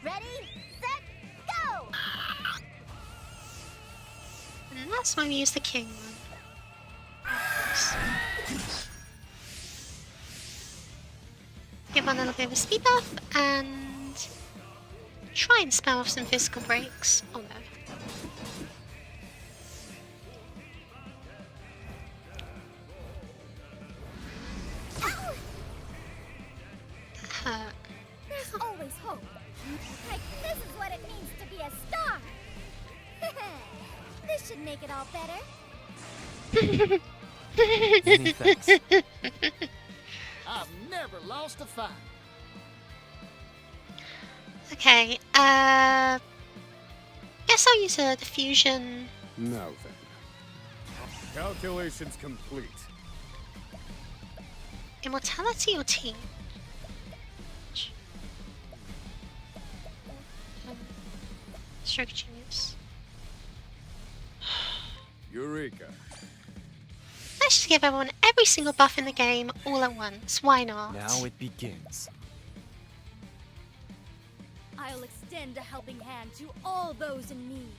Ready, set, go! And that's when we use the king one. Give one a little bit of a speed buff and try and spell off some physical breaks. Oh no. That hurt. There's always hope. Like, this is what it means to be a star. This should make it all better. Many thanks. I've never lost a fight. Okay, guess I'll use a diffusion. Now then. Calculations complete. Immortality or team? Stroke genius. Eureka. Let's just give everyone every single buff in the game all at once. Why not? Now it begins. I'll extend a helping hand to all those in need.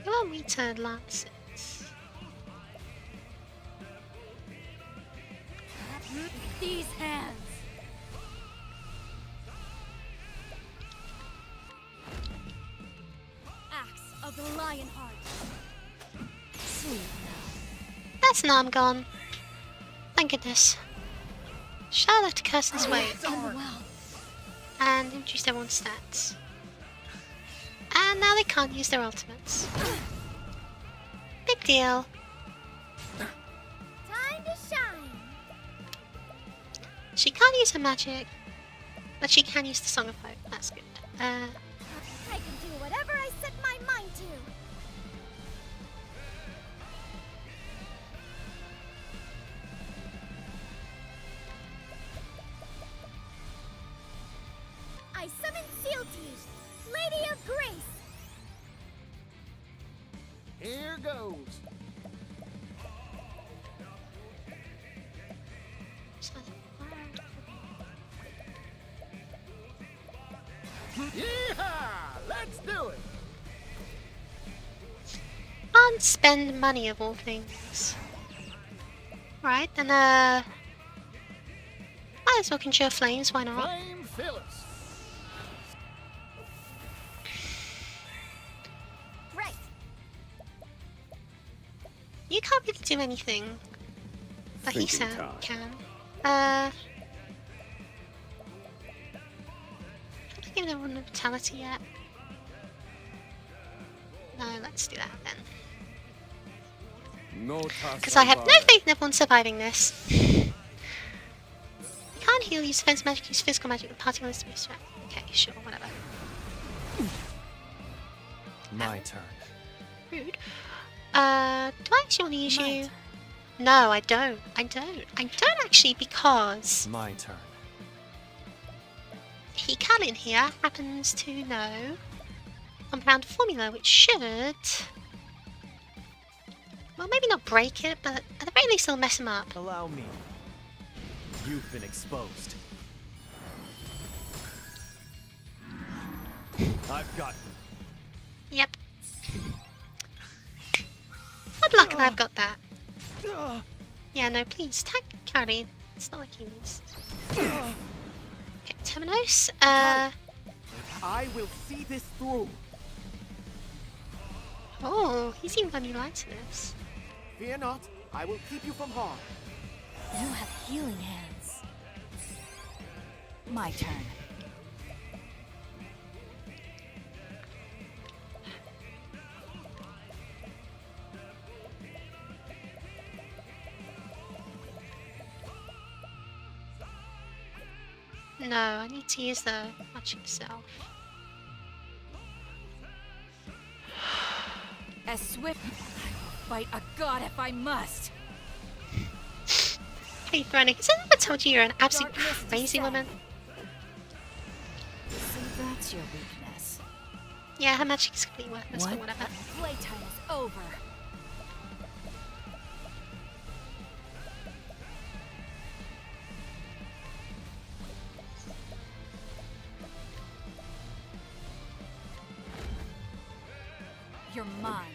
You want me to Lancet? These hands. Axe of the Lionheart. Sleep now. That's an arm gone. Thank goodness. Charlotte to curse this way. And introduce everyone's stats. And now they can't use their ultimates. Big deal. Time to shine. She can't use her magic, but she can use the Song of Hope. That's good. I can do whatever I set my mind to. I summon Sealteed, Lady of Grace. Here goes. Yeehaw! Let's do it. Can't spend money of all things. Right, then might as well conjure flames, why not? Flame Phyllis. Right. You can't really do anything. But he Thinking time. can. I'm not giving everyone vitality yet. No, let's do that then. No Because I have no faith in everyone surviving this. You can't heal, use defense magic, use physical magic, with party limits to be threat. Okay, sure, whatever. My turn. Rude. Do I actually want to use you? No, I don't. I don't actually, because My turn. Hikarin here happens to know compound formula, which should, well, maybe not break it, but at the very least it'll mess him up. Allow me. You've been exposed. I've got Yep. Good luck that I've got that. Yeah, no, please, tag Carrie. It's not like he needs. Okay, Terminos, I will see this through. oh, he's even got new lights in this. Fear not, I will keep you from harm. You have healing hands. My turn. No, I need to use the magic itself. As swift, I will fight a god if I must. Hey, Thronik, has anyone ever told you you're an absolute Darkness crazy descend. woman? So that's your weakness. Yeah, her magic is completely worthless, but What? whatever. Playtime is over. You're mine.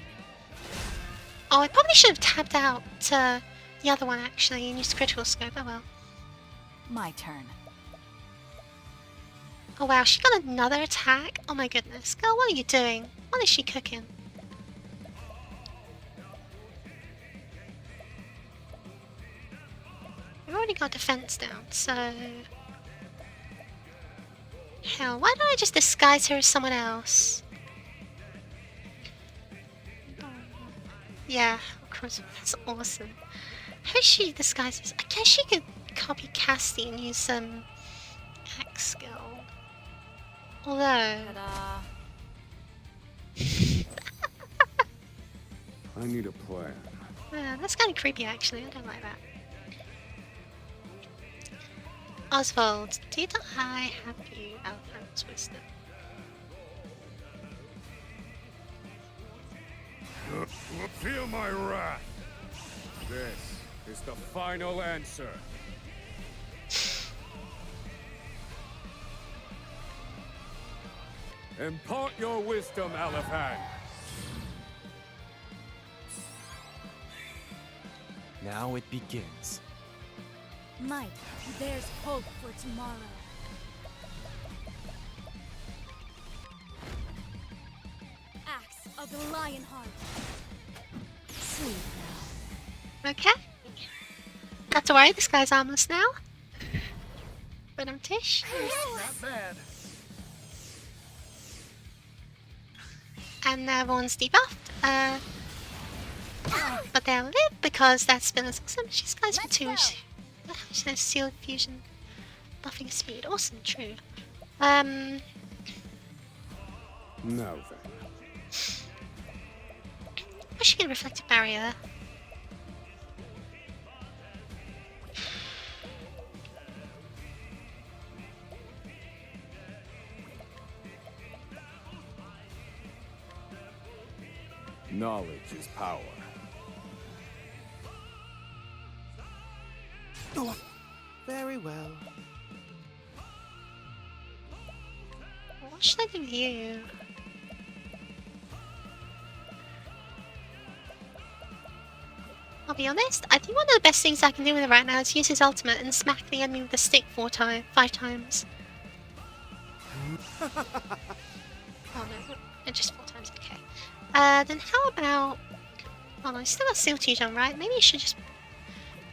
Oh, I probably should have tapped out the other one actually and used critical scope. Oh well. My turn. Oh wow, she got another attack? Oh my goodness. Girl, what are you doing? What is she cooking? I've already got defense down, so... Hell, why don't I just disguise her as someone else? Yeah, of course, that's awesome. How is she disguised as? I guess she could copy Cassie and use some axe skill. Although, Ta-da. I need a plan. that's kind of creepy actually. I don't like that. Oswald, did I have you Elephant's wisdom? Feel my wrath. This is the final answer. Impart your wisdom, Elephant. Now it begins. Might, there's hope for tomorrow. Axe of the Lionheart. Sleep now. Okay. Not to worry, this guy's armless now. But I'm Tish. Not bad. And everyone's debuffed. But they'll live because that spell is awesome. She's guys for 2. She has Seal Fusion. Buffing speed. Awesome, true. Now then. Where's she get a reflective barrier? Knowledge is power. Oh, very well. What should I do with you? I'll be honest, I think one of the best things I can do with it right now is use his ultimate and smack the enemy with a stick 5 times. Oh no, just 4 times, okay. Then how about... Oh no, he's still got Seal Fusion on, right? Maybe you should just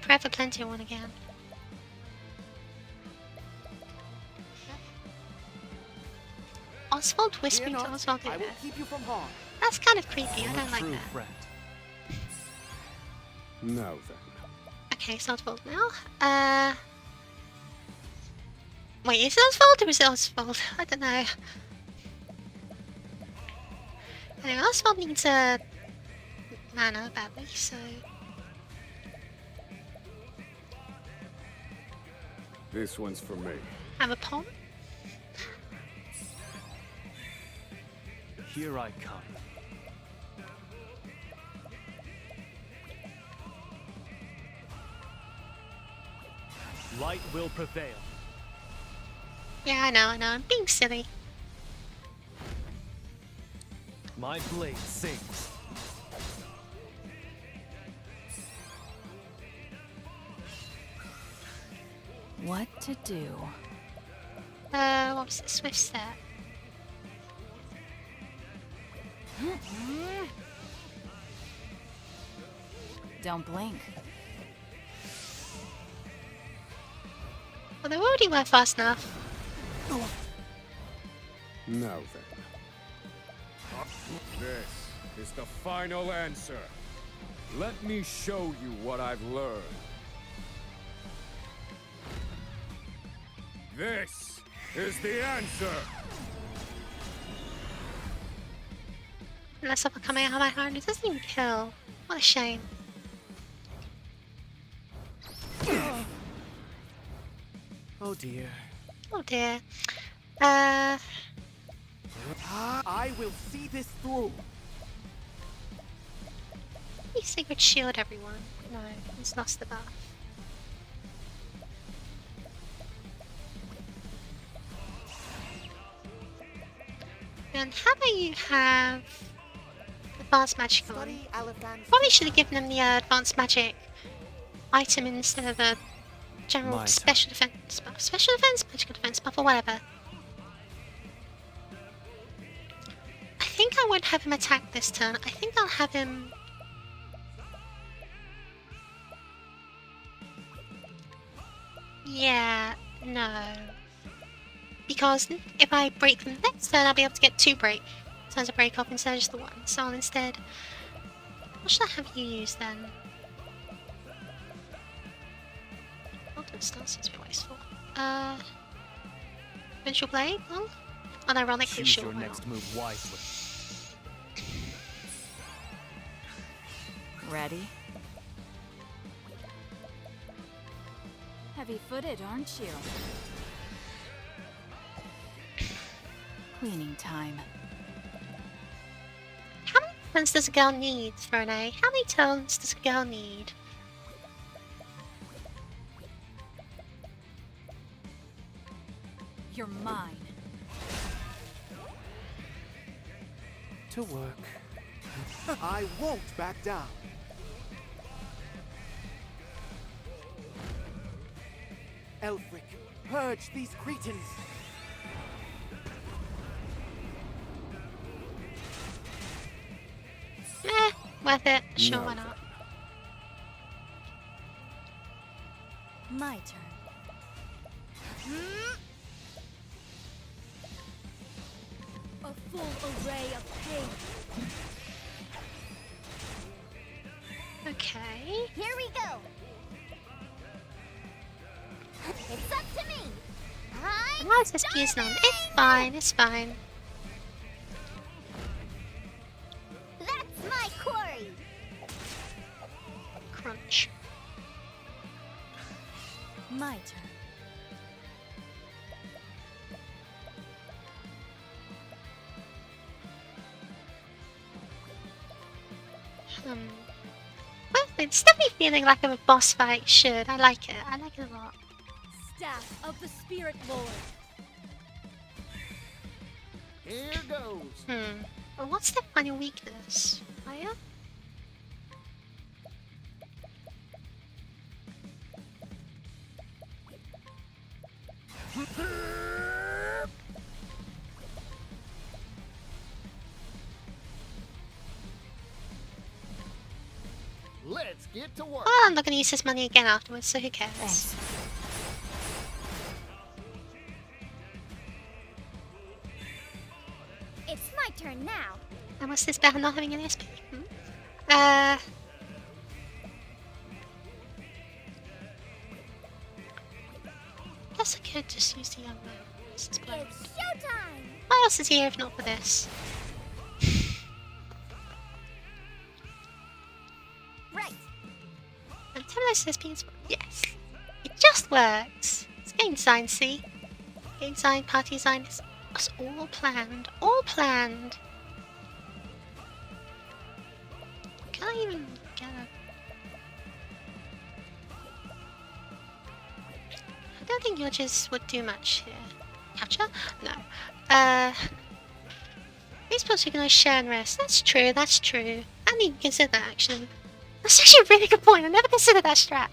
Forever Plenty one again. Oswald whispering to Oswald I will keep you from harm. That's kind of creepy, I don't like True that. friend. Now then. Okay, it's Oswald now. Wait, is it Oswald or is it Oswald? I don't know. Anyway, Oswald needs a mana badly, so... This one's for me. Have a palm? Here I come. Light will prevail. Yeah, I know, I'm being silly. My blade sings. What to do? What was it? Swift step. Don't blink. Well, they already were fast enough. Now then. This is the final answer. Let me show you what I've learned. This is the answer. Unless I'm coming out of my heart, it doesn't even kill. What a shame. Oh dear. Oh dear. I will see this through. He Sacred Shield everyone. No, he's lost the buff. And how about you have Advanced Magic on? Probably should have given him the Advanced Magic item instead of the general My special defense buff. Special defense, magical defense buff, or whatever. I think I won't have him attack this turn. I think I'll have him... Yeah, no. Because if I break them next turn, I'll be able to get 2 turns of break off instead of just the 1. So I'll instead... What should I have you use then? Ultimate Stance seems a bit wasteful. Vengeful Blade? Well, unironically Choose sure. your why next not? move wisely. Ready? Heavy-footed, aren't you? Cleaning time. How many turns does a girl need, Ferne? How many turns does a girl need? You're mine. To work. I won't back down. Elfric, purge these cretins. Worth it. Sure, No. why not? My turn. A full array of pain. Okay. Here we go. It's up to me. Why is this keys on? It's fine, it's fine. That's my quarry. Crunch. My turn. Well, it's definitely feeling like a boss fight should. I like it. I like it a lot. Staff of the Spirit Lord. Here goes. Well, what's their final weakness? Fire? Let's get to work. Well, I'm not going to use this money again afterwards, so who cares? Thanks. It's my turn now. And what's this about not having an SP? Guess I could just use the young man. This is blind. It's showtime. What else is here if not for this? Right. And tell us this piece. Yes. It just works. It's game design, see? Game design, party design. It's all planned. All planned. Can I even get a... I don't think Yodges would do much here. Capture? No. We're supposed to go share and rest. That's true, that's true. I didn't even consider that, actually. That's actually a really good point. I never considered that strat.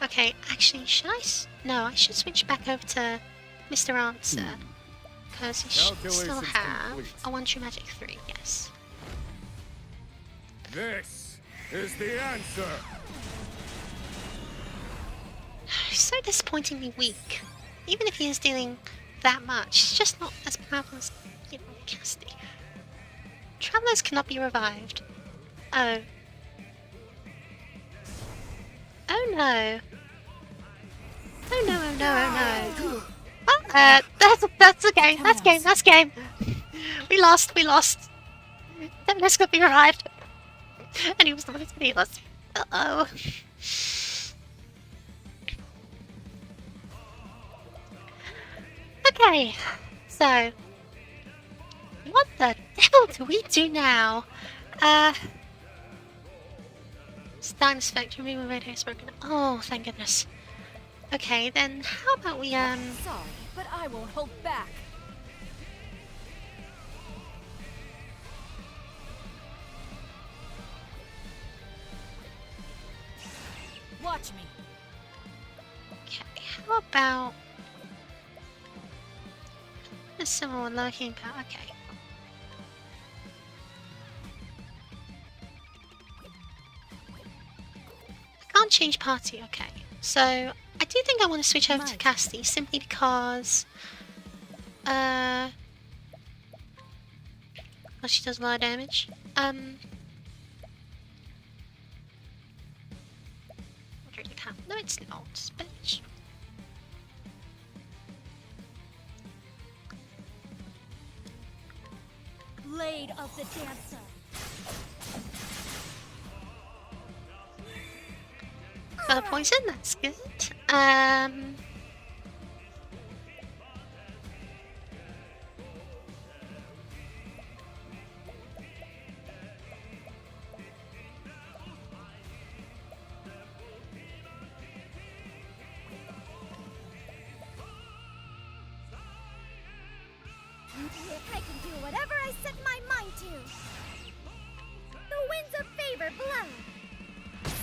Okay, actually, should I... No, I should switch back over to Mr. Answer. Because he should still Calculations have complete. a 1 True Magic 3, yes. This is the answer. He's so disappointingly weak. Even if he is dealing that much, he's just not as powerful as, you know, Cassidy. Travelers cannot be revived. Oh. Oh no. Oh no, oh no, oh no. Oh, that's the game, that's game. We lost. Devinus could be revived. And he was the one who's gonna heal us. Uh-oh. Okay, so what the devil do we do now? Stun effect, removing radio is broken. Oh, thank goodness. Okay, then how about we Sorry, but I won't hold back. Watch me. okay, how about a similar low healing power? Okay. I can't change party, okay. So I do think I want to switch over to Cassidy simply because well, she does a lot of damage. No, it's not, bitch. blade of the dancer. Got a poison, that's good. I can do whatever I set my mind to. The winds of favor blow.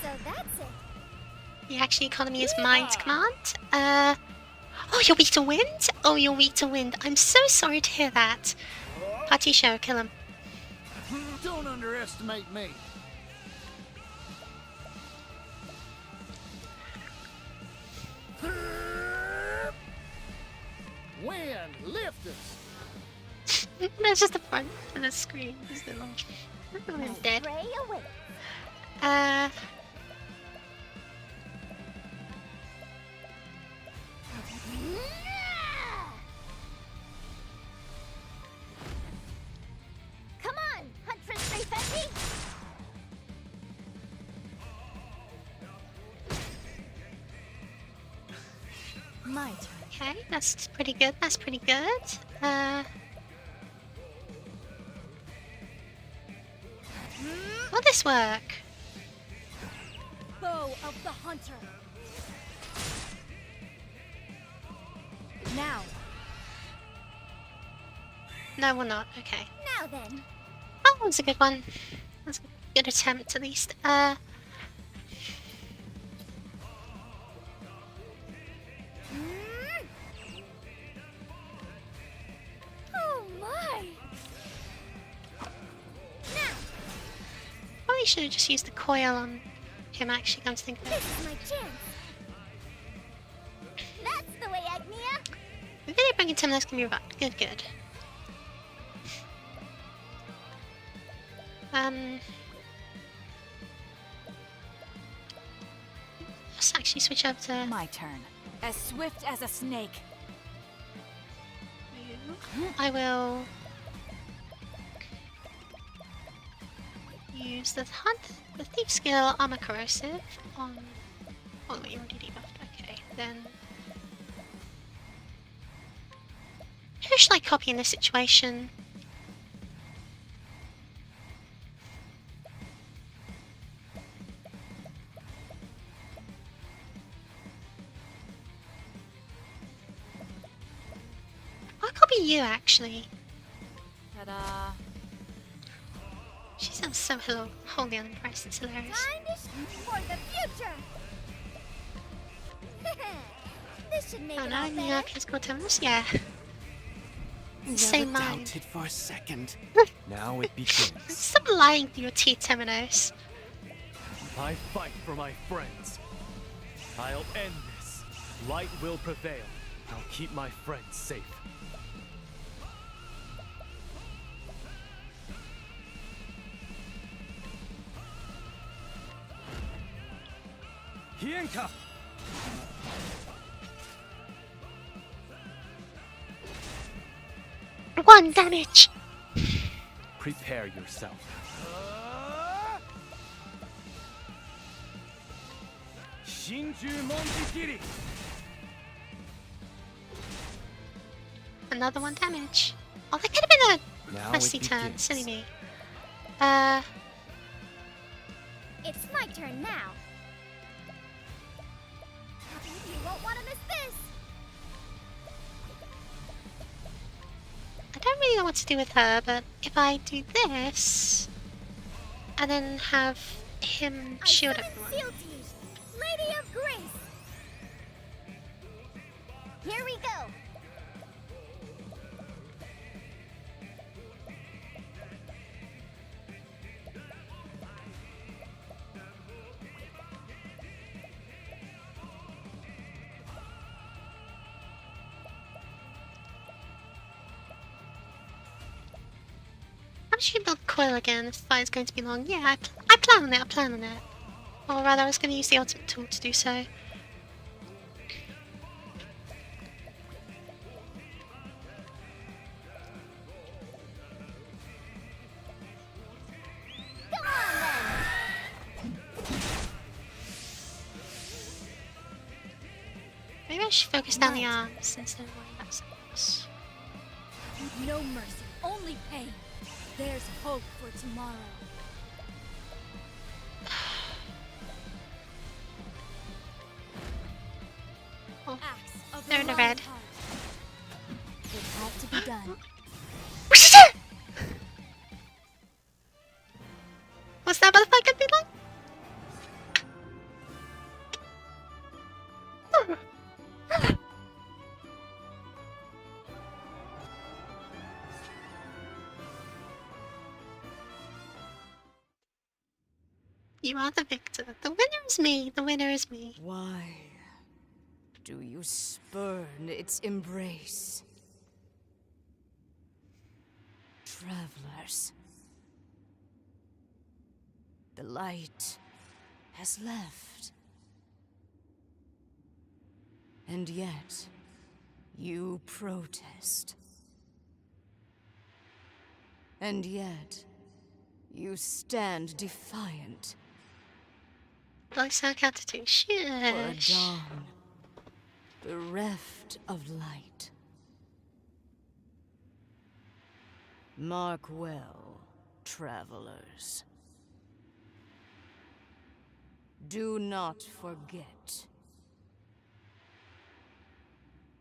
So that's it. The action economy is mind command. Oh, you're weak to wind? Oh, you're weak to wind. I'm so sorry to hear that. Party show, kill him. Don't underestimate me. Wind, lift us. That's just the front of the screen. This little I'm dead. Pray away. Come on, Huntress Rayfetti. My turn. Okay, that's pretty good. That's pretty good. Will this work? Bow of the hunter. Now. No, we're not. Okay. Now then. Oh, that was a good one. That's a good attempt, at least. Oh my! Now, Probably should have just used the coil on him, actually, come to think of it. this is my chance. That's the way, Agnia. If they bring it to him, that's gonna be right. Good, good. Let's actually switch up to My turn. As swift as a snake. I will use the thief skill armor corrosive on. Oh wait, you already debuffed. Okay, then who should I copy in this situation? I'll copy you actually. Ta-da. She sounds so wholly unimpressed. It's hilarious. Time to for the future. This should make Oh it no, all New better. York has got terminals? Yeah. Never Same mind. doubted for a second. Now it begins. Stop lying to your teeth, Terminos. I fight for my friends. I'll end this. Light will prevail. I'll keep my friends safe. Hienka! One damage! Prepare yourself. Shinju Monjikiri! Another one damage. Oh, that could have been Now a messy it turn. begins. Silly me. It's my turn now. You won't want to miss this. I don't really know what to do with her, but if I do this, and then have him shield everyone. Sealty, Lady of Grace. Here we go. How should you build coil again if the fight's going to be long? Yeah, I plan on it, I plan on it. Or rather, I was going to use the ultimate tool to do so. Maybe I should focus down the arms instead of worrying about something else. No mercy, only pain. There's hope for tomorrow. Oh, Acts of they're in the lion red. heart. It had to be done. What's that butterfly could be like? You are the victor. The winner is me. The winner is me. Why do you spurn its embrace? Travelers, the light has left. And yet, you protest. And yet, you stand defiant. Like counter two. For a Shush. dawn, bereft of light. Mark well, travelers. Do not forget.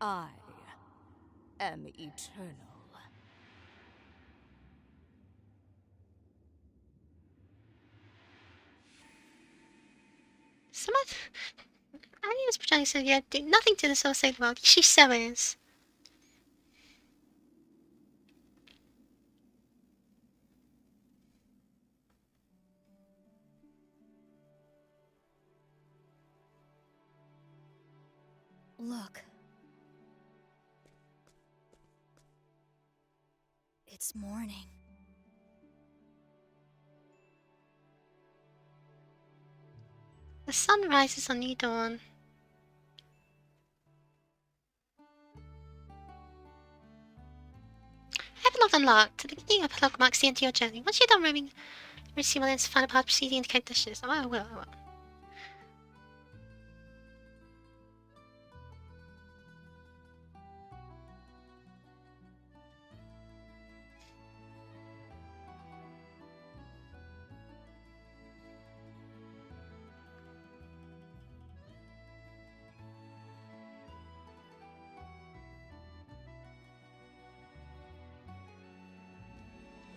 I am eternal. Someone. I was trying to say, yeah, do nothing to the soul save the world. She so is. Look. It's morning. The sun rises on new dawn. Epilogue unlocked. The beginning of epilogue marks the end of your journey. Once you're done roaming, receive will enter the final part proceeding to indicate dishes. Oh, I will.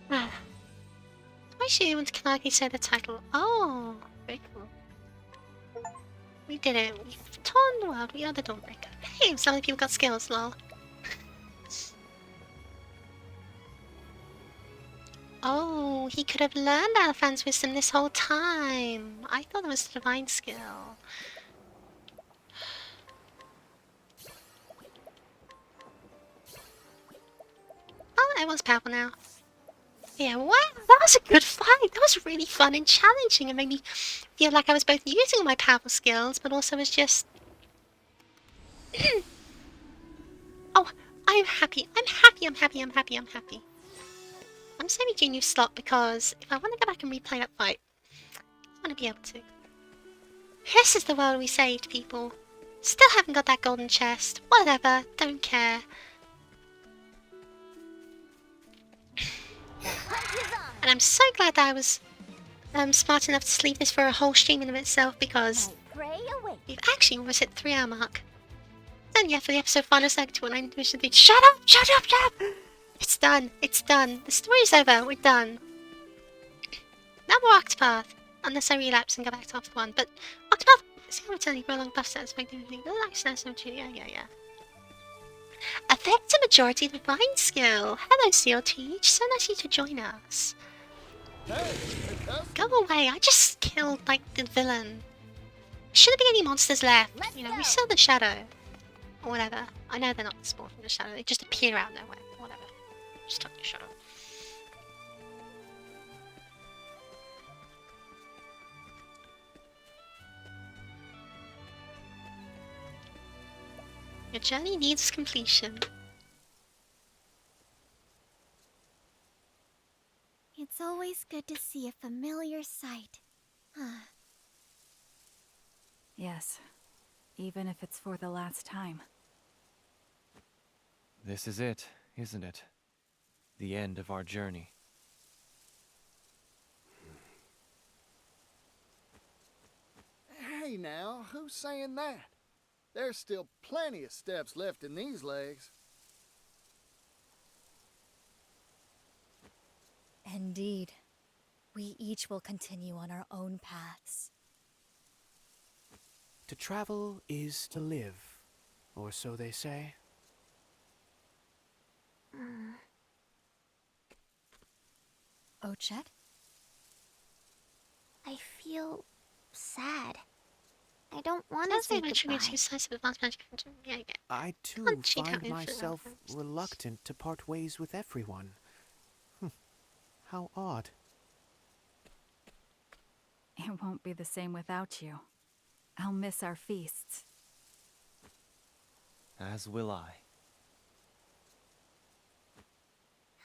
Ah. Why should you want to canonically say the title? Oh, very cool. We did it. We've torn the world. We are the Dawnbreaker. Hey, so many people got skills, lol. Oh, he could have learned Alphan's wisdom this whole time. I thought it was a divine skill. Oh, everyone's powerful now. Yeah, wow, that was a good fight. That was really fun and challenging. It made me feel like I was both using my powerful skills, but also was just... Oh, I'm happy. I'm happy, I'm happy, I'm happy, I'm happy. I'm saving a new slot because if I want to go back and replay that fight, I want to be able to. This is the world we saved, people. Still haven't got that golden chest. Whatever, don't care. And I'm so glad that I was smart enough to sleep this for a whole stream in of itself because we've actually almost hit the 3-hour mark. Then yeah, for the episode final second when I should be shut up, shut up, shut up! It's done, it's done. The story's over, we're done. Now we're Octopath. Unless I relapse and go back to after 1. But Octopath is going to return for a long buff stats, make everything yeah. Affects a majority divine skill. Hello, CLT. So nice of you to join us. Go away, I just killed, like, the villain. Shouldn't be any monsters left. You know, we saw the shadow. Or whatever. I know they're not spawned from the shadow, they just appear out of nowhere. Whatever. Just talk to the shadow. Your journey needs completion. It's always good to see a familiar sight. Yes. even if it's for the last time. This is it, isn't it? The end of our journey. Hey now, who's saying that? There's still plenty of steps left in these legs. Indeed. We each will continue on our own paths. To travel is to live, or so they say. Ochet? I feel sad. I don't want to Sounds say like my trigger goodbye. too size of advanced magic. Yeah, I get. I too Can't cheat out find infinite myself references. reluctant to part ways with everyone. How odd. It won't be the same without you. I'll miss our feasts. As will I.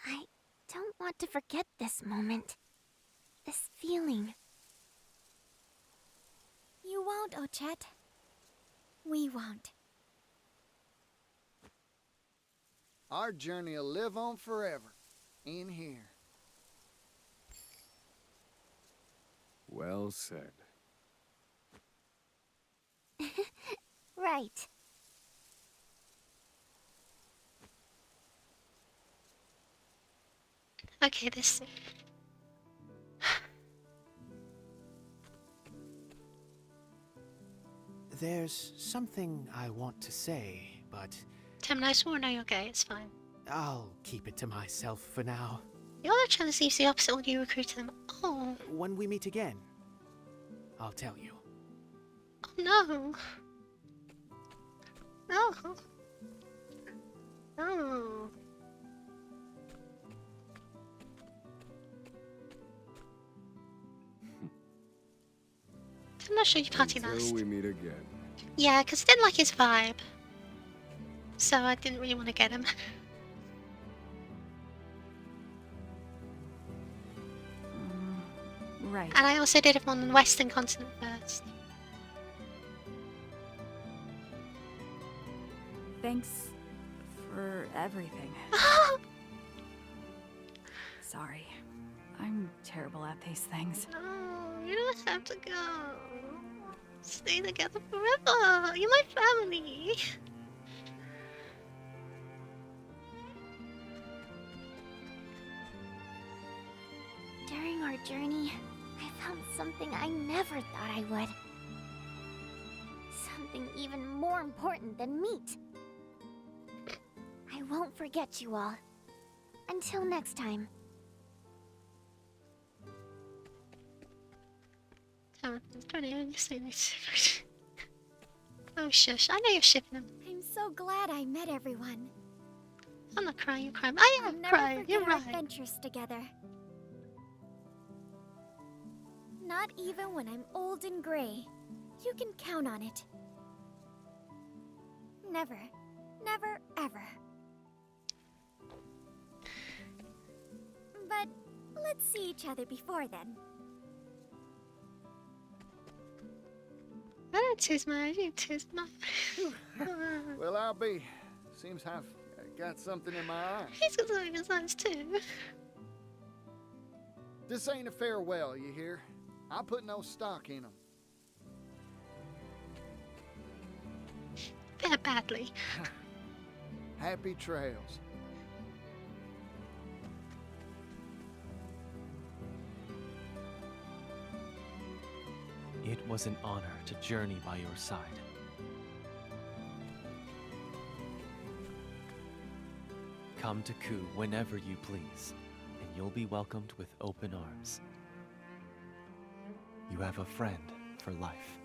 I don't want to forget this moment. This feeling. You won't, Ochet. We won't. Our journey'll live on forever. In here. Well said. Right. Okay, this. There's something I want to say, but Tim, I swore no, you're gay. It's fine. I'll keep it to myself for now. Your other challenge seems the opposite when you recruit them. Oh, When we meet again, I'll tell you. oh no. No. No. I'm not sure you party Until last. we meet again. Yeah, because I didn't like his vibe. So I didn't really want to get him. Right. And I also did him on the Western continent first. Thanks for everything. Sorry. I'm terrible at these things. No, you don't have to go. Stay together forever. You're my family. During our journey, I found something I never thought I would. Something even more important than meat. I won't forget you all. Until next time. Oh, don't even say this. Oh, shush. I know you're shipping him. I'm so glad I met everyone. I'm not crying, you're crying. I I'll am never crying. forget You're our right. adventures together. Not even when I'm old and gray. You can count on it. Never, never, ever. But let's see each other before then. I don't taste my. You taste my. Well, I'll be. Seems I've got something in my eye. He's got something in his eyes too. This ain't a farewell, you hear? I put no stock in them. They're badly. Happy trails. It was an honor to journey by your side. Come to Ku whenever you please, and you'll be welcomed with open arms. You have a friend for life.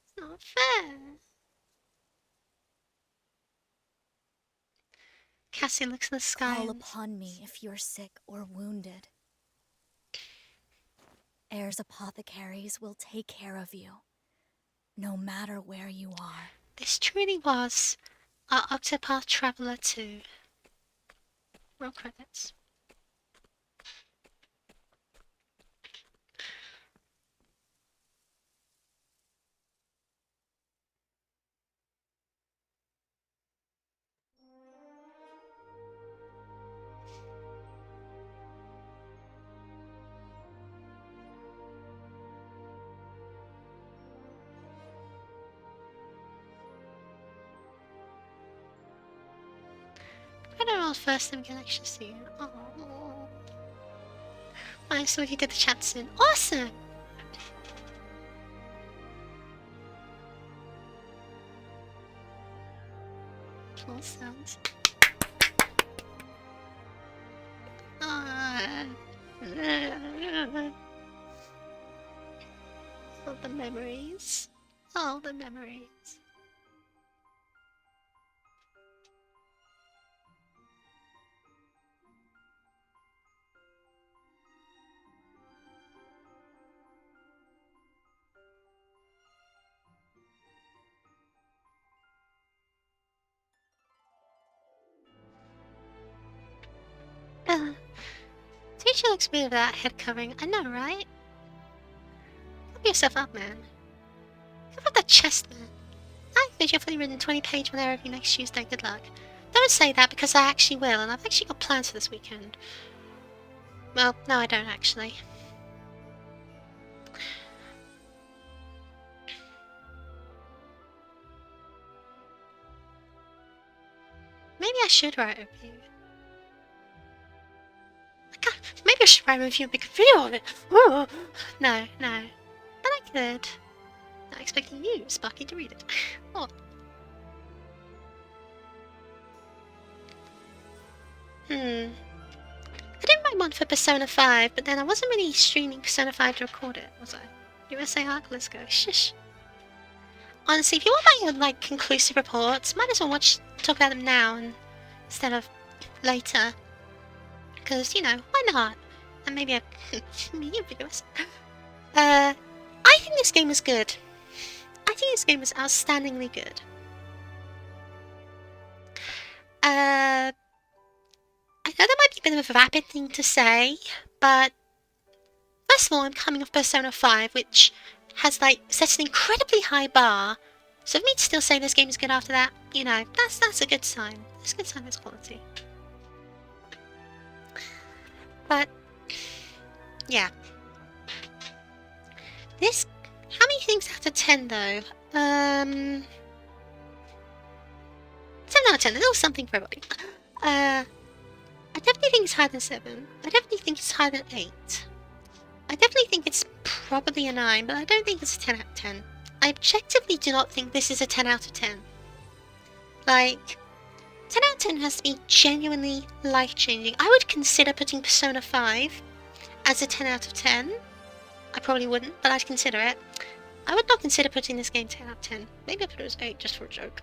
It's not fair. Cassie looks in the sky. Call and- upon me if you're sick or wounded. Heirs apothecaries will take care of you, no matter where you are. This truly was Octopath Traveler 2. Roll credits. I'm gonna roll first and we can actually see it. Oh. I saw you did the chat soon. Awesome! Cool sounds. All the memories. All the memories. Teacher looks weird without head covering. I know, right? Help yourself up, man. Cover up that chest, man. I think you're fully written 20-page when I review next Tuesday. Good luck. Don't say that because I actually will, and I've actually got plans for this weekend. Well, no, I don't actually. Maybe I should write a review. Maybe I should write a review and make a video of it. Oh, no. But I could. Not expecting you, Sparky, to read it. Oh. I didn't write one for Persona 5, but then I wasn't really streaming Persona 5 to record it, was I? USA Arc, let's go. Shush. Honestly, if you want my conclusive reports, might as well talk about them now instead of later. Because, you know, why not? And maybe a medium videos. I think this game was good. I think this game was outstandingly good. I know that might be a bit of a vapid thing to say, but first of all, I'm coming off Persona 5, which has set an incredibly high bar. So for me to still say this game is good after that, you know, that's a good sign. That's a good sign of its quality. But yeah, this. How many things out of 10 though? 10 out of 10. There's always something for everybody. I definitely think it's higher than 7. I definitely think it's higher than 8. I definitely think it's probably a 9, but I don't think it's a 10 out of 10. I objectively do not think this is a 10 out of 10. 10 out of 10 has to be genuinely life-changing. I would consider putting Persona 5 as a 10 out of 10. I probably wouldn't, but I'd consider it. I would not consider putting this game 10 out of 10. Maybe I'd put it as 8 just for a joke.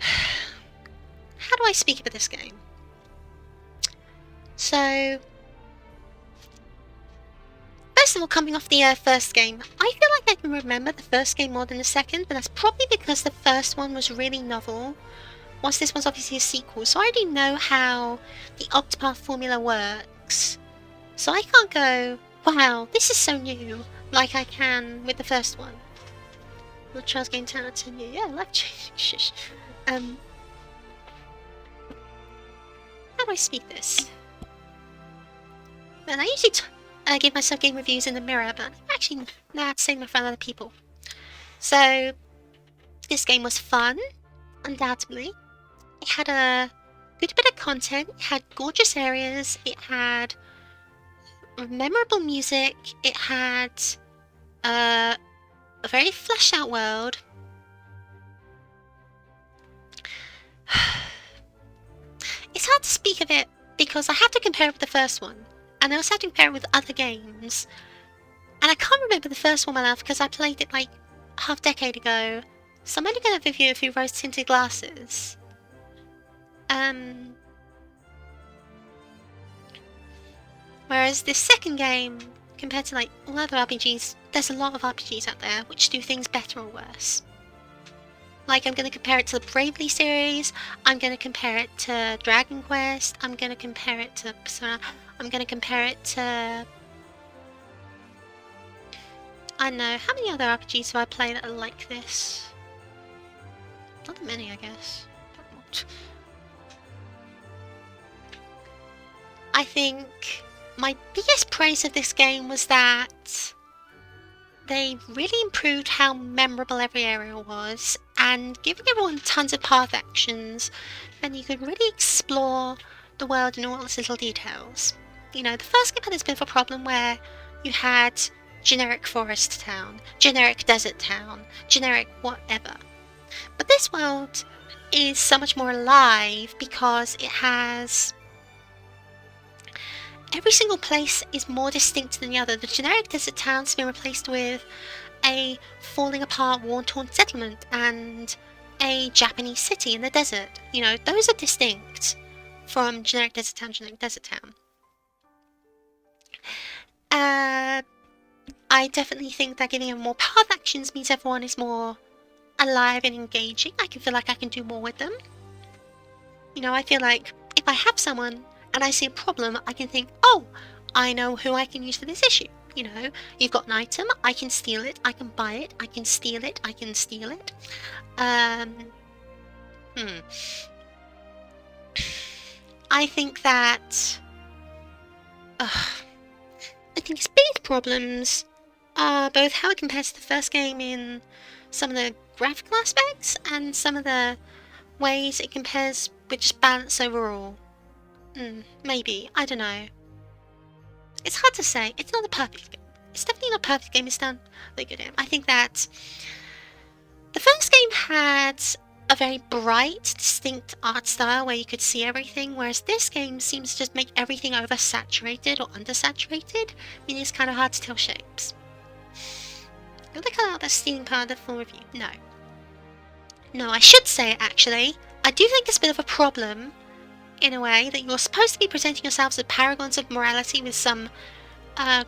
How do I speak about this game? So, first of all, coming off the first game, I feel like I can remember the first game more than the second, but that's probably because the first one was really novel, whilst this one's obviously a sequel, so I already know how the Octopath formula works. So I can't go, wow, this is so new, like I can with the first one. Will Charles game 10 out of 10? Yeah, life-changing. Shush. How do I speak this? And I usually give myself game reviews in the mirror, but I'm actually now saying them in front of other people. So, this game was fun, undoubtedly. It had a good bit of content, it had gorgeous areas, it had memorable music, it had a very fleshed out world. It's hard to speak of it because I have to compare it with the first one, and I also have to compare it with other games. And I can't remember the first one well enough because I played it like half a decade ago, so I'm only going to review a few rose-tinted glasses. Whereas this second game, compared to all other RPGs, there's a lot of RPGs out there which do things better or worse. Like, I'm going to compare it to the Bravely series, I'm going to compare it to Dragon Quest, I'm going to compare it to Persona, I'm going to compare it to... I don't know, how many other RPGs have I played that are like this? Not that many, I guess. I think my biggest praise of this game was that they really improved how memorable every area was, and giving everyone tons of path actions, then you could really explore the world in all its little details. You know, the first game had this bit of a problem where you had generic forest town, generic desert town, generic whatever. But this world is so much more alive because it has... every single place is more distinct than the other. The generic desert town's been replaced with a falling apart, war-torn settlement and a Japanese city in the desert. You know, those are distinct from generic desert town, generic desert town. I definitely think that giving them more path actions means everyone is more alive and engaging. I can feel like I can do more with them. You know, I feel like if I have someone and I see a problem, I can think, oh, I know who I can use for this issue. You know, you've got an item, I can steal it, I can buy it, I can steal it, I can steal it. I think that... I think its biggest problems are both how it compares to the first game in some of the graphical aspects and some of the ways it compares with just balance overall. Maybe. I don't know. It's hard to say. It's not a perfect game. It's definitely not a perfect game. It's done really good game. I think that the first game had a very bright, distinct art style where you could see everything, whereas this game seems to just make everything oversaturated or undersaturated, meaning it's kind of hard to tell shapes. Did I cut out that stealing part of the full review? No. No, I should say it actually. I do think it's a bit of a problem, in a way, that you're supposed to be presenting yourselves as paragons of morality with some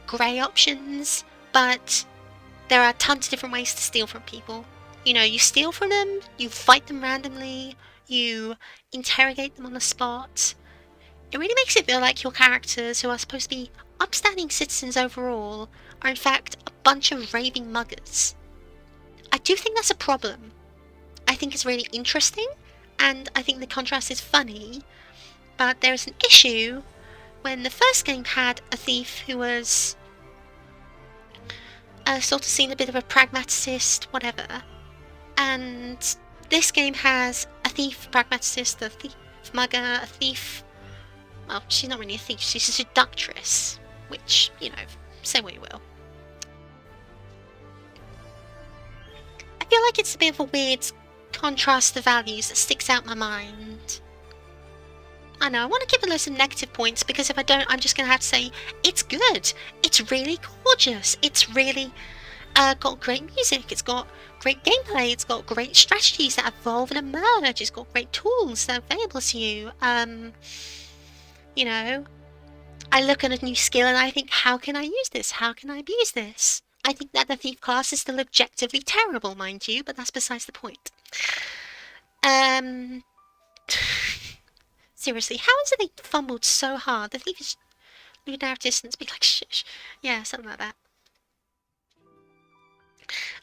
grey options, but there are tons of different ways to steal from people. You know, you steal from them, you fight them randomly, you interrogate them on the spot. It really makes it feel like your characters, who are supposed to be upstanding citizens overall, are in fact a bunch of raving muggers. I do think that's a problem. I think it's really interesting, and I think the contrast is funny, but there is an issue when the first game had a thief who was sort of seen a bit of a pragmaticist, whatever, and this game has a thief pragmaticist, a thief mugger, a thief... well, she's not really a thief, she's a seductress, which, you know, say what you will. I feel like it's a bit of a weird contrast of values that sticks out in my mind. I know, I want to give it some negative points, because if I don't, I'm just going to have to say, it's good, it's really gorgeous, it's really got great music, it's got great gameplay, it's got great strategies that evolve and emerge, it's got great tools that are available to you. You know, I look at a new skill and I think, how can I use this? How can I abuse this? I think that the thief class is still objectively terrible, mind you, but that's besides the point. Seriously, how is it they fumbled so hard? The thief is looking out of distance, be like, shh. Yeah, something like that.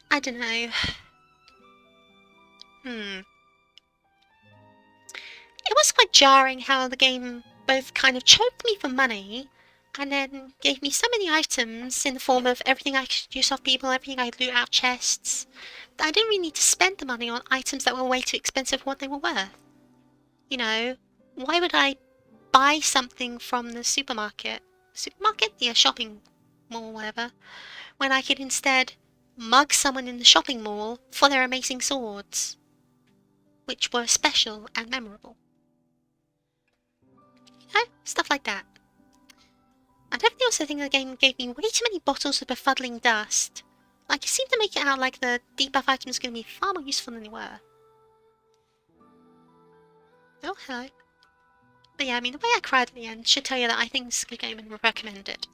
I don't know. It was quite jarring how the game both kind of choked me for money and then gave me so many items in the form of everything I could use off people, everything I could loot out of chests, that I didn't really need to spend the money on items that were way too expensive for what they were worth. You know, why would I buy something from the supermarket? Supermarket? Yeah, shopping mall, whatever. When I could instead mug someone in the shopping mall for their amazing swords, which were special and memorable. You know, stuff like that. I definitely also think the game gave me way too many bottles of befuddling dust. Like, it seemed to make it out like the debuff items were going to be far more useful than they were. Oh, hello. But yeah, I mean, the way I cried at the end should tell you that I think this is a good game and would recommend it.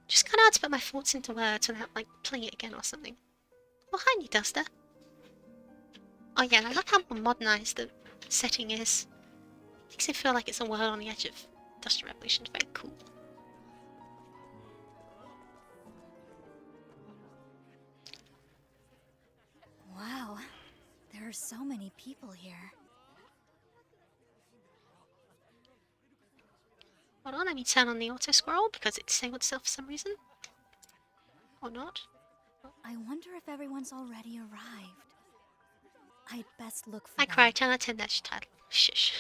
Just kind of hard to put my thoughts into words without, like, playing it again or something. Oh, hi, new Duster. Oh yeah, and I like how modernized the setting is. Makes it feel like it's a world on the edge of Industrial Revolution. Very cool. Wow, there are so many people here. Hold on, let me turn on the auto scroll because it disabled itself for some reason. Or not. I wonder if everyone's already arrived. I'd best look for I them. cry, turn on dash title. Shush.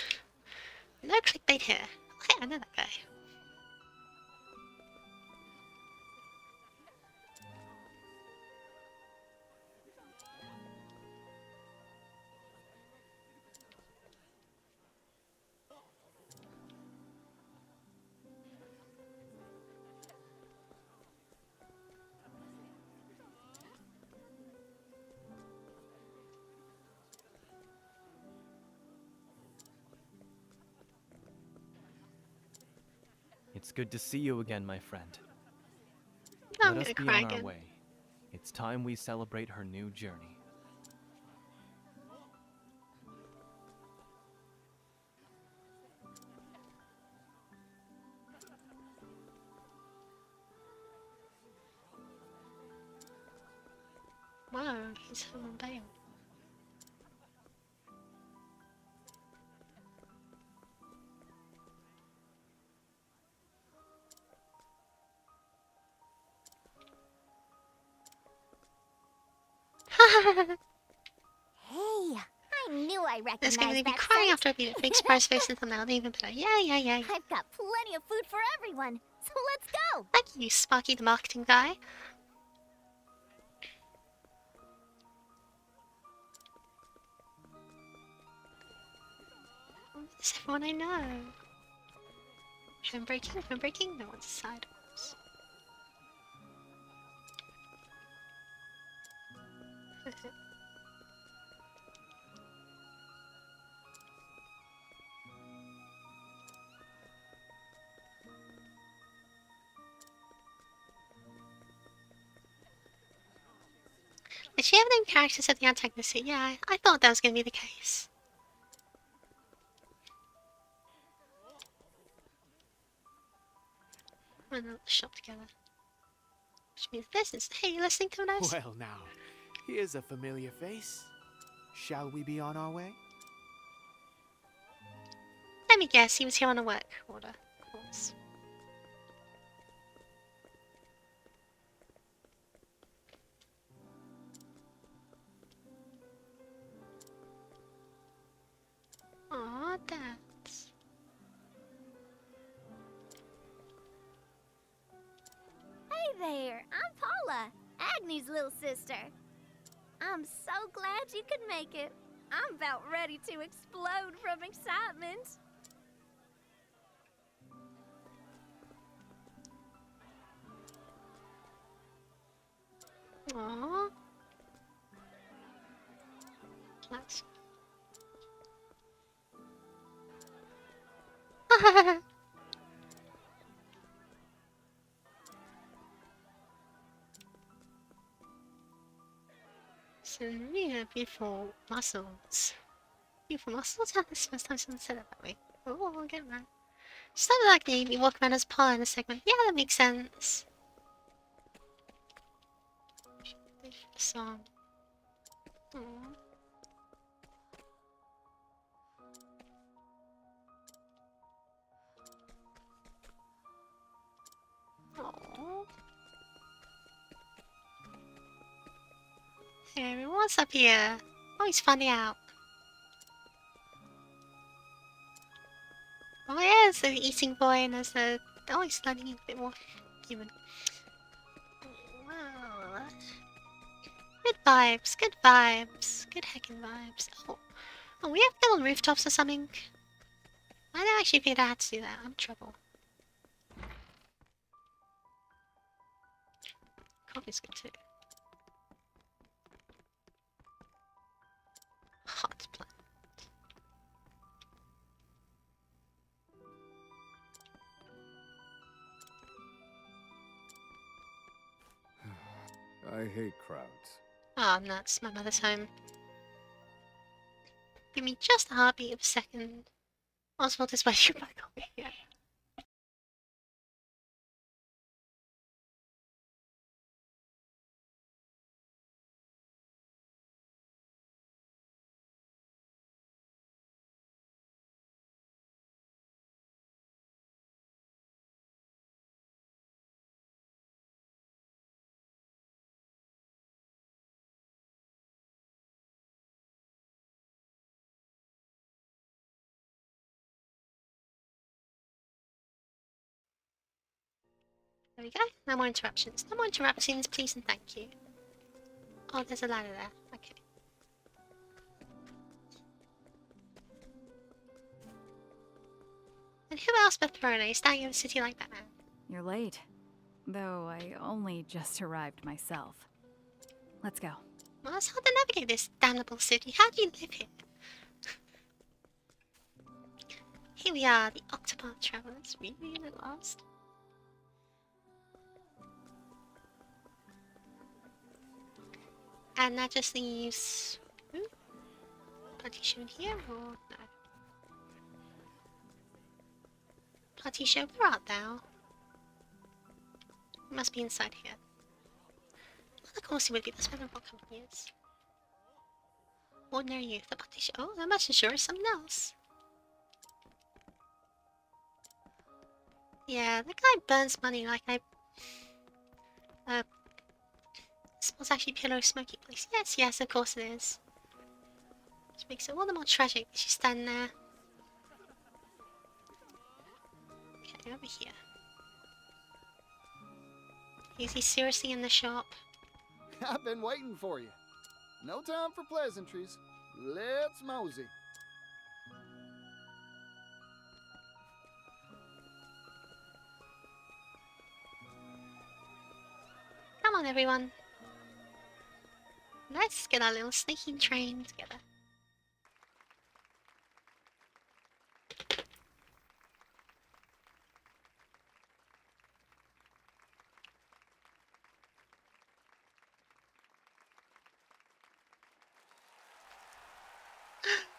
No clickbait here. Okay, I know that guy. It's good to see you again, my friend. No, I'm Let us gonna be cry on our again. way. It's time we celebrate her new journey. Wow, he's home on bail. Hey, I knew I recognized There's going to be that crying scent. after I beat a big surprise face and thumbnail, even better. Yeah, yeah, yeah. I've got plenty of food for everyone, so let's go. Thank you, Sparky the marketing guy. It's everyone I know. Phone breaking, no one's aside. Oops. Did she have named characters at the antagonist? Yeah, I thought that was going to be the case. We're in the shop together. Which means business. Hey, you listening to us? Well, now, here's a familiar face. Shall we be on our way? Let me guess, he was here on a work order. Of course. Aw, that's... Hey there, I'm Paula, Agni's little sister. I'm so glad you could make it. I'm about ready to explode from excitement. Aww. That's... So yeah, beautiful muscles. Beautiful muscles? That's the first time someone said it that way. Oh, I'll get that. Sounded like me walk around as Paula in a segment. Yeah, that makes sense. Song. Aww. Aww. Hey, what's up here? Oh, he's finding out. Oh yeah, there's the eating boy and there's the... Oh, he's learning a bit more human. Wow. Good vibes, good vibes. Good heckin' vibes. Oh, we have to go on rooftops or something? I didn't actually figure out how to do that. I'm in trouble. Coffee's good too. Hot plant. I hate crowds. Oh, nuts. My mother's home. Give me just a heartbeat of a second. Oswald is waiting back over here. There we go. No more interruptions. No more interruptions, please and thank you. Oh, there's a ladder there. Okay. And who else but Verona is staying in a city like that now? You're late. Though I only just arrived myself. Let's go. Well, it's hard to navigate this damnable city. How do you live here? Here we are, the Octopath Travelers. Really at last. And that just leaves... Party show in here or no? Party show, where art thou? It must be inside here. Well, of course it would be. That's where the rock company is. Ordinary youth, the party show. Oh, that must assure something else. Yeah, the guy burns money like I... Smells actually pillow smoky place. Yes, yes, of course it is. Which makes it all the more tragic that she's standing there. Okay, over here. Is he seriously in the shop? I've been waiting for you. No time for pleasantries. Let's mosey. Come on, everyone. Let's get our little sneaking train together.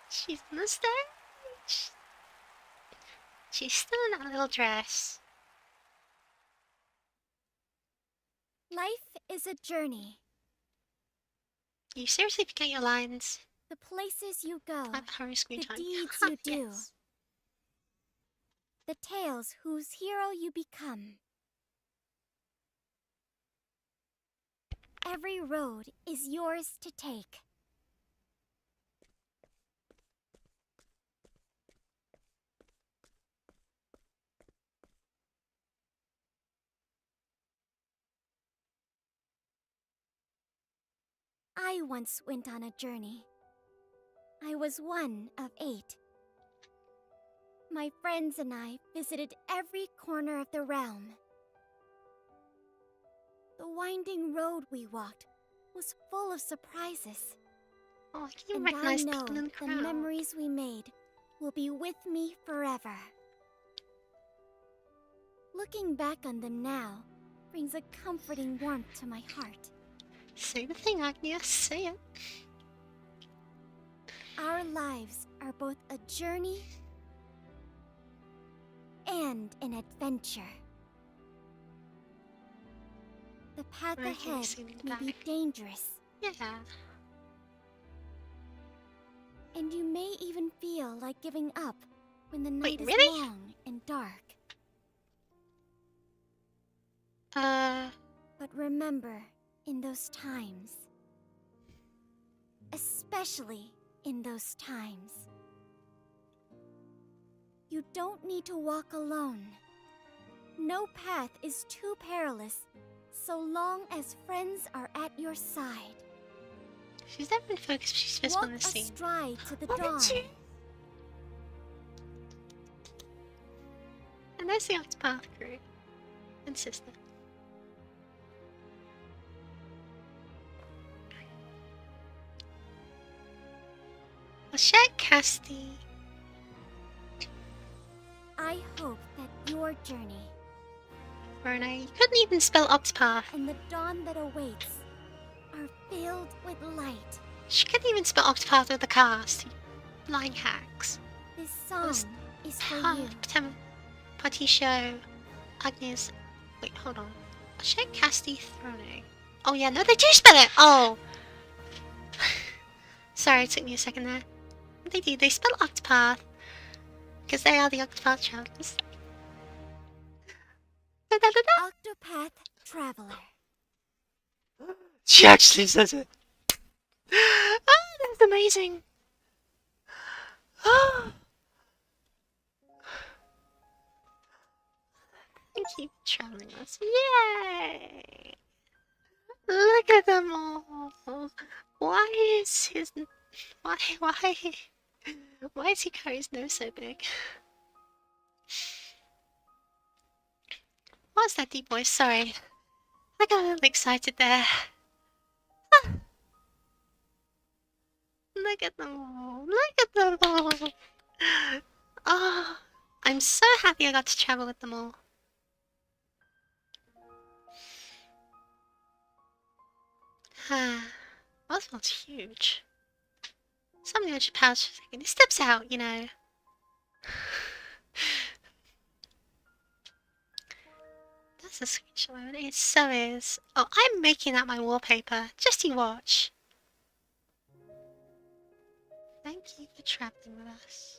She's on the stage. She's still in that little dress. Life is a journey. You seriously forget your lines. The places you go, I'm hurry screen the time. deeds you do, Yes. the tales whose hero you become. Every road is yours to take. I once went on a journey. I was one of 8. My friends and I visited every corner of the realm. The winding road we walked was full of surprises. Oh, I can And recognize I know people in the the crowd. memories we made will be with me forever. Looking back on them now brings a comforting warmth to my heart. Say the thing, Agnes. Say it. Our lives are both a journey and an adventure. The path Where can we ahead see the may be back? dangerous, Yeah. and you may even feel like giving up when the night Wait, is really? long and dark. But remember, in those times, especially in those times, you don't need to walk alone. No path is too perilous so long as friends are at your side. She's never been focused, she's just Walk on the scene. astride to the Woman dawn. too. And there's the Octopath crew. And sister. Shaq Casti. I hope that your journey Verona, you couldn't even spell Octopath. and the dawn that awaits are filled with light. She couldn't even spell Octopath with the cast. Flying Hacks. This song Was is for you. Particio, Agnes. Wait, hold on. Check Casti Throne. Oh yeah, no, they do spell it! Oh! Sorry, it took me a second there. They do, they spell Octopath. Because they are the Octopath Travelers. Octopath Traveler. She actually says it. Oh, that's amazing. Oh. Thank you for traveling with us. Yay! Look at them all. Why is his... Why is Hikari's nose so big? What was that deep voice? Sorry. I got a little excited there. Ah. Look at them all. Look at them all. Oh, I'm so happy I got to travel with them all. Oswald's huge. Something I should pause for a second. He steps out, you know. That's a screenshot. It so is. Oh, I'm making that my wallpaper. Just you watch. Thank you for traveling with us.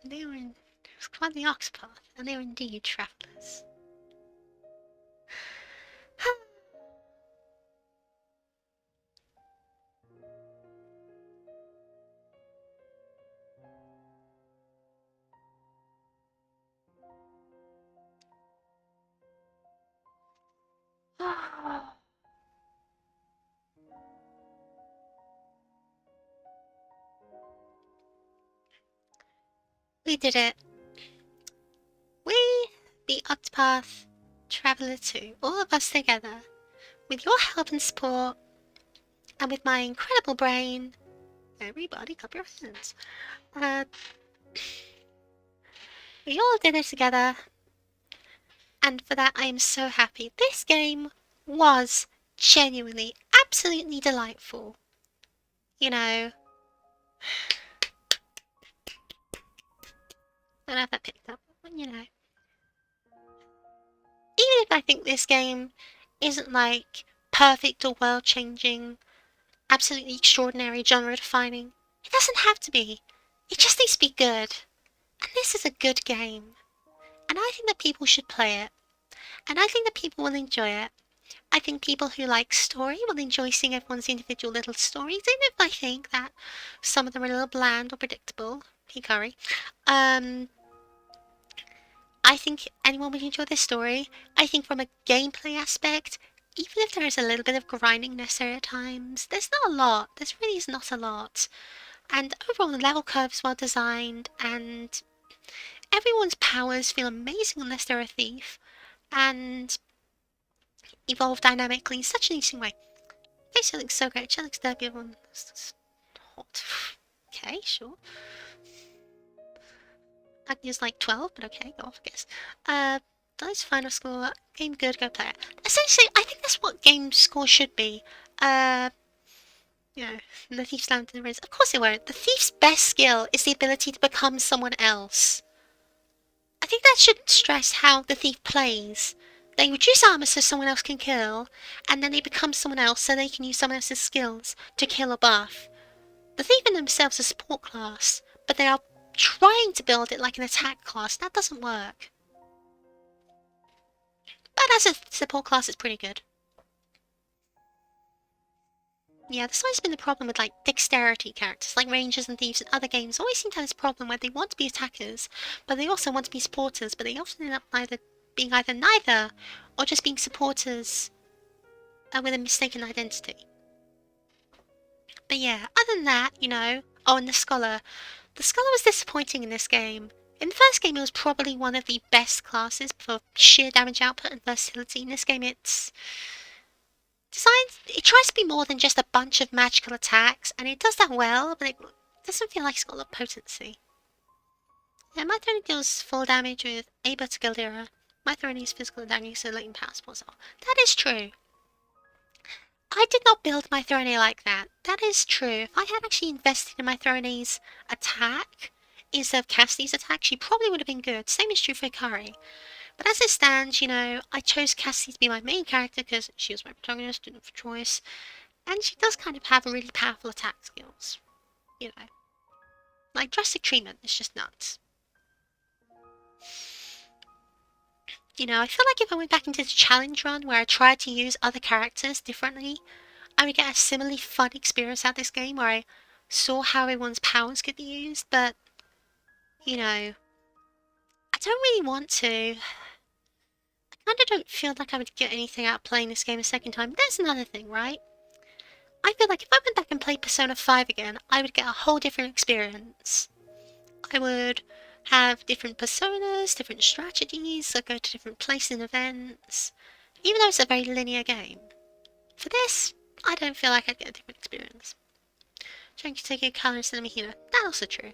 They were in... It was quite the Octopath, and they were indeed travellers. We did it. We, the Octopath Traveller 2, all of us together, with your help and support, and with my incredible brain. Everybody clap your hands. We all did it together, and for that I am so happy. This game was genuinely, absolutely delightful. You know, I don't know if that picked up, but you know. Even if I think this game isn't like perfect or world-changing, absolutely extraordinary, genre-defining, it doesn't have to be. It just needs to be good. And this is a good game. And I think that people should play it. And I think that people will enjoy it. I think people who like story will enjoy seeing everyone's individual little stories, even if I think that some of them are a little bland or predictable. Hikari. I think anyone would enjoy this story. I think from a gameplay aspect, even if there is a little bit of grinding necessary at times, there's not a lot. There really is not a lot. And overall, the level curve is well designed, and everyone's powers feel amazing unless they're a thief, and evolve dynamically in such an interesting way. She looks so great. She looks derpy. Everyone hot. Okay, sure. Agni's like 12, but okay, go off, I guess. That's final score. Game good, go play it. Essentially, I think that's what game score should be. You know, the thief slammed in the rings. Of course it won't. The thief's best skill is the ability to become someone else. I think that should stress how the thief plays. They reduce armor so someone else can kill, and then they become someone else so they can use someone else's skills to kill or buff. The thief in themselves is a support class, but they are trying to build it like an attack class. That doesn't work. But as a support class, it's pretty good. Yeah, this always been the problem with like dexterity characters, like rangers and thieves in other games. Always seem to have this problem where they want to be attackers, but they also want to be supporters, but they often end up being either neither, or just being supporters with a mistaken identity. But yeah, other than that, you know... Oh, and the Scholar. The Scholar was disappointing in this game. In the first game, it was probably one of the best classes for sheer damage output and versatility. In this game, it's... designs, it tries to be more than just a bunch of magical attacks, and it does that well, but it doesn't feel like it's got a lot of potency. Yeah, my throne deals full damage with Aba to Galera. My throne is physical damage, so latent power spawns off. That is true. I did not build my Throne like that. That is true. If I had actually invested in my Throne's attack instead of Cassidy's attack, she probably would have been good. Same is true for Ikari. But as it stands, you know, I chose Cassidy to be my main character because she was my protagonist, didn't have a choice. And she does kind of have really powerful attack skills. You know. Like, drastic treatment is just nuts. You know, I feel like if I went back into the challenge run where I tried to use other characters differently, I would get a similarly fun experience out of this game where I saw how everyone's powers could be used, but, you know, I don't really want to. I kind of don't feel like I would get anything out of playing this game a second time. There's another thing, right? I feel like if I went back and played Persona 5 again, I would get a whole different experience. I would have different personas, different strategies, I go to different places and events, even though it's a very linear game. For this, I don't feel like I'd get a different experience. Trying to take a colour instead of a healer. That's also true.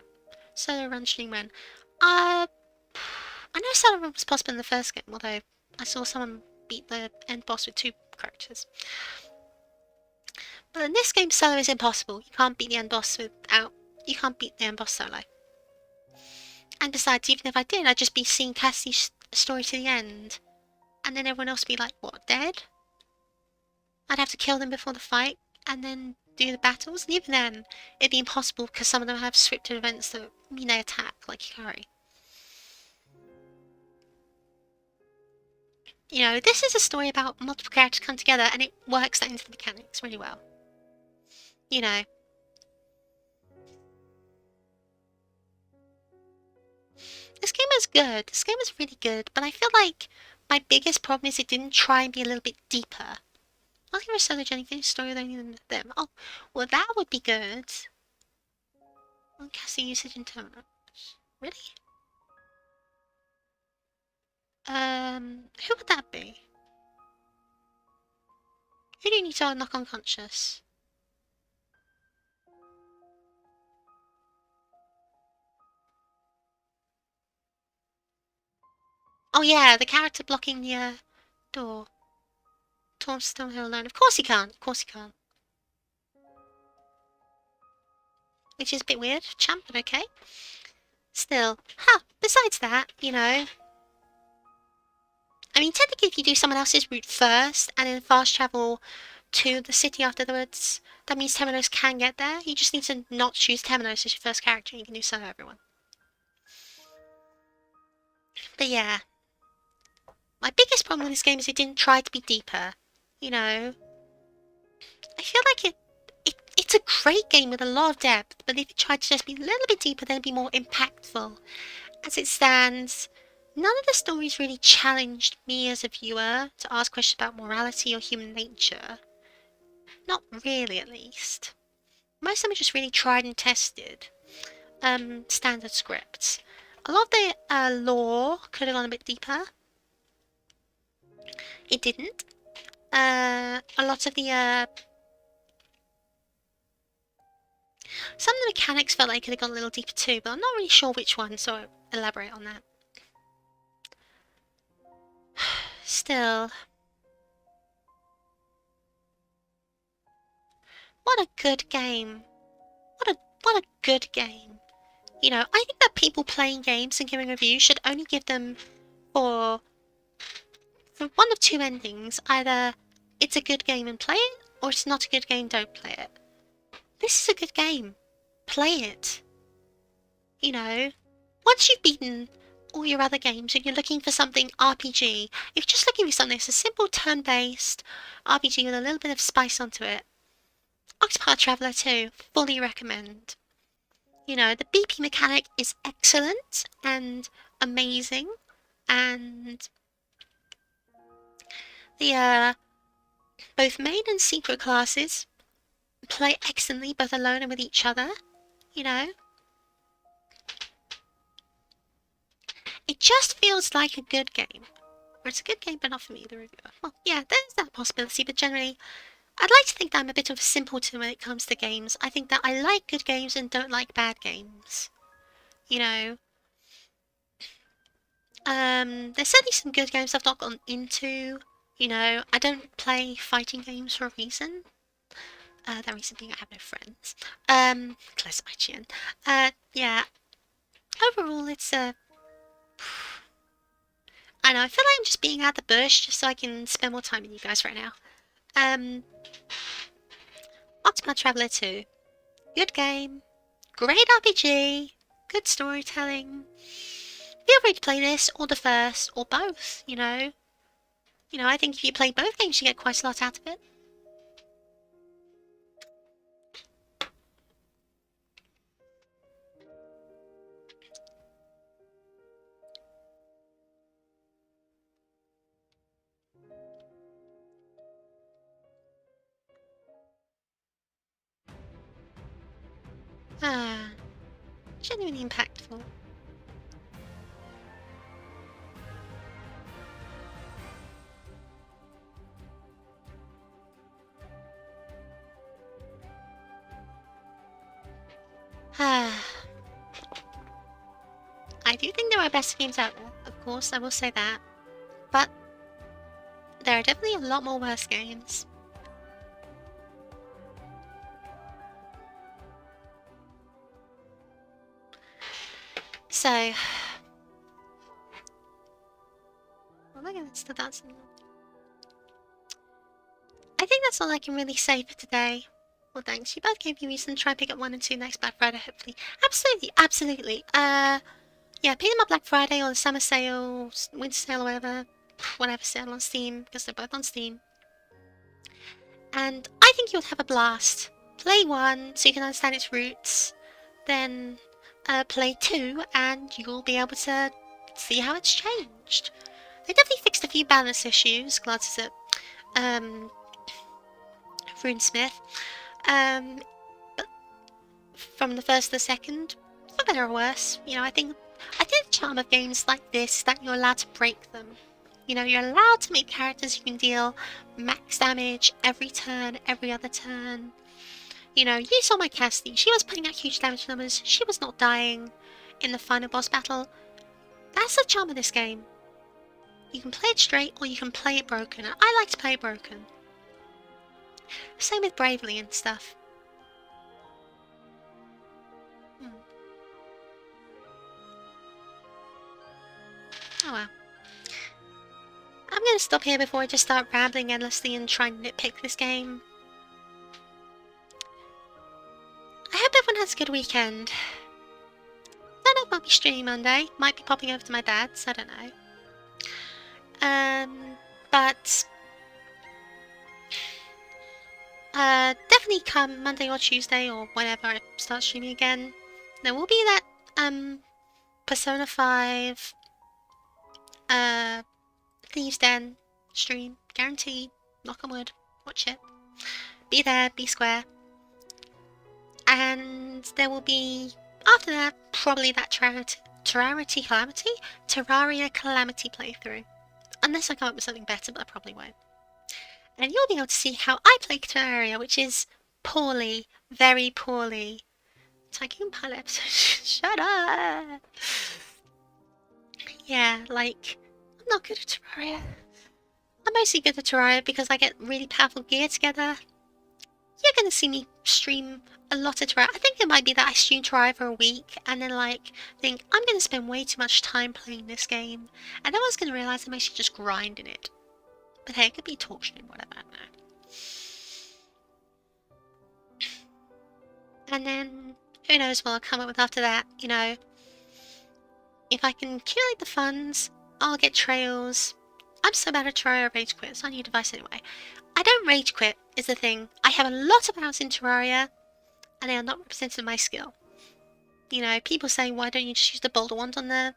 Solo run stream run. I know solo run was possible in the first game, although I saw someone beat the end boss with 2 characters. But in this game, solo is impossible. You can't beat the end boss without... You can't beat the end boss solo. And besides, even if I did, I'd just be seeing Cassie's story to the end. And then everyone else would be like, what, dead? I'd have to kill them before the fight, and then do the battles, and even then, it'd be impossible because some of them have scripted events that mean they attack, like Hikari. You know, this is a story about multiple characters come together, and it works that into the mechanics really well. You know. This game is good. This game is really good, but I feel like my biggest problem is it didn't try and be a little bit deeper. I'll give a solo Jenny finish story than them. Oh, well that would be good. On Cassie usage in terminals. Really? Who would that be? Who do you need to knock unconscious? Oh yeah, the character blocking the door. Tom's still here alone. Of course he can't. Of course he can't. Which is a bit weird. Champ, but okay. Still. Huh. Besides that, you know. I mean, technically if you do someone else's route first, and then fast travel to the city afterwards, that means Temenos can get there. You just need to not choose Temenos as your first character, and you can do solo everyone. But yeah. My biggest problem with this game is it didn't try to be deeper. You know. I feel like it's a great game with a lot of depth, but if it tried to just be a little bit deeper, then it'd be more impactful. As it stands, none of the stories really challenged me as a viewer to ask questions about morality or human nature. Not really, at least. Most of them are just really tried and tested. Standard scripts. A lot of the lore could have gone a bit deeper. It didn't. A lot of the some of the mechanics felt like it could have gone a little deeper too, but I'm not really sure which one, so I'll elaborate on that. Still. What a good game. What a good game. You know, I think that people playing games and giving reviews should only give them for one of 2 endings. Either it's a good game and play it, or it's not a good game, don't play it. This is a good game. Play it. You know, once you've beaten all your other games and you're looking for something RPG, if you're just looking for something that's a simple turn-based RPG with a little bit of spice onto it, Octopath Traveler 2, fully recommend. You know, the BP mechanic is excellent and amazing, and the both main and secret classes play excellently both alone and with each other, you know. It just feels like a good game. or it's a good game but not for me, the reviewer. Well, yeah, there's that possibility, but generally, I'd like to think that I'm a bit of a simpleton when it comes to games. I think that I like good games and don't like bad games. You know, there's certainly some good games I've not gone into. You know, I don't play fighting games for a reason. That reason being I have no friends. Close my chin. Yeah. Overall, it's I know, I feel like I'm just being out the bush just so I can spend more time with you guys right now. Octopath Traveler 2. Good game. Great RPG. Good storytelling. Feel free to play this, or the first, or both, you know. You know, I think if you play both games, you get quite a lot out of it. Genuinely impactful. I do think there are better games out there, of course, I will say that. But there are definitely a lot more worse games. So, well, look at the dancing. I think that's all I can really say for today. Well, thanks. You both gave me reason to try and pick up 1 and 2 next Black Friday, hopefully. Absolutely, absolutely. Yeah, pick them up Black Friday or the summer sale, winter sale, or whatever sale on Steam, because they're both on Steam. And I think you'll have a blast. Play 1 so you can understand its roots, then play 2 and you'll be able to see how it's changed. They definitely fixed a few balance issues, glances at RuneSmith, but from the first to the second, for better or worse, you know, I think the charm of games like this is that you're allowed to break them. You know, you're allowed to make characters who can deal max damage every turn, every other turn. You know, you saw my Cassie, she was putting out huge damage numbers, she was not dying in the final boss battle. That's the charm of this game. You can play it straight or you can play it broken. I like to play it broken. Same with Bravely and stuff. Oh well. I'm gonna stop here before I just start rambling endlessly and try and nitpick this game. I hope everyone has a good weekend. Don't know if I'll be streaming Monday. Might be popping over to my dad's, I don't know. But definitely come Monday or Tuesday or whenever I start streaming again. There will be that Persona 5 Thieves Den stream, guaranteed. Knock on wood. Watch it. Be there, be square. And there will be, after that, probably that Terraria Calamity playthrough. Unless I come up with something better, but I probably won't. And you'll be able to see how I play Terraria, which is poorly, very poorly. Tycoon Pilot episode. Shut up! Yeah, like, I'm not good at Terraria. I'm mostly good at Terraria because I get really powerful gear together. You're gonna see me stream a lot of Terraria. I think it might be that I stream Terraria for a week and then like think I'm gonna spend way too much time playing this game, and then I was gonna realise I'm actually just grinding it. But hey, it could be talk stream, whatever, I don't know. And then who knows what I'll come up with after that, you know. If I can accumulate the funds, I'll get trails. I'm so bad at Terraria rage quit, so I need a device anyway. I don't rage quit, is the thing. I have a lot of hours in Terraria, and they are not representative of my skill. You know, people say, why don't you just use the boulder wand on the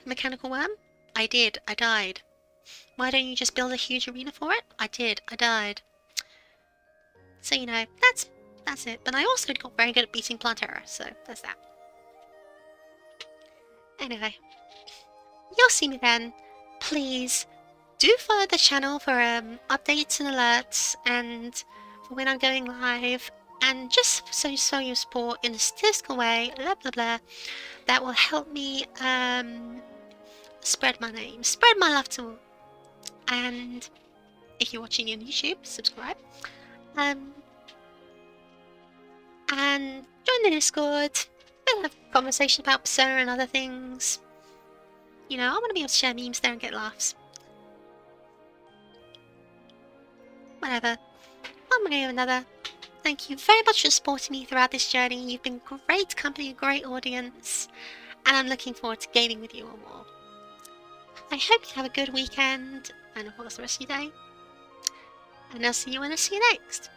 mechanical worm? I did, I died. Why don't you just build a huge arena for it? I did, I died. So, you know, that's it. But I also got very good at beating Plantera, so there's that. Anyway, you'll see me then. Please, do follow the channel for updates and alerts, and for when I'm going live, and just so you show your support in a statistical way, blah blah blah. That will help me spread my name, spread my love to all. And if you're watching on YouTube, subscribe. And join the Discord. We'll have a conversation about Persona and other things. You know, I want to be able to share memes there and get laughs. Whatever. One way or another. Thank you very much for supporting me throughout this journey. You've been great company, a great audience, and I'm looking forward to gaming with you all more. I hope you have a good weekend, and of course the rest of your day. And I'll see you when I see you next.